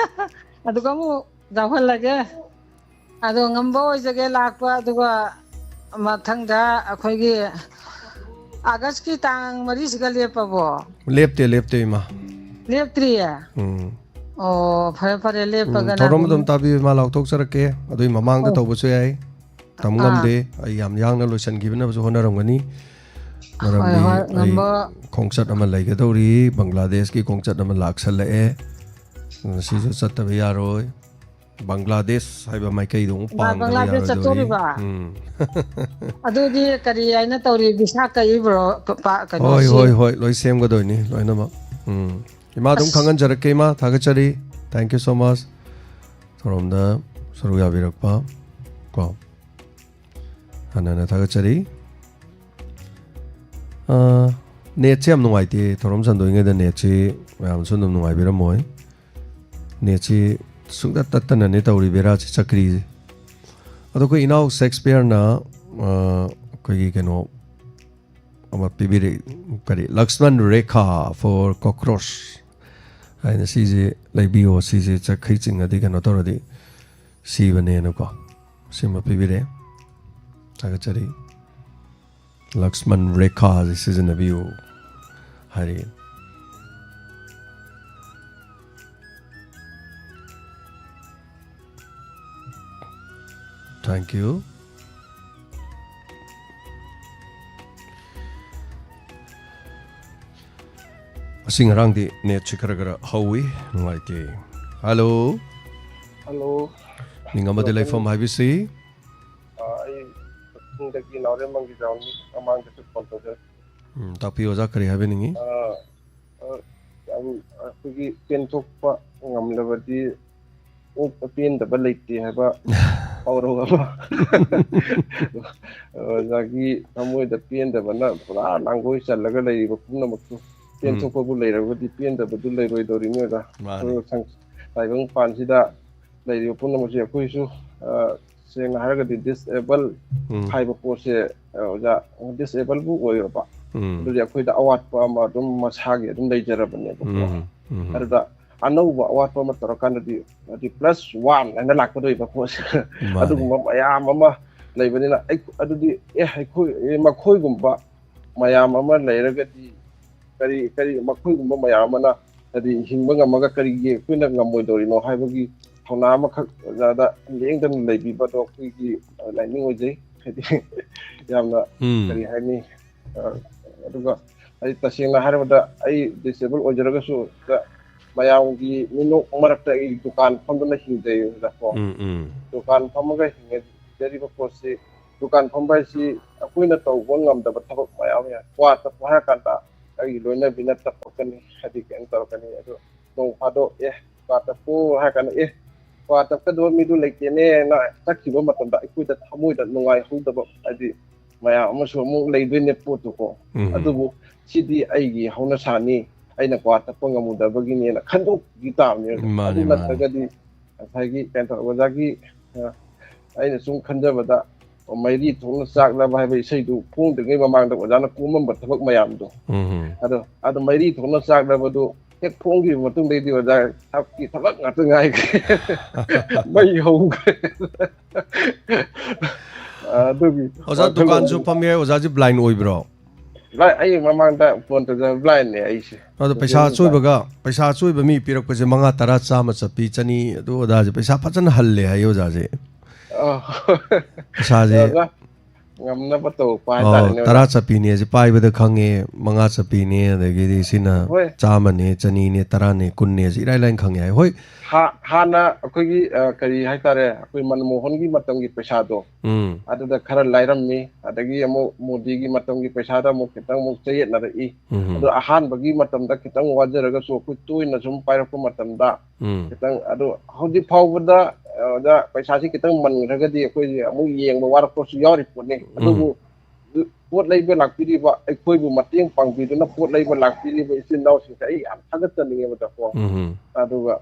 ꯑꯗꯨꯒ ꯑꯃꯨꯛ ꯌꯥꯎꯍꯜꯂꯒꯦ ꯑꯗꯣ ꯉꯝꯕ ꯑꯣꯏꯖꯒꯦ ꯂꯥꯛꯄ ꯑꯗꯨꯒ ꯃꯊꯪꯗ ꯑꯩꯈꯣꯏꯒꯤ ꯑꯥꯒꯁꯀꯤ ꯇꯥꯡ 4 ꯂꯦꯞꯄꯕꯣ ꯂꯦꯞꯇꯦ ꯏꯃꯥ ꯂꯦꯞꯇ꯭ꯔꯤꯌꯦ ꯑꯣ ꯐꯔꯦ ꯂꯦꯞꯄꯒꯅ ꯊꯧꯔꯝ ꯑꯗꯨꯝ ꯇꯥꯕꯤ ꯏꯃꯥ ꯂꯥꯎꯊꯣꯛꯆꯔꯛꯀꯦ ꯑꯗꯨꯏ ꯃꯃꯥꯡꯗ ꯇꯧꯕꯁꯨ ꯌꯥꯏ ꯇꯝ ꯉꯝꯗꯦ ꯑꯩ ꯌꯥꯝ ꯌꯥꯡꯅ ꯂꯣꯏꯁꯤꯟꯈꯤꯕꯅꯕꯁꯨ ꯍꯣꯠꯅꯔꯝꯒꯅꯤ ꯃꯔꯝꯗꯤ ꯑꯩ ꯈꯣꯡꯆꯠ ꯑꯃ ꯂꯩꯒꯗꯧꯔꯤ ꯕꯪꯒ꯭ꯂꯥꯗꯦꯁꯀꯤ ꯈꯣꯡꯆꯠ ꯑꯃ ꯂꯥꯛꯁꯜꯂꯛꯑꯦ ꯁꯤꯁꯨ ꯆꯠꯇꯕ ꯌꯥꯔꯣꯏ ꯕꯪꯒ꯭ꯂꯥꯗꯦꯁ ꯍꯥꯏꯕ ꯃꯥꯏꯀꯩꯗꯣ ꯑꯃꯨꯛ ꯄꯥꯡꯗꯕ ꯌꯥꯔꯣꯏꯗꯧꯔꯤ ꯑꯗꯨꯗꯤ ꯀꯔꯤ ꯍꯥꯏꯅ ꯇꯧꯔꯤ ꯚꯤꯁꯥ ꯀꯛꯏꯕ꯭ꯔꯣ ꯍꯣꯏ ꯂꯣꯏ ꯁꯦꯝꯒꯗꯣꯏꯅꯤ ꯂꯣꯏꯅꯃꯛ ꯏꯃꯥ ꯑꯗꯨꯝ ꯈꯪꯍꯟꯖꯔꯛꯀꯦ ꯏꯃꯥ ꯊꯥꯒꯠꯆꯔꯤ ꯊꯦꯡꯛ ꯌꯨ ꯁꯣ ꯃꯆ ꯊꯧꯔꯝꯗ ꯁꯔꯨꯛ ꯌꯥꯕꯤꯔꯛꯄ ꯀꯣ ꯍꯟꯅ ꯊꯥꯒꯠꯆꯔꯤ ꯅꯦꯠꯁꯦ ꯌꯥꯝ ꯅꯨꯡꯉꯥꯏꯇꯦ ꯊꯧꯔꯝ ꯁꯟꯗꯣꯛꯏꯉꯩꯗ ꯅꯦꯠꯁꯤ ꯃꯌꯥꯝꯁꯨ ꯑꯗꯨꯝ ꯅꯨꯡꯉꯥꯏꯕꯤꯔꯝꯃꯣꯏ ꯅꯦꯠꯁꯤ ꯁꯨꯡꯇꯠ ꯇꯠꯇꯅꯅꯦ ꯇꯧꯔꯤ ꯕꯦꯔꯥꯁꯤ ꯆꯀ꯭ꯔꯤꯁꯦ ꯑꯗꯣ ꯑꯩꯈꯣꯏ ꯏꯅꯥꯎ ꯁꯦꯛꯁꯄꯤꯌꯔꯅ ꯑꯩꯈꯣꯏꯒꯤ ꯀꯩꯅꯣ ꯑꯃ ꯄꯤꯕꯤꯔꯛꯏ ꯀꯔꯤ ꯂꯛꯁꯃꯟ ꯔꯦꯈꯥ ꯐꯣꯔ ꯀꯣꯀ꯭ꯔꯣꯁ ꯍꯥꯏꯅ ꯁꯤꯁꯦ ꯂꯩꯕꯤꯌꯣ ꯁꯤꯁꯦ ꯆꯈꯩ ꯆꯤꯡꯉꯗꯤ ꯀꯩꯅꯣ ꯇꯧꯔꯗꯤ ꯁꯤꯕꯅꯦꯅꯀꯣ ꯁꯤꯃ ꯄꯤꯕꯤꯔꯛꯑꯦ ꯊꯥꯒꯠꯆꯔꯤ ꯂꯛꯁꯃꯟ ꯔꯦꯈꯥꯁꯦ ꯁꯤꯖꯤꯟꯅꯕꯤꯌꯨ ꯍꯥꯏꯔꯤ ꯊꯦꯡꯛ ꯌꯨ ꯑꯁꯤ ꯉꯔꯥꯡꯗꯤ ꯅꯦꯠꯁꯤ ꯈꯔ ꯍꯧꯋꯤ ꯅꯨꯡꯉꯥꯏꯇꯦ ꯍꯜꯂꯣ ꯃꯤꯡ ꯑꯃꯗꯤ ꯂꯩꯐꯝ ꯍꯥꯏꯕꯤꯁꯤ ꯑꯩ ꯀꯛꯆꯤꯡꯗꯒꯤ ꯅꯥꯎꯔꯦꯝꯕꯝꯒꯤ ꯖꯥꯎꯅꯤ ꯃꯃꯥꯡꯗꯁꯨ ꯐꯣꯟ ꯇꯧꯖꯔꯦ ꯇꯥꯛꯄꯤꯌꯨ ꯑꯣꯖꯥ ꯀꯔꯤ ꯍꯥꯏꯕꯤꯅꯤꯡꯉꯤ ꯌꯥꯝ ꯑꯩꯈꯣꯏꯒꯤ ꯄꯦꯟꯊꯣꯛꯄ ꯉꯝꯂꯕꯗꯤ ꯑꯣꯛꯄ ꯄꯦꯟꯗꯕ ꯂꯩꯇꯦ ꯍꯥꯏꯕ ꯄꯥꯎꯔꯧ ꯑꯃ ꯑꯣꯖꯥꯒꯤ ꯊꯃꯣꯏꯗ ꯄꯦꯟꯗꯕꯅ ꯄꯨꯔꯥ ꯂꯥꯡꯒꯣꯏ ꯆꯜꯂꯒ ꯂꯩꯔꯤꯕ ꯄꯨꯝꯅꯃꯛꯇꯨ ꯄꯦꯟꯊꯣꯛꯄꯕꯨ ꯂꯩꯔꯕꯗꯤ ꯄꯦꯟꯗꯕꯗꯨ ꯂꯩꯔꯣꯏꯗꯧꯔꯤꯅꯤ ꯑꯣꯖꯥ ꯇꯥꯏꯕꯪꯄꯥꯟꯁꯤꯗ ꯂꯩꯔꯤꯕ ꯄꯨꯝꯅꯃꯛꯁꯦ ꯑꯩꯈꯣꯏꯁꯨ ꯁꯦꯡꯅ ꯍꯥꯏꯔꯒꯗꯤ ꯗꯤꯁꯑꯦꯕꯜ ꯍꯥꯏꯕ ꯄꯣꯠꯁꯦ ꯑꯣꯖꯥ ꯗꯤꯁꯑꯦꯕꯜꯕꯨ ꯑꯣꯏꯔꯕ ꯑꯗꯨꯗꯤ ꯑꯩꯈꯣꯏꯗ ꯑꯋꯥꯠꯄ ꯑꯃ ꯑꯗꯨꯝ ꯃꯁꯥꯒꯤ ꯑꯗꯨꯝ ꯂꯩꯖꯔꯕꯅꯦꯕꯀꯣ ꯑꯗꯨꯗ ꯑꯅꯧꯕ ꯑꯋꯥꯠꯄ ꯑꯃ ꯇꯧꯔꯀꯥꯟꯗꯗꯤ +1 ꯍꯥꯏꯅ ꯂꯥꯛꯀꯗꯣꯏꯕ ꯄꯣꯠꯁꯦ ꯑꯗꯨꯒꯨꯝꯕ ꯃꯌꯥꯝ ꯑꯃ ꯂꯩꯕꯅꯤꯅ ꯑꯗꯨꯗꯤ ꯃꯈꯣꯏꯒꯨꯝꯕ ꯃꯌꯥꯝ ꯑꯃ ꯂꯩꯔꯒꯗꯤ ꯀꯔꯤ ꯃꯈꯣꯏꯒꯨꯝꯕ ꯃꯌꯥꯝ ꯑꯃꯅ ꯍꯥꯏꯗꯤ ꯍꯤꯡꯕ ꯉꯝꯃꯒ ꯀꯔꯤꯒꯤ ꯑꯩꯈꯣꯏꯅ ꯉꯝꯃꯣꯏꯗꯧꯔꯤꯅꯣ ꯍꯥꯏꯕꯒꯤ ꯊꯧꯅꯥ ꯑꯃꯈꯛ ꯑꯣꯖꯥꯗ ꯂꯦꯡꯗꯅ ꯂꯩꯕꯤꯕꯗꯣ ꯑꯩꯈꯣꯏꯒꯤ ꯂꯥꯏꯅꯤꯡ ꯑꯣꯏꯖꯩ ꯍꯥꯏꯗꯤ ꯌꯥꯝꯅ ꯀꯔꯤ ꯍꯥꯏꯅꯤ ꯑꯗꯨꯒ ꯑꯩ ꯇꯁꯦꯡꯅ ꯍꯥꯏꯔꯕꯗ ꯑꯩ ꯗꯤꯁꯦꯕꯜ ꯑꯣꯏꯖꯔꯒꯁꯨ ꯃꯌꯥꯝꯒꯤ ꯃꯤꯅꯣꯛ ꯃꯔꯛꯇ ꯑꯩ ꯗꯨꯀꯥꯟ ꯐꯝꯗꯨꯅ ꯍꯤꯡꯖꯩꯀꯣ ꯗꯨꯀꯥꯟ ꯐꯝꯃꯒ ꯍꯤꯡꯖꯔꯤꯕ ꯄꯣꯠꯁꯤ ꯗꯨꯀꯥꯟ ꯐꯝꯕ ꯍꯥꯏꯁꯤ ꯑꯩꯈꯣꯏꯅ ꯇꯧꯕ ꯉꯝꯗꯕ ꯊꯕꯛ ꯃꯌꯥꯝ ꯌꯥꯏ ꯀ꯭ꯋꯥ ꯇꯞꯄ ꯍꯥꯏꯔ ꯀꯥꯟꯗ ꯑꯩꯒꯤ ꯂꯣꯏꯅꯕꯤꯅ ꯇꯞꯄꯛꯀꯅꯤ ꯍꯥꯏꯗꯤ ꯀꯩꯅꯣ ꯇꯧꯔꯛꯀꯅꯤ ꯑꯗꯣ ꯅꯣꯡ ꯐꯥꯗꯣꯛ ꯀ꯭ꯋꯥ ꯇꯞꯄꯨ ꯍꯥꯏꯔ ꯀꯥꯟꯗ ꯀ꯭ꯋꯥ ꯇꯞꯀꯗꯕ ꯃꯤꯗꯨ ꯂꯩꯇꯦꯅꯦꯅ ꯆꯠꯈꯤꯕ ꯃꯇꯝꯗ ꯑꯩꯈꯣꯏꯗ ꯊꯃꯣꯏꯗ ꯅꯨꯡꯉꯥꯏꯍꯧꯗꯕ ꯍꯥꯏꯗꯤ ꯃꯌꯥꯝ ꯑꯃꯁꯨ ꯑꯃꯨꯛ ꯂꯩꯗꯣꯏꯅꯦ ꯄꯣꯠꯇꯨꯀꯣ ꯑꯗꯨꯕꯨ ꯁꯤꯗꯤ ꯑꯩꯒꯤ ꯍꯧꯅꯁꯥꯅꯤ ꯑꯩꯅ ꯀ꯭ꯋꯥ ꯇꯞꯄ ꯉꯝꯃꯨꯗꯕꯒꯤꯅꯦꯅ ꯈꯟꯗꯣꯛꯈꯤ ꯇꯥꯕꯅꯤ ꯑꯗꯨ ꯅꯠꯇ꯭ꯔꯒꯗꯤ ꯉꯁꯥꯏꯒꯤ ꯀꯩꯅꯣ ꯇꯧꯔ ꯑꯣꯖꯥꯒꯤ ꯑꯩꯅ ꯁꯨꯝ ꯈꯟꯖꯕꯗ ꯃꯩꯔꯤ ꯊꯣꯛꯅ ꯆꯥꯛꯂꯕ ꯍꯥꯏꯕ ꯏꯁꯩꯗꯨ ꯐꯣꯡꯗ꯭ꯔꯤꯉꯩ ꯃꯃꯥꯡꯗ ꯑꯣꯖꯥꯅ ꯀꯣꯝꯃꯝꯕ ꯊꯕꯛ ꯃꯌꯥꯝꯗꯣ ꯑꯗꯣ ꯃꯩꯔꯤ ꯊꯣꯛꯅ ꯆꯥꯛꯂꯕꯗꯨ ꯍꯦꯛ ꯐꯣꯡꯈꯤꯕ ꯃꯇꯨꯡꯗꯩꯗꯤ ꯑꯣꯖꯥ ꯊꯕꯛ ꯉꯥꯛꯇ ꯉꯥꯏꯈ꯭ꯔꯦ ꯃꯩ ꯍꯧꯈ꯭ꯔꯦ ꯑꯗꯨꯒꯤ ꯑꯣꯖꯥ ꯗꯨꯀꯥꯟꯁꯨ ꯐꯝꯃꯦ ꯑꯣꯖꯥꯁꯤ ꯕ꯭ꯂꯥꯏꯟ ꯑꯣꯏꯕ꯭ꯔꯣ ꯑꯩ ꯃꯃꯥꯡꯗ ꯐꯣꯟ ꯇꯧꯖꯕ ꯕ꯭ꯂꯥꯏꯟꯅꯦ ꯑꯩꯁꯦ ꯑꯗꯣ ꯄꯩꯁꯥ ꯑꯆꯣꯏꯕ ꯃꯤ ꯄꯤꯔꯛꯄꯁꯦ 5, 10, 100 ꯆꯠꯄꯤ 200 ꯑꯗꯨ ꯑꯣꯖꯥꯁꯦ ꯄꯩꯁꯥ ꯐꯖꯅ ꯍꯜꯂꯦ ꯍꯥꯏꯌꯦ ꯑꯣꯖꯥꯁꯦ ꯄꯩꯁꯥꯁꯦ ꯉꯝꯅꯕ ꯇꯧꯔꯛꯄ ꯍꯥꯏꯇꯥꯔꯦꯅꯦ 10 ꯆꯠꯄꯤꯅꯦꯁꯦ ꯄꯥꯏꯕꯗ ꯈꯪꯉꯦ 5 ꯆꯠꯄꯤꯅꯦ ꯑꯗꯒꯤꯗꯤ ꯁꯤꯅ 100ꯅꯦ 200ꯅꯦ 10ꯅꯦ 10ꯅꯦꯁꯦ ꯏꯔꯥꯏ ꯂꯥꯏꯅ ꯈꯪꯉꯦ ꯍꯥꯏ ꯍꯣꯏ ꯍꯥꯟꯅ ꯑꯩꯈꯣꯏꯒꯤ ꯀꯔꯤ ꯍꯥꯏꯇꯥꯔꯦ ꯑꯩꯈꯣꯏ ꯃꯟꯃꯣꯍꯟꯒꯤ ꯃꯇꯝꯒꯤ ꯄꯩꯁꯥꯗꯣ ꯑꯗꯨꯗ ꯈꯔ ꯂꯥꯏꯔꯝꯃꯤ ꯑꯗꯒꯤ ꯑꯃꯨꯛ ꯃꯣꯗꯤꯒꯤ ꯃꯇꯝꯒꯤ ꯄꯩꯁꯥꯗ ꯑꯃꯨꯛ ꯈꯤꯇꯪ ꯑꯃꯨꯛ ꯆꯌꯦꯠꯅꯔꯛꯏ ꯑꯗꯣ ꯑꯍꯥꯟꯕꯒꯤ ꯃꯇꯝꯗ ꯈꯤꯇꯪ ꯋꯥꯖꯔꯒꯁꯨ ꯑꯩꯈꯣই ꯇꯣꯏꯅ ꯁꯨꯝ ꯄꯥꯏꯔꯛꯄ ꯃꯇꯝꯗ ꯈꯤꯇꯪ ꯑꯗꯣ ꯍꯧꯖꯤꯛ ꯐꯥꯎꯕꯗ ꯄꯩꯁꯥꯁꯤ ꯈꯤꯇꯪ ꯃꯟꯈ꯭ꯔꯒꯗꯤ ꯑꯩꯈꯣꯏꯁꯦ ꯑꯃꯨꯛ ꯌꯦꯡꯕ ꯋꯥꯔꯛꯄꯁꯨ ꯌꯥꯎꯔꯤ ꯄꯣꯠꯅꯤ ꯑꯗꯨꯕꯨ ꯄꯣꯠ ꯂꯩꯕ ꯂꯥꯛꯄꯤꯔꯤꯕ ꯑꯩꯈꯣꯏꯕꯨ ꯃꯇꯦꯡ ꯄꯥꯡꯕꯤꯗꯨꯅ ꯄꯣꯠ ꯂꯩꯕ ꯂꯥꯛꯄꯤꯔꯤꯕ ꯏꯆꯤꯟ ꯏꯅꯥꯎꯁꯤꯡꯁꯦ ꯑꯩ ꯌꯥꯝ ꯊꯥꯒꯠꯆꯅꯤꯡꯉꯦꯕꯀꯣ ꯑꯗꯨꯒ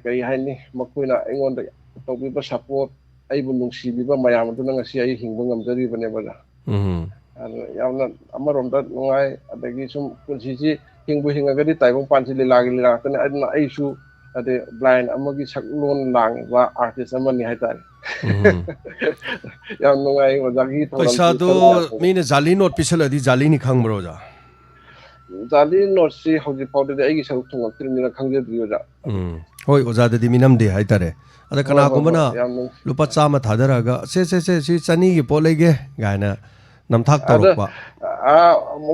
ꯀꯔꯤ ꯍꯥꯏꯅꯤ ꯃꯈꯣꯏꯅ ꯑꯩꯉꯣꯟꯗ ꯇꯧꯕꯤꯕ ꯁꯄꯣꯔꯠ ꯑꯩꯕꯨ ꯅꯨꯡꯁꯤꯕꯤꯕ ꯃꯌꯥꯝ ꯑꯗꯨꯅ ꯉꯁꯤ ꯑꯩ ꯍꯤꯡꯕ ꯉꯝꯖꯔꯤꯕꯅꯦꯕ ꯌꯥꯝꯅ ꯑꯃꯔꯣꯝꯗ ꯅꯨꯡꯉꯥꯏ ꯑꯗꯒꯤ ꯁꯨꯝ ꯄꯨꯟꯁꯤꯁꯤ ꯍꯤꯡꯕꯨ ꯍꯤꯡꯉꯒꯗꯤ ꯇꯥꯏꯕꯪ ꯄꯥꯟꯁꯤ ꯂꯤꯂꯥꯒꯤ ꯂꯤꯂꯥ ꯉꯥꯛꯇꯅꯤ ꯑꯗꯨꯅ ꯑꯩꯁꯨ ꯑꯗꯩ ꯕ꯭ꯂꯥꯏꯟ ꯑꯃꯒꯤ ꯁꯛꯂꯣꯟ ꯂꯥꯡꯉꯤꯕ ꯑꯥꯔꯇꯤꯁ ꯑꯃꯅꯤ ꯍꯥꯏꯇꯥꯔꯦ ꯌꯥꯝ ꯅꯨꯡꯉꯥꯏ ꯑꯣꯖꯥꯒꯤ ꯄꯩꯁꯥꯗꯣ ꯃꯤꯅ ꯖꯥꯂꯤ ꯅꯣꯠ ꯄꯤꯁꯜꯂꯗꯤ ꯖꯥꯂꯤꯅꯤ ꯈꯪꯕ꯭ꯔꯣ ꯑꯣꯖꯥ ꯖꯥꯂꯤ ꯅꯣꯠꯁꯤ ꯍꯧꯖꯤꯛ ꯐꯥꯎꯗꯗꯤ ꯑꯩꯒꯤ ꯁꯔꯨꯛ ꯊꯨꯡꯉꯛꯇ꯭ꯔꯤꯕꯅꯤꯅ ꯈꯪꯖꯗ꯭ꯔꯤ ꯑꯣꯖꯥ ꯍꯣꯏ ꯑꯣꯖꯥꯗꯗꯤ ꯃꯤꯅꯝꯗꯦ ꯍꯥꯏꯇꯥꯔꯦ ꯑꯗ ꯀꯅꯥꯒꯨꯝꯕꯅ ꯂꯨꯄꯥ 100 ꯊꯥꯗꯔꯒ ꯁꯤ 200ꯒꯤ ꯄꯣꯠ ꯂꯩꯒꯦ ꯒꯥꯏꯅ ꯅꯝꯊꯥꯛ ꯇꯧꯔꯛꯄ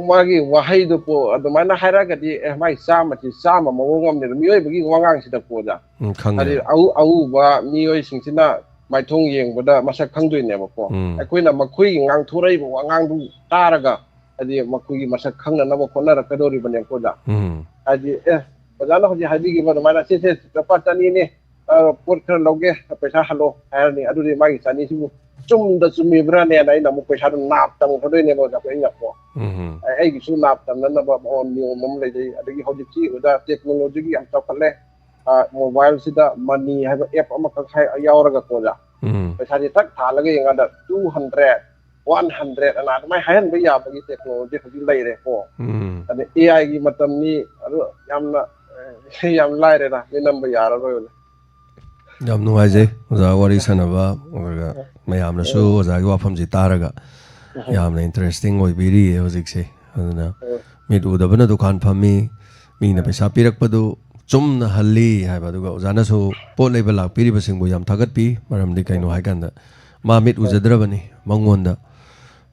ꯃꯥꯒꯤ ꯋꯥꯍꯩꯗꯨ ꯄꯣ ꯑꯗꯨꯃꯥꯏꯅ ꯍꯥꯏꯔꯒꯗꯤ ꯃꯥꯒꯤ 100 ꯃꯑꯣꯡ ꯑꯃꯅꯦꯕ ꯃꯤꯑꯣꯏꯕꯒꯤ ꯋꯥꯉꯥꯡꯁꯤꯗ ꯄꯣꯖꯥ ꯍꯥꯏꯗꯤ ꯑꯎꯕ ꯃꯤꯑꯣꯏꯁꯤꯡꯁꯤꯅ ꯃꯥꯏꯊꯣꯡ ꯌꯦꯡꯕꯗ ꯃꯁꯛ ꯈꯪꯗꯣꯏꯅꯦꯕꯀꯣ ꯑꯩꯈꯣꯏꯅ ꯃꯈꯣꯏꯒꯤ ꯉꯥꯡꯊꯣꯔꯛꯏꯕ ꯋꯥꯉꯥꯡꯗꯨ ꯇꯥꯔꯒ ꯍꯥꯏꯗꯤ ꯃꯈꯣꯏꯒꯤ ꯃꯁꯛ ꯈꯪꯅꯅꯕ ꯍꯣꯠꯅꯔꯛꯀꯗꯧꯔꯤꯕꯅꯦꯀꯣ ꯑꯣꯖꯥ ꯍꯥꯏꯗꯤ ꯑꯣꯖꯥꯅ ꯍꯧꯖꯤꯛ ꯍꯥꯏꯕꯤꯈꯤꯕ ꯑꯗꯨꯃꯥꯏꯅ ꯁꯤꯁꯦ ꯂꯨꯄꯥ 200ꯅꯤ ꯄꯣꯠ ꯈꯔ ꯂꯧꯒꯦ ꯄꯩꯁꯥ ꯍꯜꯂꯣ ꯍꯥꯏꯔꯅꯤ ꯑꯗꯨꯗꯤ ꯃꯥꯒꯤ 200ꯁꯤꯕꯨ ꯆꯨꯝꯗ ꯆꯨꯝꯃꯤꯕ꯭ꯔꯥꯅꯦꯅ ꯑꯩꯅ ꯑꯃꯨꯛ ꯄꯩꯁꯥꯗꯨ ꯅꯥꯞ ꯇꯝꯒꯗꯣꯏꯅꯦꯕ ꯑꯣꯖꯥ ꯑꯩꯅꯀꯣ ꯑꯩꯒꯤꯁꯨ ꯅꯥꯞ ꯇꯝꯅꯅꯕ ꯅꯤꯌꯣꯝ ꯑꯃ ꯂꯩꯖꯩ ꯑꯗꯒꯤ ꯍꯧꯖꯤꯛꯇꯤ ꯑꯣꯖꯥ ꯇꯦꯛꯅꯣꯂꯣꯖꯤꯒꯤ ꯌꯥꯝ ꯆꯥꯎꯈꯠꯂꯦ ꯃꯣꯕꯥꯏꯜꯁꯤꯗ ꯃꯅꯤ ꯍꯥꯏꯕ ꯑꯦꯞ ꯑꯃꯈꯛ ꯌꯥꯎꯔꯒ ꯑꯣꯖꯥ ꯄꯩꯁꯥꯁꯦ ꯊꯛ ꯊꯥꯜꯂꯒ ꯌꯦꯡꯀꯥꯟꯗ 200 100 ꯑꯅ ꯑꯗꯨꯃꯥꯏꯅ ꯍꯥꯏꯍꯟꯕ ꯌꯥꯕꯒꯤ ꯇꯦꯛꯅꯣꯂꯣꯖꯤ ꯍꯧꯖꯤꯛ ꯂꯩꯔꯦꯀꯣ ꯑꯗ AI ꯃꯇꯝꯅꯤ ꯑꯗꯨ ꯌꯥꯝ ꯂꯥꯏꯔꯦꯗ ꯅꯝꯕ ꯌꯥꯔꯔꯣꯏ ꯌꯥꯝ ꯅꯨꯡꯉꯥꯏꯖꯩ ꯑꯣꯖꯥ ꯋꯥꯔꯤ ꯁꯥꯟꯅꯕ ꯑꯣꯏꯔꯒ ꯃꯌꯥꯝꯅꯁꯨ ꯑꯣꯖꯥꯒꯤ ꯋꯥꯐꯝꯁꯤ ꯇꯥꯔꯒ ꯌꯥꯝꯅ ꯏꯟꯇꯔꯦꯁꯇꯤꯡ ꯑꯣꯏꯕꯤꯔꯤꯌꯦ ꯍꯧꯖꯤꯛꯁꯦ ꯑꯗꯨꯅ ꯃꯤꯠ ꯎꯗꯕꯅ ꯗꯨꯀꯥꯟ ꯐꯝꯃꯤ ꯃꯤꯅ ꯄꯩꯁꯥ ꯄꯤꯔꯛꯄꯗꯨ ꯆꯨꯝꯅ ꯍꯜꯂꯤ ꯍꯥꯏꯕ ꯑꯗꯨꯒ ꯑꯣꯖꯥꯅꯁꯨ ꯄꯣꯠ ꯂꯩꯕ ꯂꯥꯛꯄꯤꯔꯤꯕꯁꯤꯡꯕꯨ ꯌꯥꯝ ꯊꯥꯒꯠꯄꯤ ꯃꯔꯝꯗꯤ ꯀꯩꯅꯣ ꯍꯥꯏꯀꯥꯟꯗ ꯃꯥ ꯃꯤꯠ ꯎꯖꯗ꯭ꯔꯕꯅꯤ ꯃꯉꯣꯟꯗ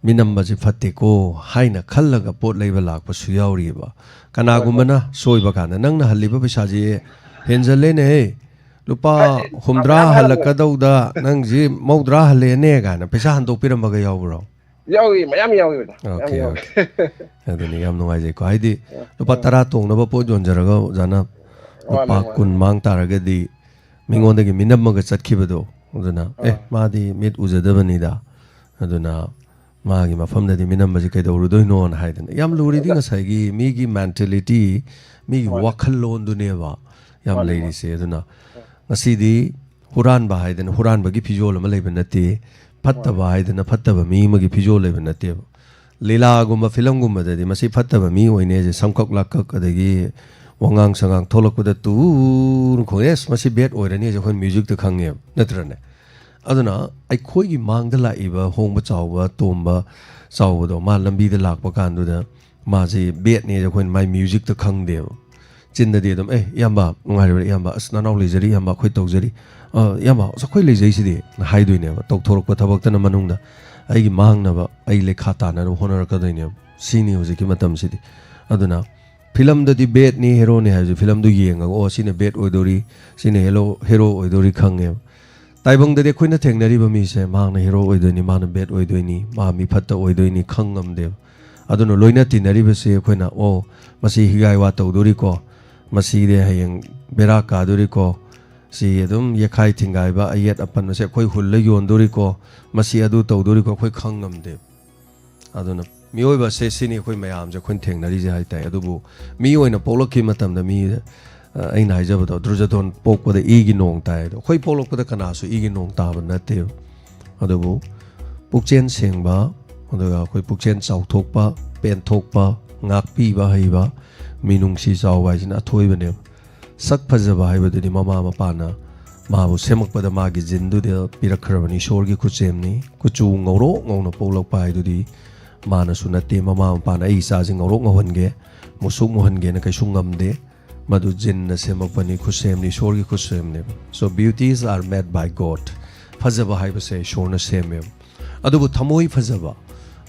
ꯃꯤꯅꯝꯕꯁꯤ ꯐꯠꯇꯦꯀꯣ ꯍꯥꯏꯅ ꯈꯜꯂꯒ ꯄꯣꯠ ꯂꯩꯕ ꯂꯥꯛꯄꯁꯨ ꯌꯥꯎꯔꯤꯕ ꯀꯅꯥꯒꯨꯝꯕꯅ ꯁꯣꯏꯕ ꯀꯥꯟꯗ ꯅꯪꯅ ꯍꯜꯂꯤꯕ ꯄꯩꯁꯥꯁꯤ ꯍꯦꯟꯖꯜꯂꯦꯅꯦ ꯂꯨꯄꯥ 50 ꯍꯜꯂꯛꯀꯗꯧꯗ ꯅꯪꯁꯤ 90 ꯍꯜꯂꯦꯅꯦ ꯀꯥꯏꯅ ꯄꯩꯁꯥ ꯍꯟꯗꯣꯛꯄꯤꯔꯝꯕꯒ ꯌꯥꯎꯕ꯭ꯔꯣ ꯌꯥꯎꯏ ꯃꯌꯥꯝ ꯌꯥꯎꯏ ꯑꯣꯀꯦ ꯑꯗꯨꯅꯤ ꯌꯥꯝ ꯅꯨꯡꯉꯥꯏꯖꯩꯀꯣ ꯍꯥꯏꯗꯤ ꯂꯨꯄꯥ 10 ꯇꯣꯡꯅꯕ ꯄꯣꯠ ꯌꯣꯟꯖꯔꯒ ꯑꯣꯖꯥꯅ ꯂꯨꯄꯥ 10 ꯃꯥꯡ ꯇꯥꯔꯒꯗꯤ ꯃꯤꯉꯣꯟꯗꯒꯤ ꯃꯤꯅꯝꯃꯒ ꯆꯠꯈꯤꯕꯗꯣ ꯑꯗꯨꯅ ꯃꯥꯗꯤ ꯃꯤꯠ ꯎꯖꯗꯕꯅꯤꯗ ꯑꯗꯨꯅ ꯃꯥꯒꯤ ꯃꯐꯝꯗꯗꯤ ꯃꯤꯅꯝꯕꯁꯤ ꯀꯩꯗꯧꯔꯨꯗꯣꯏꯅꯣꯅ ꯍꯥꯏꯗꯅ ꯌꯥꯝ ꯂꯨꯔꯤꯗꯤ ꯉꯁꯥꯏꯒꯤ ꯃꯤꯒꯤ ꯃꯦꯟꯇꯦꯂꯤꯇꯤ ꯃꯤꯒꯤ ꯋꯥꯈꯜꯂꯣꯟꯗꯨꯅꯦꯕ ꯌꯥꯝ ꯂꯩꯔꯤꯁꯦ ꯑꯗꯨꯅ ꯉꯁꯤꯗꯤ ꯍꯨꯔꯥꯟꯕ ꯍꯥꯏꯗꯅ ꯍꯨꯔꯥꯟꯕꯒꯤ ꯐꯤꯖꯣꯜ ꯑꯃ ꯂꯩꯕ ꯅꯠꯇꯦ ꯐꯠꯇꯕ ꯍꯥꯏꯗꯅ ꯐꯠꯇꯕ ꯃꯤ ꯑꯃꯒꯤ ꯐꯤꯖꯣꯜ ꯂꯩꯕ ꯅꯠꯇꯦꯕ ꯂꯤꯂꯥꯒꯨꯝꯕ ꯐꯤꯂꯝꯒꯨꯝꯕꯗꯗꯤ ꯃꯁꯤ ꯐꯠꯇꯕ ꯃꯤ ꯑꯣꯏꯅꯦꯁꯦ ꯁꯝꯀꯛ ꯂꯥꯛꯀꯛ ꯑꯗꯒꯤ ꯋꯥꯉꯥꯡ ꯁꯉꯥꯡ ꯊꯣꯛꯂꯛꯄꯗ ꯇꯨꯅ ꯈꯣꯡꯉꯦꯁ ꯃꯁꯤ ꯕꯦꯠ ꯑꯣꯏꯔꯅꯤꯁꯦ ꯑꯩꯈꯣꯏ ꯃ꯭ꯌꯨꯖꯤꯛꯇ ꯈꯪꯉꯦꯕ ꯅꯠꯇ꯭ꯔꯅꯦ ꯑꯗꯨꯅ ꯑꯩꯈꯣꯏꯒꯤ ꯃꯥꯡꯗ ꯂꯥꯛꯏꯕ ꯍꯣꯡꯕ ꯆꯥꯎꯕ ꯇꯣꯝꯕ ꯆꯥꯎꯕꯗꯣ ꯃꯥ ꯂꯝꯕꯤꯗ ꯂꯥꯛꯄ ꯀꯥꯟꯗꯨꯗ ꯃꯥꯁꯤ ꯕꯦꯠꯅꯦꯁꯦ ꯑꯩꯈꯣꯏꯅ ꯃꯥꯏ ꯃ꯭ꯌꯨꯖꯤꯛꯇ ꯈꯪꯗꯦꯕ ꯆꯤꯟꯗꯗꯤ ꯑꯗꯨꯝ ꯏꯌꯥꯝꯕ ꯅꯨꯡꯉꯥꯏꯔꯤꯕ꯭ꯔꯥ ꯏꯌꯥꯝꯕ ꯑꯁ ꯅꯅꯥꯎ ꯂꯩꯖꯔꯤ ꯏꯌꯥꯝꯕ ꯑꯩꯈꯣꯏ ꯇꯧꯖꯔꯤ ꯏꯌꯥꯝꯕ ꯑꯁ ꯑꯩꯈꯣꯏ ꯂꯩꯖꯩꯁꯤꯗꯤ ꯍꯥꯏꯗꯣꯏꯅꯦꯕ ꯇꯧꯊꯣꯔꯛꯄ ꯊꯕꯛꯇꯅ ꯃꯅꯨꯡꯗ ꯑꯩꯒꯤ ꯃꯥꯡꯅꯕ ꯑꯩ ꯂꯩꯈꯥ ꯇꯥꯅꯅꯕ ꯍꯣꯠꯅꯔꯛꯀꯗꯣꯏꯅꯦꯕ ꯁꯤꯅꯤ ꯍꯧꯖꯤꯛꯀꯤ ꯃꯇꯝꯁꯤꯗꯤ ꯑꯗꯨꯅ ꯐꯤꯂꯝꯗꯗꯤ ꯕꯦꯠꯅꯤ ꯍꯦꯔꯣꯅꯤ ꯍꯥꯏꯕꯁꯤ ꯐꯤꯂꯝꯗꯨ ꯌꯦꯡꯉꯒ ꯁꯤꯅ ꯕꯦꯠ ꯑꯣꯏꯗꯣꯔꯤ ꯁꯤꯅ ꯍꯦꯔꯣ ꯑꯣꯏꯗꯣꯔꯤ ꯈꯪꯉꯦꯕ ꯇꯥꯏꯕꯪꯗꯗꯤ ꯑꯩꯈꯣꯏꯅ ꯊꯦꯡꯅꯔꯤꯕ ꯃꯤꯁꯦ ꯃꯥꯅ ꯍꯦꯔꯣ ꯑꯣꯏꯗꯣꯏꯅꯤ ꯃꯥꯅ ꯕꯦꯠ ꯑꯣꯏꯗꯣꯏꯅꯤ ꯃꯥ ꯃꯤ ꯐꯠꯇ ꯑꯣꯏꯗꯣꯏꯅꯤ ꯈꯪ ꯉꯝꯗꯦꯕ ꯑꯗꯨꯅ ꯂꯣꯏꯅ ꯇꯤꯟꯅꯔꯤꯕꯁꯦ ꯑꯩꯈꯣꯏꯅ ꯃꯁꯤ ꯍꯤꯒꯥꯏ ꯋꯥ ꯇꯧꯗꯣꯔꯤꯀꯣ ꯃꯁꯤꯗꯤ ꯍꯌꯦꯡ ꯕꯦꯔꯥ ꯀꯥꯗꯣꯔꯤꯀꯣ ꯁꯤ ꯑꯗꯨꯝ ꯌꯦꯈꯥꯏ ꯊꯤꯡꯒꯥꯏꯕ ꯑꯌꯦꯠ ꯑꯄꯟꯕꯁꯦ ꯑꯩꯈꯣꯏ ꯍꯨꯜꯂ ꯌꯣꯟꯗꯣꯔꯤꯀꯣ ꯃꯁꯤ ꯑꯗꯨ ꯇꯧꯗꯣꯔꯤꯀꯣ ꯑꯩꯈꯣꯏ ꯈꯪ ꯉꯝꯗꯦꯕ ꯑꯗꯨꯅ ꯃꯤꯑꯣꯏꯕꯁꯦ ꯁꯤꯅꯤ ꯑꯩꯈꯣꯏ ꯃꯌꯥꯝꯁꯦ ꯑꯩꯈꯣꯏꯅ ꯊꯦꯡꯅꯔꯤꯁꯦ ꯍꯥꯏꯇꯥꯔꯦ ꯑꯗꯨꯕꯨ ꯃꯤ ꯑꯣꯏꯅ ꯄꯣꯛꯂꯛꯈꯤꯕ ꯃꯇꯝꯗ ꯃꯤ ꯑꯩꯅ ꯍꯥꯏꯖꯕꯗꯣ ꯗ꯭ꯔꯨꯖꯗꯣꯟ ꯄꯣꯛꯄꯗ ꯏꯒꯤ ꯅꯣꯡ ꯇꯥꯏ ꯑꯗꯣ ꯑꯩꯈꯣꯏ ꯄꯣꯛꯂꯛꯄꯗ ꯀꯅꯥꯁꯨ ꯏꯒꯤ ꯅꯣꯡ ꯇꯥꯕ ꯅꯠꯇꯦꯕ ꯑꯗꯨꯕꯨ ꯄꯨꯛꯆꯦꯟ ꯁꯦꯡꯕ ꯑꯗꯨꯒ ꯑꯩꯈꯣꯏ ꯄꯨꯛꯆꯦꯟ ꯆꯥꯎꯊꯣꯛꯄ ꯄꯦꯟꯊꯣꯛꯄ ꯉꯥꯛꯄꯤꯕ ꯍꯩꯕ ꯃꯤꯅꯨꯡꯁꯤ ꯆꯥꯎꯕ ꯍꯥꯏꯁꯤꯅ ꯑꯊꯣꯏꯕꯅꯦꯕ ꯁꯛ ꯐꯖꯕ ꯍꯥꯏꯕꯗꯨꯗꯤ ꯃꯃꯥ ꯃꯄꯥꯅ ꯃꯥꯕꯨ ꯁꯦꯝꯃꯛꯄꯗ ꯃꯥꯒꯤ ꯖꯤꯟꯗꯨꯗ ꯄꯤꯔꯛꯈ꯭ꯔꯕꯅꯤ ꯏꯁꯣꯔꯒꯤ ꯈꯨꯠꯁꯦꯝꯅꯤ ꯀꯨꯆꯨ ꯉꯧꯔꯣꯛ ꯉꯧꯅ ꯄꯣꯛꯂꯛꯄ ꯍꯥꯏꯗꯨꯗꯤ ꯃꯥꯅꯁꯨ ꯅꯠꯇꯦ ꯃꯃꯥ ꯃꯄꯥꯅ ꯑꯩ ꯏꯆꯥꯁꯤ ꯉꯧꯔꯣꯛ ꯉꯧꯍꯟꯒꯦ ꯃꯨꯁꯨꯛ ꯃꯨꯍꯟꯒꯦꯅ ꯀꯩꯁꯨ ꯉꯝꯗꯦ ꯃꯗꯨ ꯖꯤꯟꯅ ꯁꯦꯝꯃꯛꯄꯅꯤ ꯈꯨꯠꯁꯦꯝꯅꯤ ꯏꯁꯣꯔꯒꯤ ꯈꯨꯠꯁꯦꯝꯅꯦꯕ ꯁꯣ ꯕ꯭ꯌꯨꯇꯤꯁ ꯑꯥꯔ ꯃꯦꯗ ꯕꯥꯏ ꯒꯣꯗ ꯐꯖꯕ ꯍꯥꯏꯕꯁꯦ ꯏꯁꯣꯔꯅ ꯁꯦꯝꯃꯦꯕ ꯑꯗꯨꯕꯨ ꯊꯃꯣꯏ ꯐꯖꯕ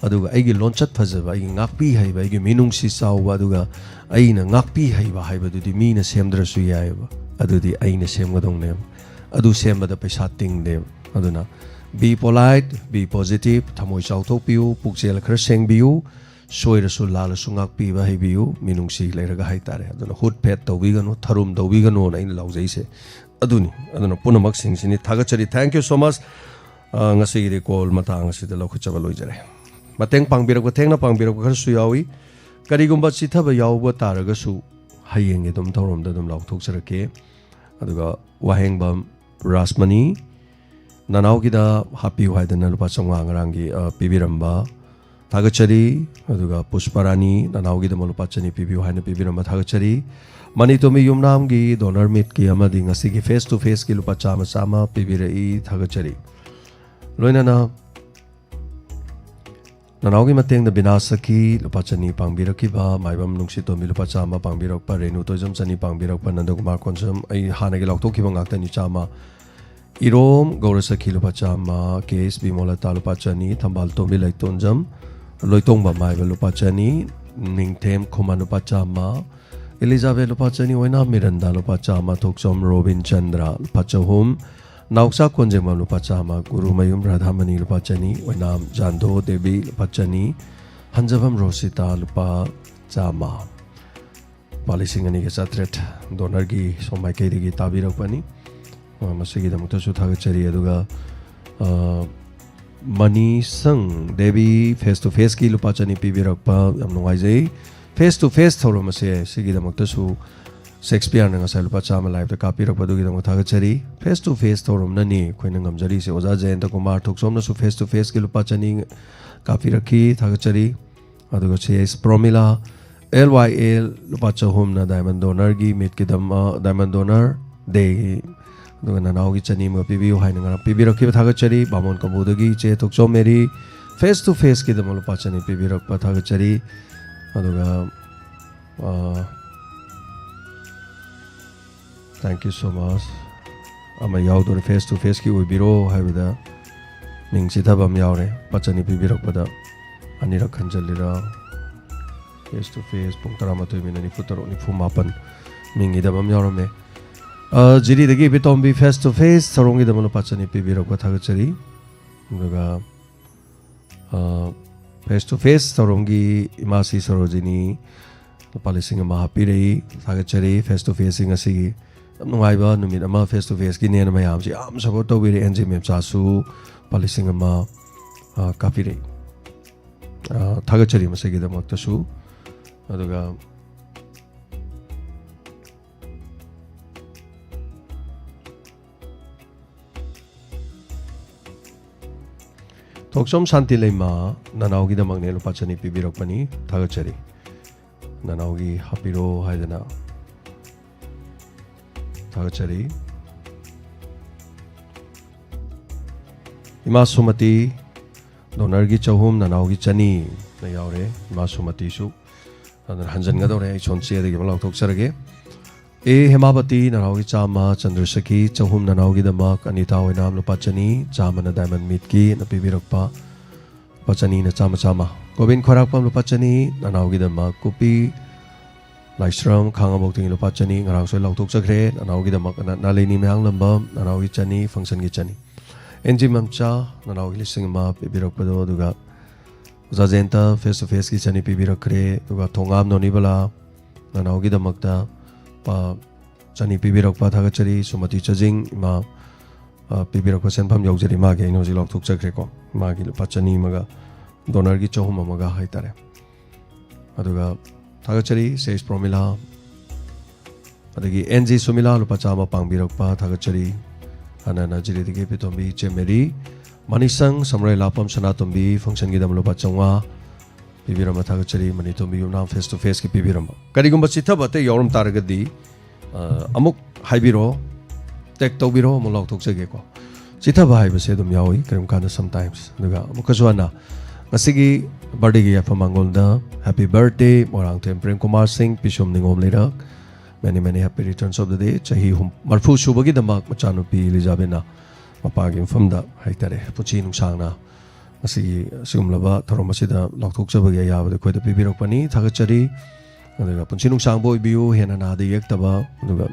ꯑꯗꯨꯒ ꯑꯩꯒꯤ ꯂꯣꯟꯆꯠ ꯐꯖꯕ ꯑꯩꯒꯤ ꯉꯥꯛꯄꯤ ꯍꯩꯕ ꯑꯩꯒꯤ ꯃꯤꯅꯨꯡꯁꯤ ꯆꯥꯎꯕ ꯑꯗꯨꯒ ꯑꯩꯅ ꯉꯥꯛꯄꯤ ꯍꯩꯕ ꯍꯥꯏꯕꯗꯨꯗꯤ ꯃꯤꯅ ꯁꯦꯝꯗ꯭ꯔꯁꯨ ꯌꯥꯏꯑꯕ ꯑꯗꯨꯗꯤ ꯑꯩꯅ ꯁꯦꯝꯒꯗꯧꯅꯦꯕ ꯑꯗꯨ ꯁꯦꯝꯕꯗ ꯄꯩꯁా ꯇꯤꯡꯗꯦꯕ ꯑꯗꯨꯅ ꯕꯤ ꯄꯣꯂꯥꯏꯠ ꯕꯤ ꯄꯣꯖꯤꯇꯤꯚ ꯊꯃꯣꯏ ꯆꯥꯎꯊꯣꯛꯄꯤꯌꯨ ꯄꯨꯛꯆꯦꯜ ꯈꯔ ꯁꯦꯡꯕꯤꯌꯨ ꯁꯣꯏꯔꯁꯨ ꯂꯥꯜꯂꯁꯨ ꯉꯥꯛꯄꯤꯕ ꯍꯩꯕꯤꯌꯨ ꯃꯤꯅꯨꯡꯁꯤ ꯂꯩꯔꯒ ꯍꯥꯏꯇꯥꯔꯦ ꯑꯗꯨꯅ ꯍꯨꯠ ꯐꯦꯠ ꯇꯧꯕꯤꯒꯅꯨ ꯊꯔꯨꯝ ꯇꯧꯕꯤꯒꯅꯨꯅ ꯑꯩꯅ ꯂꯥꯎꯖꯩꯁꯦ ꯑꯗꯨꯅꯤ ꯑꯗꯨꯅ ꯄꯨꯝꯅꯃꯛꯁꯤꯡꯁꯤꯅꯤ ꯊꯥꯒꯠꯆꯔꯤ ꯊꯦꯡꯛ ꯌꯨ ꯁꯣ ꯃꯆ ꯉꯁꯤꯒꯤꯗꯤ ꯀꯣꯜ ꯃꯇꯥꯡ ꯑꯁꯤꯗ ꯂꯧꯈꯠꯆꯕ ꯂꯣꯏꯖꯔꯦ ꯃꯇꯦꯡ ꯄꯥꯡꯕꯤꯔꯛꯄ ꯊꯦꯡꯅ ꯄꯥꯡꯕꯤꯔꯛꯄ ꯈꯔꯁꯨ ꯌꯥꯎꯏ ꯀꯔꯤꯒꯨꯝꯕ ꯆꯤꯊꯕ ꯌꯥꯎꯕ ꯇꯥꯔꯒꯁꯨ ꯍꯌꯦꯡꯒꯤ ꯑꯗꯨꯝ ꯊꯧꯔꯝꯗ ꯑꯗꯨꯝ ꯂꯥꯎꯊꯣꯛꯆꯔꯛꯀꯦ ꯑꯗꯨꯒ ꯋꯥꯍꯦꯡꯕꯝ ꯔꯥꯁꯃꯅꯤ ꯅꯅꯥꯎꯒꯤꯗ ꯍꯥꯞꯄꯤꯌꯨ ꯍꯥꯏꯗꯅ ꯂꯨꯄꯥ 500 ꯉꯔꯥꯡꯒꯤ ꯄꯤꯕꯤꯔꯝꯕ थागचरी अदुगा पुष्परानी ननावगी दम लुपा चनी पीबियो हाइना पीबिरम थागचरी मनीतोमी युमनामगी डोनर मीट की अमदी ngasi फेस टू फेस की लुपा चामा चामा पीबिरई थागचरी लोइनाना ननावगी मतेंग बिनासकी लुपा चनी पांगबिरकीबा माइबम नुंगसितोमी लुपा चामा पांगबिरकपा रेणु तोजम चनी पांगबिरकपा नंदकुमार कोंसम आई हानगे लौथोखिबा ngakta चामा इरोम गौरसखी लुपा चामा केस बिमोलता लुपा चनी थंबाल तोमी लैतोंजम लोइतोंबा माइबा लुपा चनी निंगथेम खुमा लुपा चामा एलिजाबेथ लुपा चनी ओइना मिरंदा लुपा चामा थोकसोम रोबिन चंद्रा लुपा चहुम नाउसा कोंजेमा लुपा चामा गुरुमयुम राधामणि लुपा चनी ओइनाम जांदो देवी लुपा चनी हंजबम रोसिता लुपा चामा पालिसिंगनी के साथरेट डोनर की सोमाई केरी ताबिरकपनी मसिगिदमक्तसु थागचरी अदुगा मनी संग देवी फेस टू फेस की लुपा चनी पीबिरकपा याम नुंगाइजै फेस टू फेस थौरम से सिगिदमक्तसु शेक्सपियर ने ngasa lupa chama live ta kapirapadu gi dam thagachari face to face thorum nani khoina ngamjari se oja jayant kumar thoksom na su face to face ki lupa chani kapirakhi thagachari adugo che is promila lyl lupa chahum na diamond donor gi meet ki dam diamond donor day adugo nanau gi chani ma pibi haina ngara pibirakhi thagachari bamon kabudagi che thoksom meri face to face ki dam lupa chani pibirakpa thagachari aduga Thank you so much. Ama yaudore face to face ki uibiro haibida ning sithabam yaure pachani pibirakpada anirak khanjalira face to face pung 12 minani futaro ni fumapan mingi dabam yaurame jiri dagi bitombi face to face sarongi damalo pachani pibirakpa thagachari aduga face to face sarongi imasi sarojini palising mahapirei thagachari face to face ngasi नुंगाइबा नुमित अमा face to face की नेन मयाम से आम support तौबिरे NG ma'am चासु पालिसिंग अमा काफिरे थागचरी मसेगी दमक्तसु अदुगा थोकसोम शांति lemma ननावगी दमकने लुपा चनी पिबिरकपनी थागचरी ननावगी हापिरो हाइदना थागचरी इमा सुमति donor की चहुम ननावगी चनी न यावरे इमा सुमति सु हंजन गदौरे सोनसे दगी लाउथोकसरगे ए हेमावती ननावगी चामा चंद्रसखी चहुम ननावगी दमक अनिता ओइनाम लुपा चनी चामा न डायमंड मीट की न पिबिरकपा पचनी न चामा चामा गोविंद खोराकपम लुपा चनी ननावगी दमक कुपी लाइश्रम खांगाबोक्तिंग लुपा चनी ngarangsoi lauthokchakre nanaogi damak naleni myang lambam nanaogi chani function gi chani enji mamcha nanaogi lisingma pibirakpado duga ujajenta face to face gi chani pibirakre duga thongam noni bala nanaogi damakta pa chani pibirakpa thagachari sumati chajing ma pibirakpa senpham yaujari ma ge inoji lauthokchakre ko ma gi lupa chani maga donor gi chohum maga haitare aduga थागचरी सेस प्रोमिला अदगी एनजी सुमिला लुपा चामा पांगबिरकपा थागचरी अनना जिरिदगी पितोंबी चेमेरी मनीसंग समरे लापम सनातोंबी फंक्शन गी दम लुपा चंगा पिबिरम थागचरी मनीतोंबी युना फेस टू फेस की पिबिरम करिगुंबा चिथबते यौरम तारगदी अमुक हाइबिरो टेक तौबिरो मु लौथोकजगेको चिथबा हाइबसे दुम यावी करम काना समटाइम्स दुगा मुकजवाना ngasi birthday gi afa mangolda happy birthday morang them prem kumar singh pishom ningom lerak many many happy returns of the day chahi hum marfu subagi damak machanupi elizabena mapa gi famda haitare puchi nungsangna ngasi sumlaba thoromasida lokthok chabagi yabada khoida pibirakpani thagachari aduga puchi nungsang boy biu hena na de yektaba aduga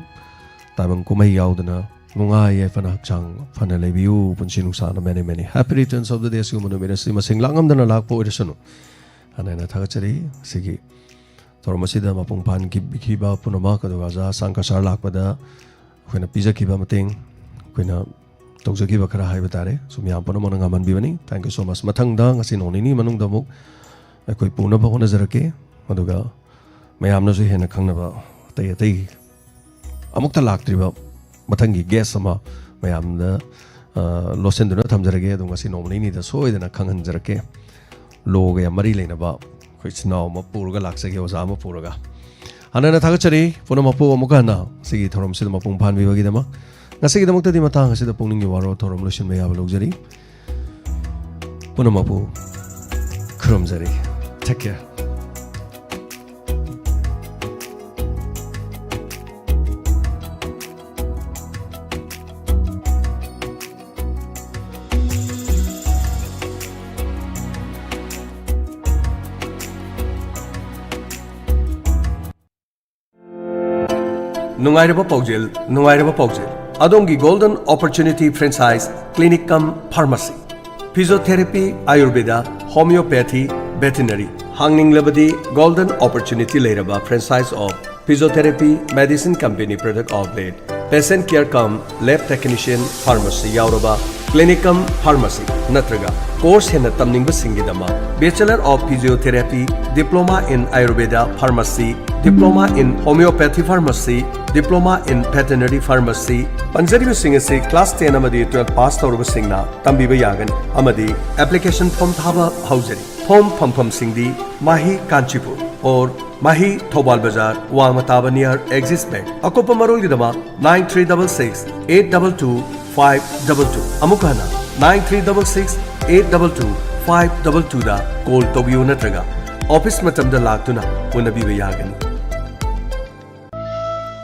tabang kumai yaudana nungai fana chang fana lebiu punchi nungsa na many many happy returns of the day su manu mera sima singlangam dana lakpo irisanu anana thagachari sigi tormasida mapung pan ki bikhiba punama kaduga ja sankasar lakpada khoina pija kiba mateng khoina tokjaki ba khara haiba tare sumyam pano monanga man bibani thank you so much mathang da ngasi noni ni manung da muk koi puna ba hona jarake aduga mayamna su hena khangna ba tai tai amukta laktriba मथंगी गेस समा मयाम the लोसेंदुना थमजरगे दुंगा सि नोमनी नि the सोइदना खंगन जरके लोग या मरी लेना बा कोई चुनाव में पूरा लाक्से के ओजा में पूरा हाना था चरी पुनः मपू अमुकाना सिगी थोरम से मपुंग फान भी वगी दमा ngasi kita mukti di matang ngasi da pungning waro thorom lotion me abalog jari puno mapu krum jari take care Nungairaba Paujel Adongi Golden Opportunity Franchise Clinic cum Pharmacy Physiotherapy Ayurveda Homeopathy Veterinary Hangning Labadi Golden Opportunity Leraba Franchise of Physiotherapy Medicine Company Product Outlet Patient Care cum Lab Technician Pharmacy Yauraba Clinic cum Pharmacy Natraga Course Hena Tamning Basingidama Bachelor of Physiotherapy Diploma in Ayurveda Pharmacy Diploma in Homeopathy Pharmacy Diploma in Veterinary Pharmacy Panjari Singh se Class 10 amadi 12 pass tawraba singna tambiba yagan amadi application form thaba haujari form pham singdi Mahi Kanchipur or Mahi Thobal Bazar Wangmataba near Axis Bank Akopa Marol Gidama 9366 822 522 Amukana 9366 822 522 da call tobiyu natraga office matamda laktuna unabiba yagani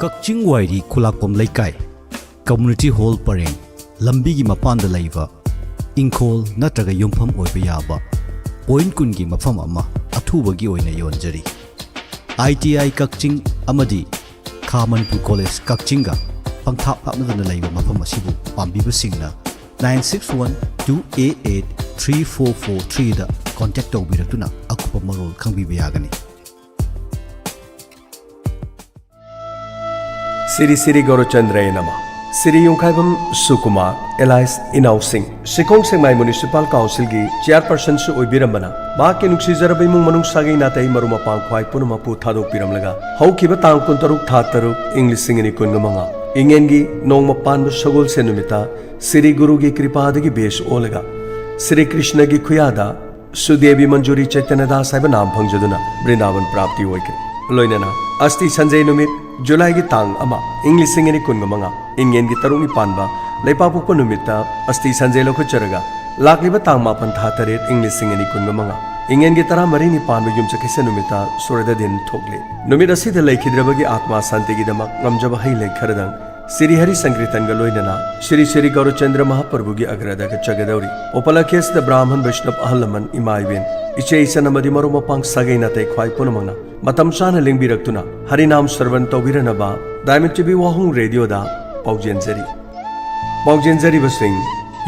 Kakching Wairi Kulakpom Laikai Community Hall Pareng Lambigi Mapanda Laiva Inkol Natraga Yumpam Oipayaba Point Kungi Mafam Ama Atubagi Oina Yonjari ITI Kakching Amadi Kamanpur College Kakchinga Pangthap Apnadana Laiva Mafam Asibu Pambiba Singna 961-288-3443 da contact Obiratuna Akupa Marol Kangbibayagani Siri Gorochandra Nama Siri Yungkaibam Sukumar Elias Inau Singh Sikong Sengmai Municipal Council gi Chairperson su Oibirambana Baki Nuksi Zarabai Mung Manung Sagi Natai Maruma Pangkwai Punamapu Thadok Piramlaga Hau Kiba Tang Kuntaruk Thataruk English Singini Kungamanga Ingengi Nongma Panba Sagol Senumita Siri Guru gi Kripadagi Besh Olaga Sri Krishna gi Kuyada Sudevi Manjuri Chaitanada Saiba Nam Pangjaduna Brindavan Prapti Oikri Loinana Asti Sanjay Numit July gi tang ama English singeni kungamanga Ingen gi tarungi panba Leipapukpa numita Asti Sanjay Lokho Charaga Lakliba tang mapan thataret English singeni kungamanga Ingen gi tara marini panba yumchakisa numita Surada din thokle Numit asida laikhidrabagi Atma Santi gi damak Ngamjaba hai laikharadang Siri Hari Sankirtan ga loinana Shri Shri Gaurachandra Mahaprabhu gi agrada ga chagadauri Opalakyas da Brahman Vaishnav Ahalaman Imaivin Iche Isanamadi Marumapang Sagay Natay Khwai Punamangna Matam Sana Lingbirakuna Harinam Sarvan Taubiranaba Diamond TV Wahung Radio da Paujenjari Basing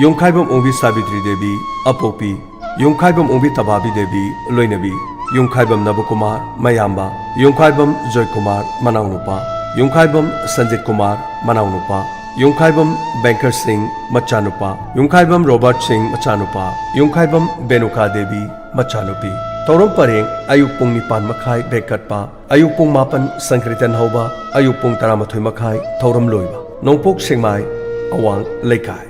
Yungkaibam Ongbi Sabitri Devi Apopi Yungkaibam Ongbi Tababi Devi Loinabi Yungkaibam Nabakumar Mayamba Yungkaibam Joy Kumar Manaunupa Yungkaibam Sanjit Kumar Manaunupa Yungkaibam Banker Singh Machanupa Yungkaibam Robert Singh Machanupa Yungkaibam Benuka Devi Machanupi Tauram Pareng Ayupung Nipan Makai Bekatpa Ayupung Mapan Sankritan Hauba Ayupung Taramathui Makai Tauram Loiba Nongpok Singmai Awang Laikai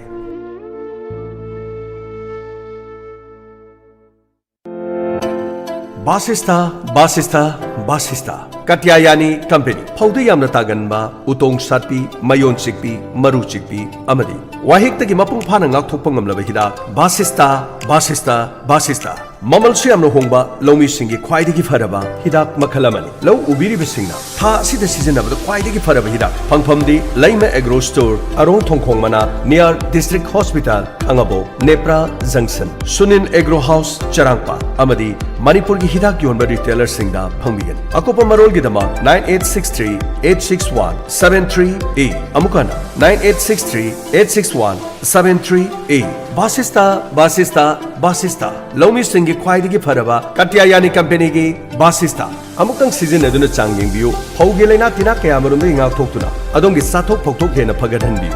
Basista Katyayani Company Pauda Yamna Taganba Utong Satpi Mayon Sikpi Maru Sikpi Amadi Wahik Mapung Pana Ngakthokpang Ngamlaba Hidak Basista Mamal Siyamno Hongba Lomi Singi Khwaidagi Faraba Hidak Makhalamani Low Ubiriba Singna Tha Sida Seasonaba Khwaidagi Faraba Hidak Phangphamdi Laima Agro Store Arong Thongkhong Mana near District Hospital Angabo Nepra Junction Sunin Agro House Charangpa Amadi Manipur gi Hidak Yonba Retailer Singda Phangbigan Akopa Marol Gidama 9863-861-738 Amukana 9863-861-738 Basista Lomi Singi Khwaidagi Faraba Katyayani Company gi Basista Amukang season aduna changging biu Haugi Laina Tina Kayamarunda Ingak Toktuna Adongi Sathok Phoktok Hena Phagadhan biu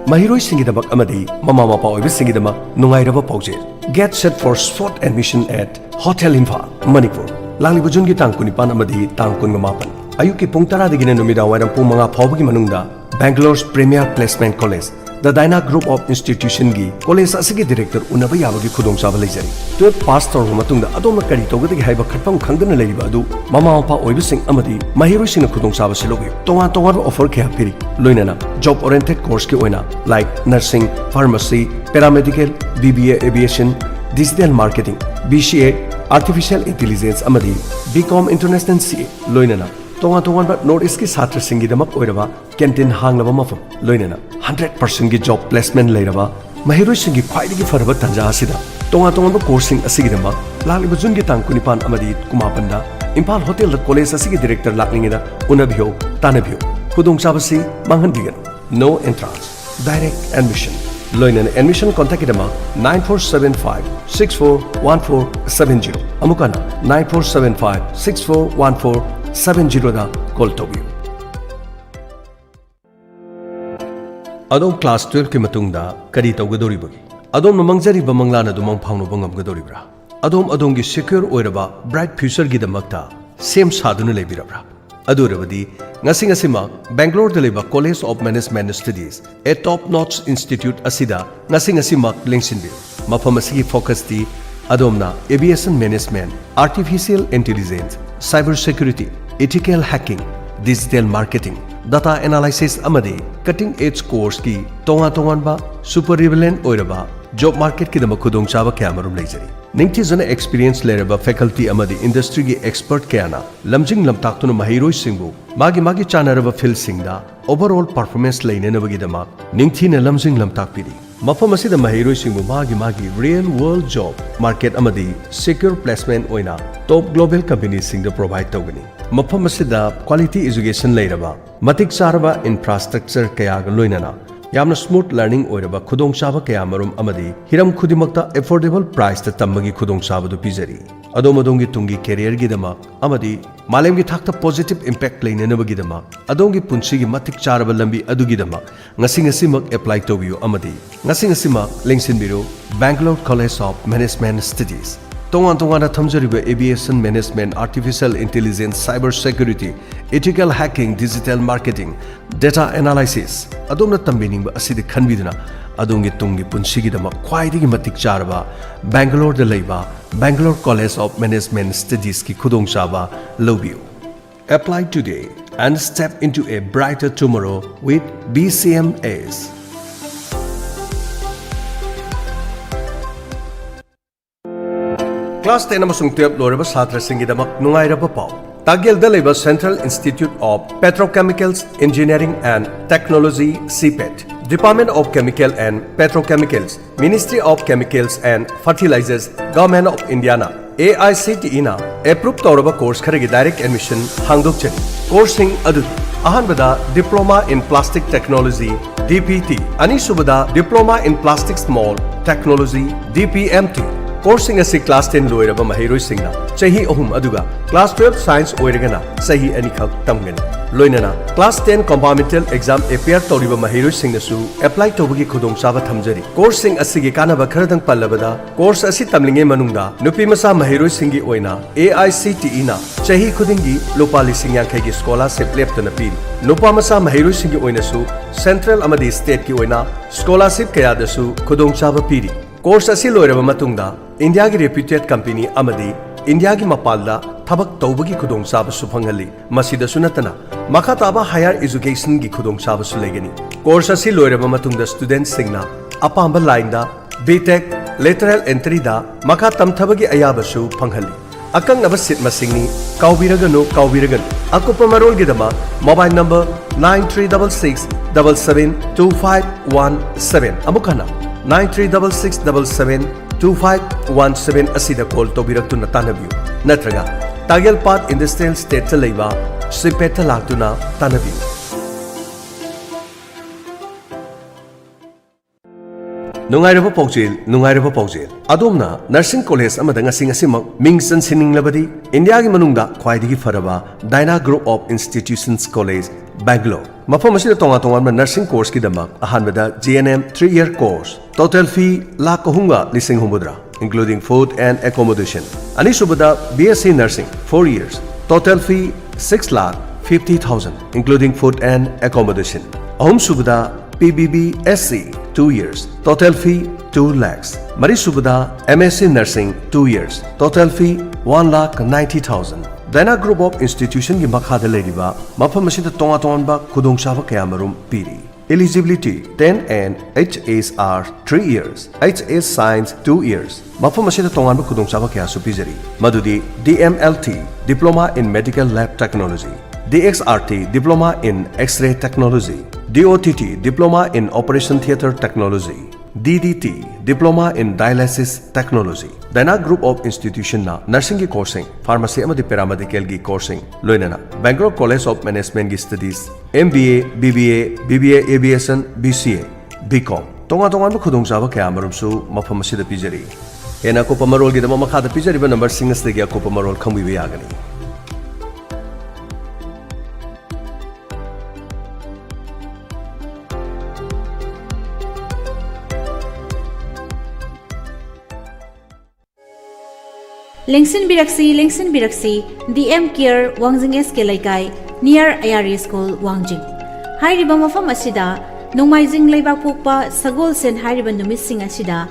Mahiroi Singidamak Amadi Mama Mapa Oibi Singidamak Nungairaba Paujel Get set for spot admission at Hotel Imphal Manipur Langliba Jun gi tang 19 amadi tang 18 Ayuki pung 10 dagina numida wairam pung 5 phawbagi manungda Bangalore's premier placement college, the Dyna Group of Institution gi college asigi director unaba yabagi khudong chaba leijari. 12 pass tawra matungda adomna kari tawgadi haiba khatpam khangdana leiba adu mama mapa oibising amadi mahiroi sing khudong chaba silogi. Tonga tonga offer kya piri loinana job oriented course ki oina like nursing, pharmacy, paramedical, BBA aviation, digital marketing, BCA, artificial intelligence amadi BCom international CA loinana tonga tonga ba North East ki chhatra sing gi damak oiraba canteen hanglaba mafam loinana 100% gi job placement leiraba mahiroi sing gi khwaidigi faraba tanja asida tonga tonga ba course asigi damak laliba jun gi tang kunipan amadi kumapanda Impal Hotel the college asigi director laklingida unabhyo tanabhyo khudong chabasi manghan bigan no entrance direct admission Loinan admission contact idama 9475-641470 Amukana 9475-641470 da call tobiyo. Adom class 12 ki matungda kari tawgadoribagi. Adom namangjari ba manglana dumang phangno bangamgadoribra. Adom gi secure oiraba bright future gi damakta same saduna lebirabra. Adurabadi ngasing-asima Bangalore deliver College of Management Studies, a top-notch institute asida ngasing-asima lengsinbi. Mafam asigi focus di adomna aviation management, artificial intelligence, cyber security, ethical hacking, digital marketing, data analysis amadi cutting edge course ki tonga ba super relevant oiraba job market ki dama khudong chaba kya marum leijari. Ningthi jana experience leraba faculty amadi industry gi expert kayana lamjing lamtaktuna mahiroi singbu magi chanaraba field singda overall performance leinenabagi dama ningthi na lamjing lamtakpiri. Mafam asida mahiroi singbu magi real world job market amadi secure placement oina top global companies singda provide tawgani. Mafam asida quality education leiraba matik charaba infrastructure kayaga loinana yamna smooth learning oiraba khudong chaba kaya marum amadi hiram khudimakta affordable price ta tambagi khudong chaba du pizari adom gi tungi career gi dama amadi malem gi thakta positive impact leinenabagi dama adongi punsi gi matik charaba lambi adugi dama ngasi mak apply tobiyo amadi ngasi mak lengsin biro Bangalore College of Management Studies tonga thamjariba aviation management, artificial intelligence, cyber security, ethical hacking, digital marketing, data analysis adomna tambining asidi khanbiduna adongi tungi punsigi dama khwaidigi matik charaba Bangalore da leiba Bangalore College of Management Studies ki khudong chaba lobiyo. Apply today and step into a brighter tomorrow with BCMS. Class 10 amasung 12 loraba satra singidamak nungairaba pau. Tagyal Daleba Central Institute of Petrochemicals Engineering and Technology CPET, Department of Chemical and Petrochemicals, Ministry of Chemicals and Fertilizers, Government of Indiana, AICTE na approved Tauraba course kharagi direct admission hangdok chani. Coursing adu Ahanbada Diploma in Plastic Technology DPT, Anisubada Diploma in Plastics Mold Technology DPMT. Coursing asi class 10 loiraba mahiroi singna chahi ahum aduga class 12 science oiragana chahi ani khak tamgani loinana class 10 compartmental exam appear toriba mahiroi singna su apply tobagi khudong chaba thamjari coursing asi gi kana ba kharadang pallabada course asi tamlinge manungda nupi masa mahiroi singi oina AICTE na chahi khudingi lopali singya khagi scholarship leptana pi nupa masa mahiroi singi oina su central amadi state ki oina scholarship kaya da su khudong chaba piri. Course asi loiraba matungda India ki reputed company amadi India ki mapalda thabak tawbagi khudong chaba su phangali masida sunatana makha taba higher education ki khudong chaba su legani. Course asi loiraba matungda students singna apamba line da BTech lateral entry da makha tamthabagi ayaba su phangali. Akang naba sit masingni kaubiragano akupa marol gidama mobile number 9366772517 amukana 9366772517 asida call tobiraktu natanabiyu natraga Tagyal Path Industrial State Laiba Sipeta Laktuna Tanabiyu. Nungairaba Paujel Adomna Nursing College amada ngasi-ngasimak mingsan sininglabadi India gi manungda khwaidigi faraba Dyna Group of Institutions College Bangalore. Mafam asida tonga nursing course ki damak ahanbada GNM 3-year course. Total fee $1,000,000 including food and accommodation. Anisubada BSc Nursing 4 years. Total fee $6,50,000 including food and accommodation. ahum subada PBB SC 2 years, total fee 2 lakhs. Mari subada MSc Nursing 2 years, total fee 1,90,000. Dana Group of Institution ki makhada leiriba mafam asida tonga tonga khudong chaba kaya marum piri. Eligibility 10 and HSR 3 years, HS Science 2 years. Mafam asida tonga khudong chaba kaya su pijari. Madudi DMLT Diploma in Medical Lab Technology, DXRT Diploma in X-ray Technology, DOTT Diploma in Operation Theatre Technology, DDT Diploma in Dialysis Technology. Dana Group of Institution na nursing ki coursing, pharmacy amadi paramedical ki coursing loinana. Bangalore College of Management ki studies, MBA, BBA, BBA Aviation, BCA, BCom. Tonga tonga ba khudong chaba kaya marum su mafam asida pijari. Ena ko pamarol ki dama makhada pijari ba number singas de ko pamarol khambi bi agani. Lengsin Biraksi, DM Care Wangjing SK Laikai, near IRA School, Wangjing. Hairiba Mafam Asida, Nomaizing Laiba Pukpa, Sagol Sen Hairiba Numising Asida,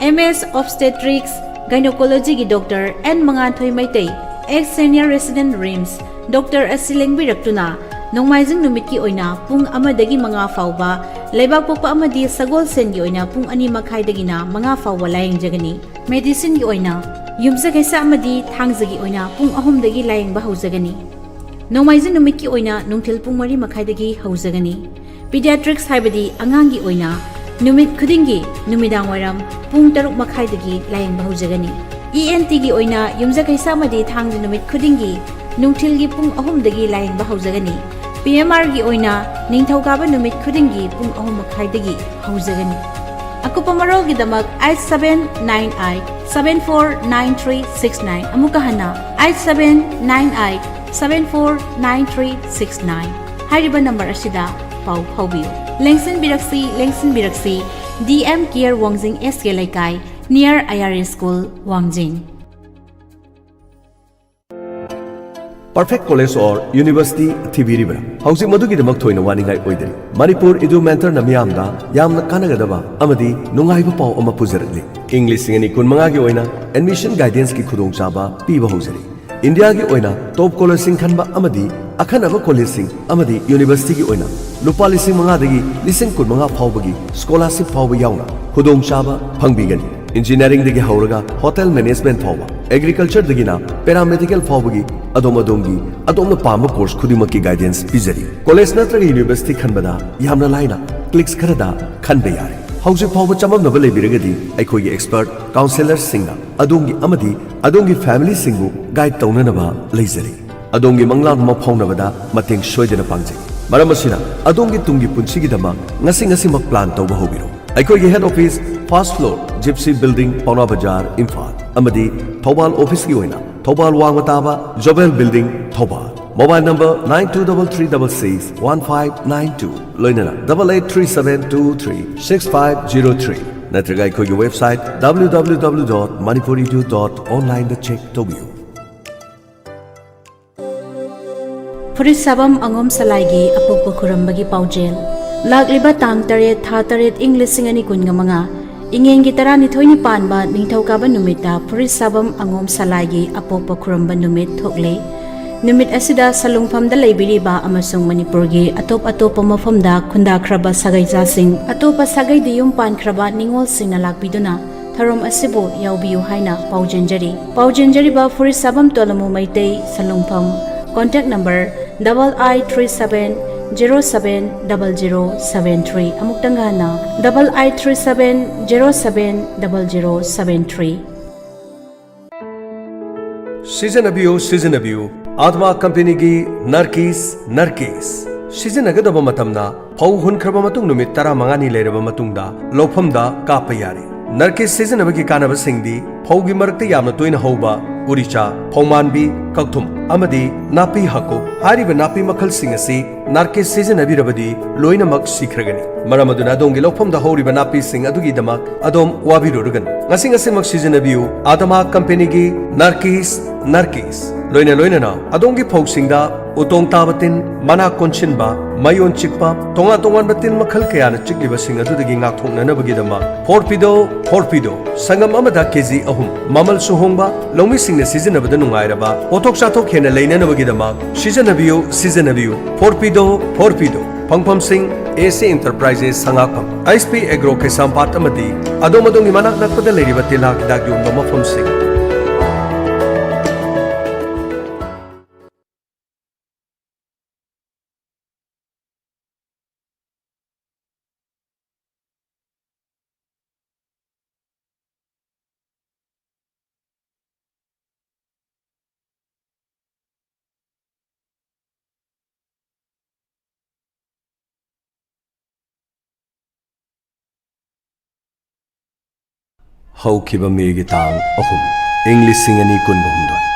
MS Obstetrics, Gynecology Doctor, and Mangantoy Maitei, ex-senior resident RIMS, Dr. Asiling Biraktuna, Nomaizing Numiki Oina, Pung Amadagi Manga Fauba, Laiba Pukpa Amadi Sagol Sen Yoina, Pung Anima Kaidagina, Manga Fauba Laying Jagani, Medicine Yoina. Yumza kaisa amadi thangzagi oina pung ahum dagi laying ba hauzagani. Nomaizing numiki oina nungtil pung mari makhaidagi hauzagani. Pediatrics haibadi angangi oina numit khudingi numidang waram pung taruk makhaidagi laying ba hauzagani. ENT gi oina yumza kaisa amadi thangzi numit khudingi nungtil gi pung ahum dagi laying ba hauzagani. PMR gi oina ningthauka numit khudingi pung ahum makhaidagi hauzagani. Akupa marol gi damak 8798749369 amukahana 8798749369 hariba number asida pau phaubiu. Lengsin Biraksi, DM Care Wangjing SK Laikai, near IRA School, Wangjing. Perfect College or University Thibiribra. Hausi Maduki the Maktoina Waningai Oidri. Manipur Idu Mentor Namiamda, Yamna Kanagadaba, Amadi, Nungaiva Pau Omapuzerli. English Singani Kunmangagi Oina, Admission Guidance Ki Kudong Chaba, Piva Hoseri. India Gi Oina, Top College Sing Kanba Amadi, Akanava College Sing, Amadi, University Gi Oina. Lupali Sing Mangadagi, Listen Kunmanga Paubagi, Scholarship Pauba Yauna, Kudong Chaba, Pangbigani. Engineering dagi hauraga hotel management phawba agriculture dagi na paramedical phawbagi adom pamba course khudimaki guidance pizari college natraga university khanbada yamna laina clicks kharada khanbe yare hauji phawba chamam nabale biragadi aikoi expert counselors singna adongi family singu guide taunanaba leizari adongi manglang ma phawnabada mateng soidena pangje maramasina adongi tungi punchigi dama ngasi mak plan tawba hobiro aikoi head office first floor Gypsy Building Pauna Bazaar Imphal amadi Thobal office ki oina Thobal Wangmataba Jobel Building Thobal mobile number 9233661592 loinana 8837236503 natraga aikoi website www.manipuridu.online da check tobiu. Furit sabam angom salaigi apokpo khurambagi paujel lagliba tang taret tha taret English singani kunga manga Ingengi tarani thoini panba ningthauka numita Furit sabam angom salaigi apokpa khuramba numit thokle numit asida salungphamda leibiriba amasung Manipurgi atop mafamda khunda khraba sagai jasing atopa sagai diyum pan khraba ningol singna lakbiduna tharom asibo yaubiu haina paujenjari ba Furit sabam tolamu maitei salungpham contact number II37070073 amuktangana II37070073 Season Abiu Atma Company gi Narkis Season agadaba matamna phau hun khraba matung numit tara mangani leraba matungda lofamda kapa yare Narkis season abagi kanaba singdi phau gi marakta yamna toina hoba Uricha, Paumanbi, Kaktum, Amadi, Napi Hako, Hariba Napi Makal Singasi, नार्किस सिजनबीरबदी लोइनमक सिख्रगनी मरम अदुना अदोमगी लौफमदा हौरिबा नापीसिंग अदुगीदमक अदोम वाबिरुरुगन ngasi सिजनबियु आदमा कंपनीगी नार्किस लोइना लोइना अदोमगी फौसिंगदा उतोंग ताबतिन मना कोनचिनबा मयोन चिकपा तोंगा तोंगान तिन मखल कयाना चिकलिबसिंग अदुदगी ngakthognanabagidama फोरपिडो संगम अमदा केजी अहुम ममल सुहोंगबा लौमिसिंगना सिजनबदा नुंगाइरबा पोथोक साथोक हेना लैननबगीदमा सिजनबियु फोरपिडो फंगफम सिंह एसी इंटरप्राइजेस संगाकम एसपी एग्रो के संपात अमदी अदोमदोंगी मनाक नकपदा लेरिबा तिलाक दाग योंबा मफम सिंह हौखिबा मेगी तांग अहुम इंग 2012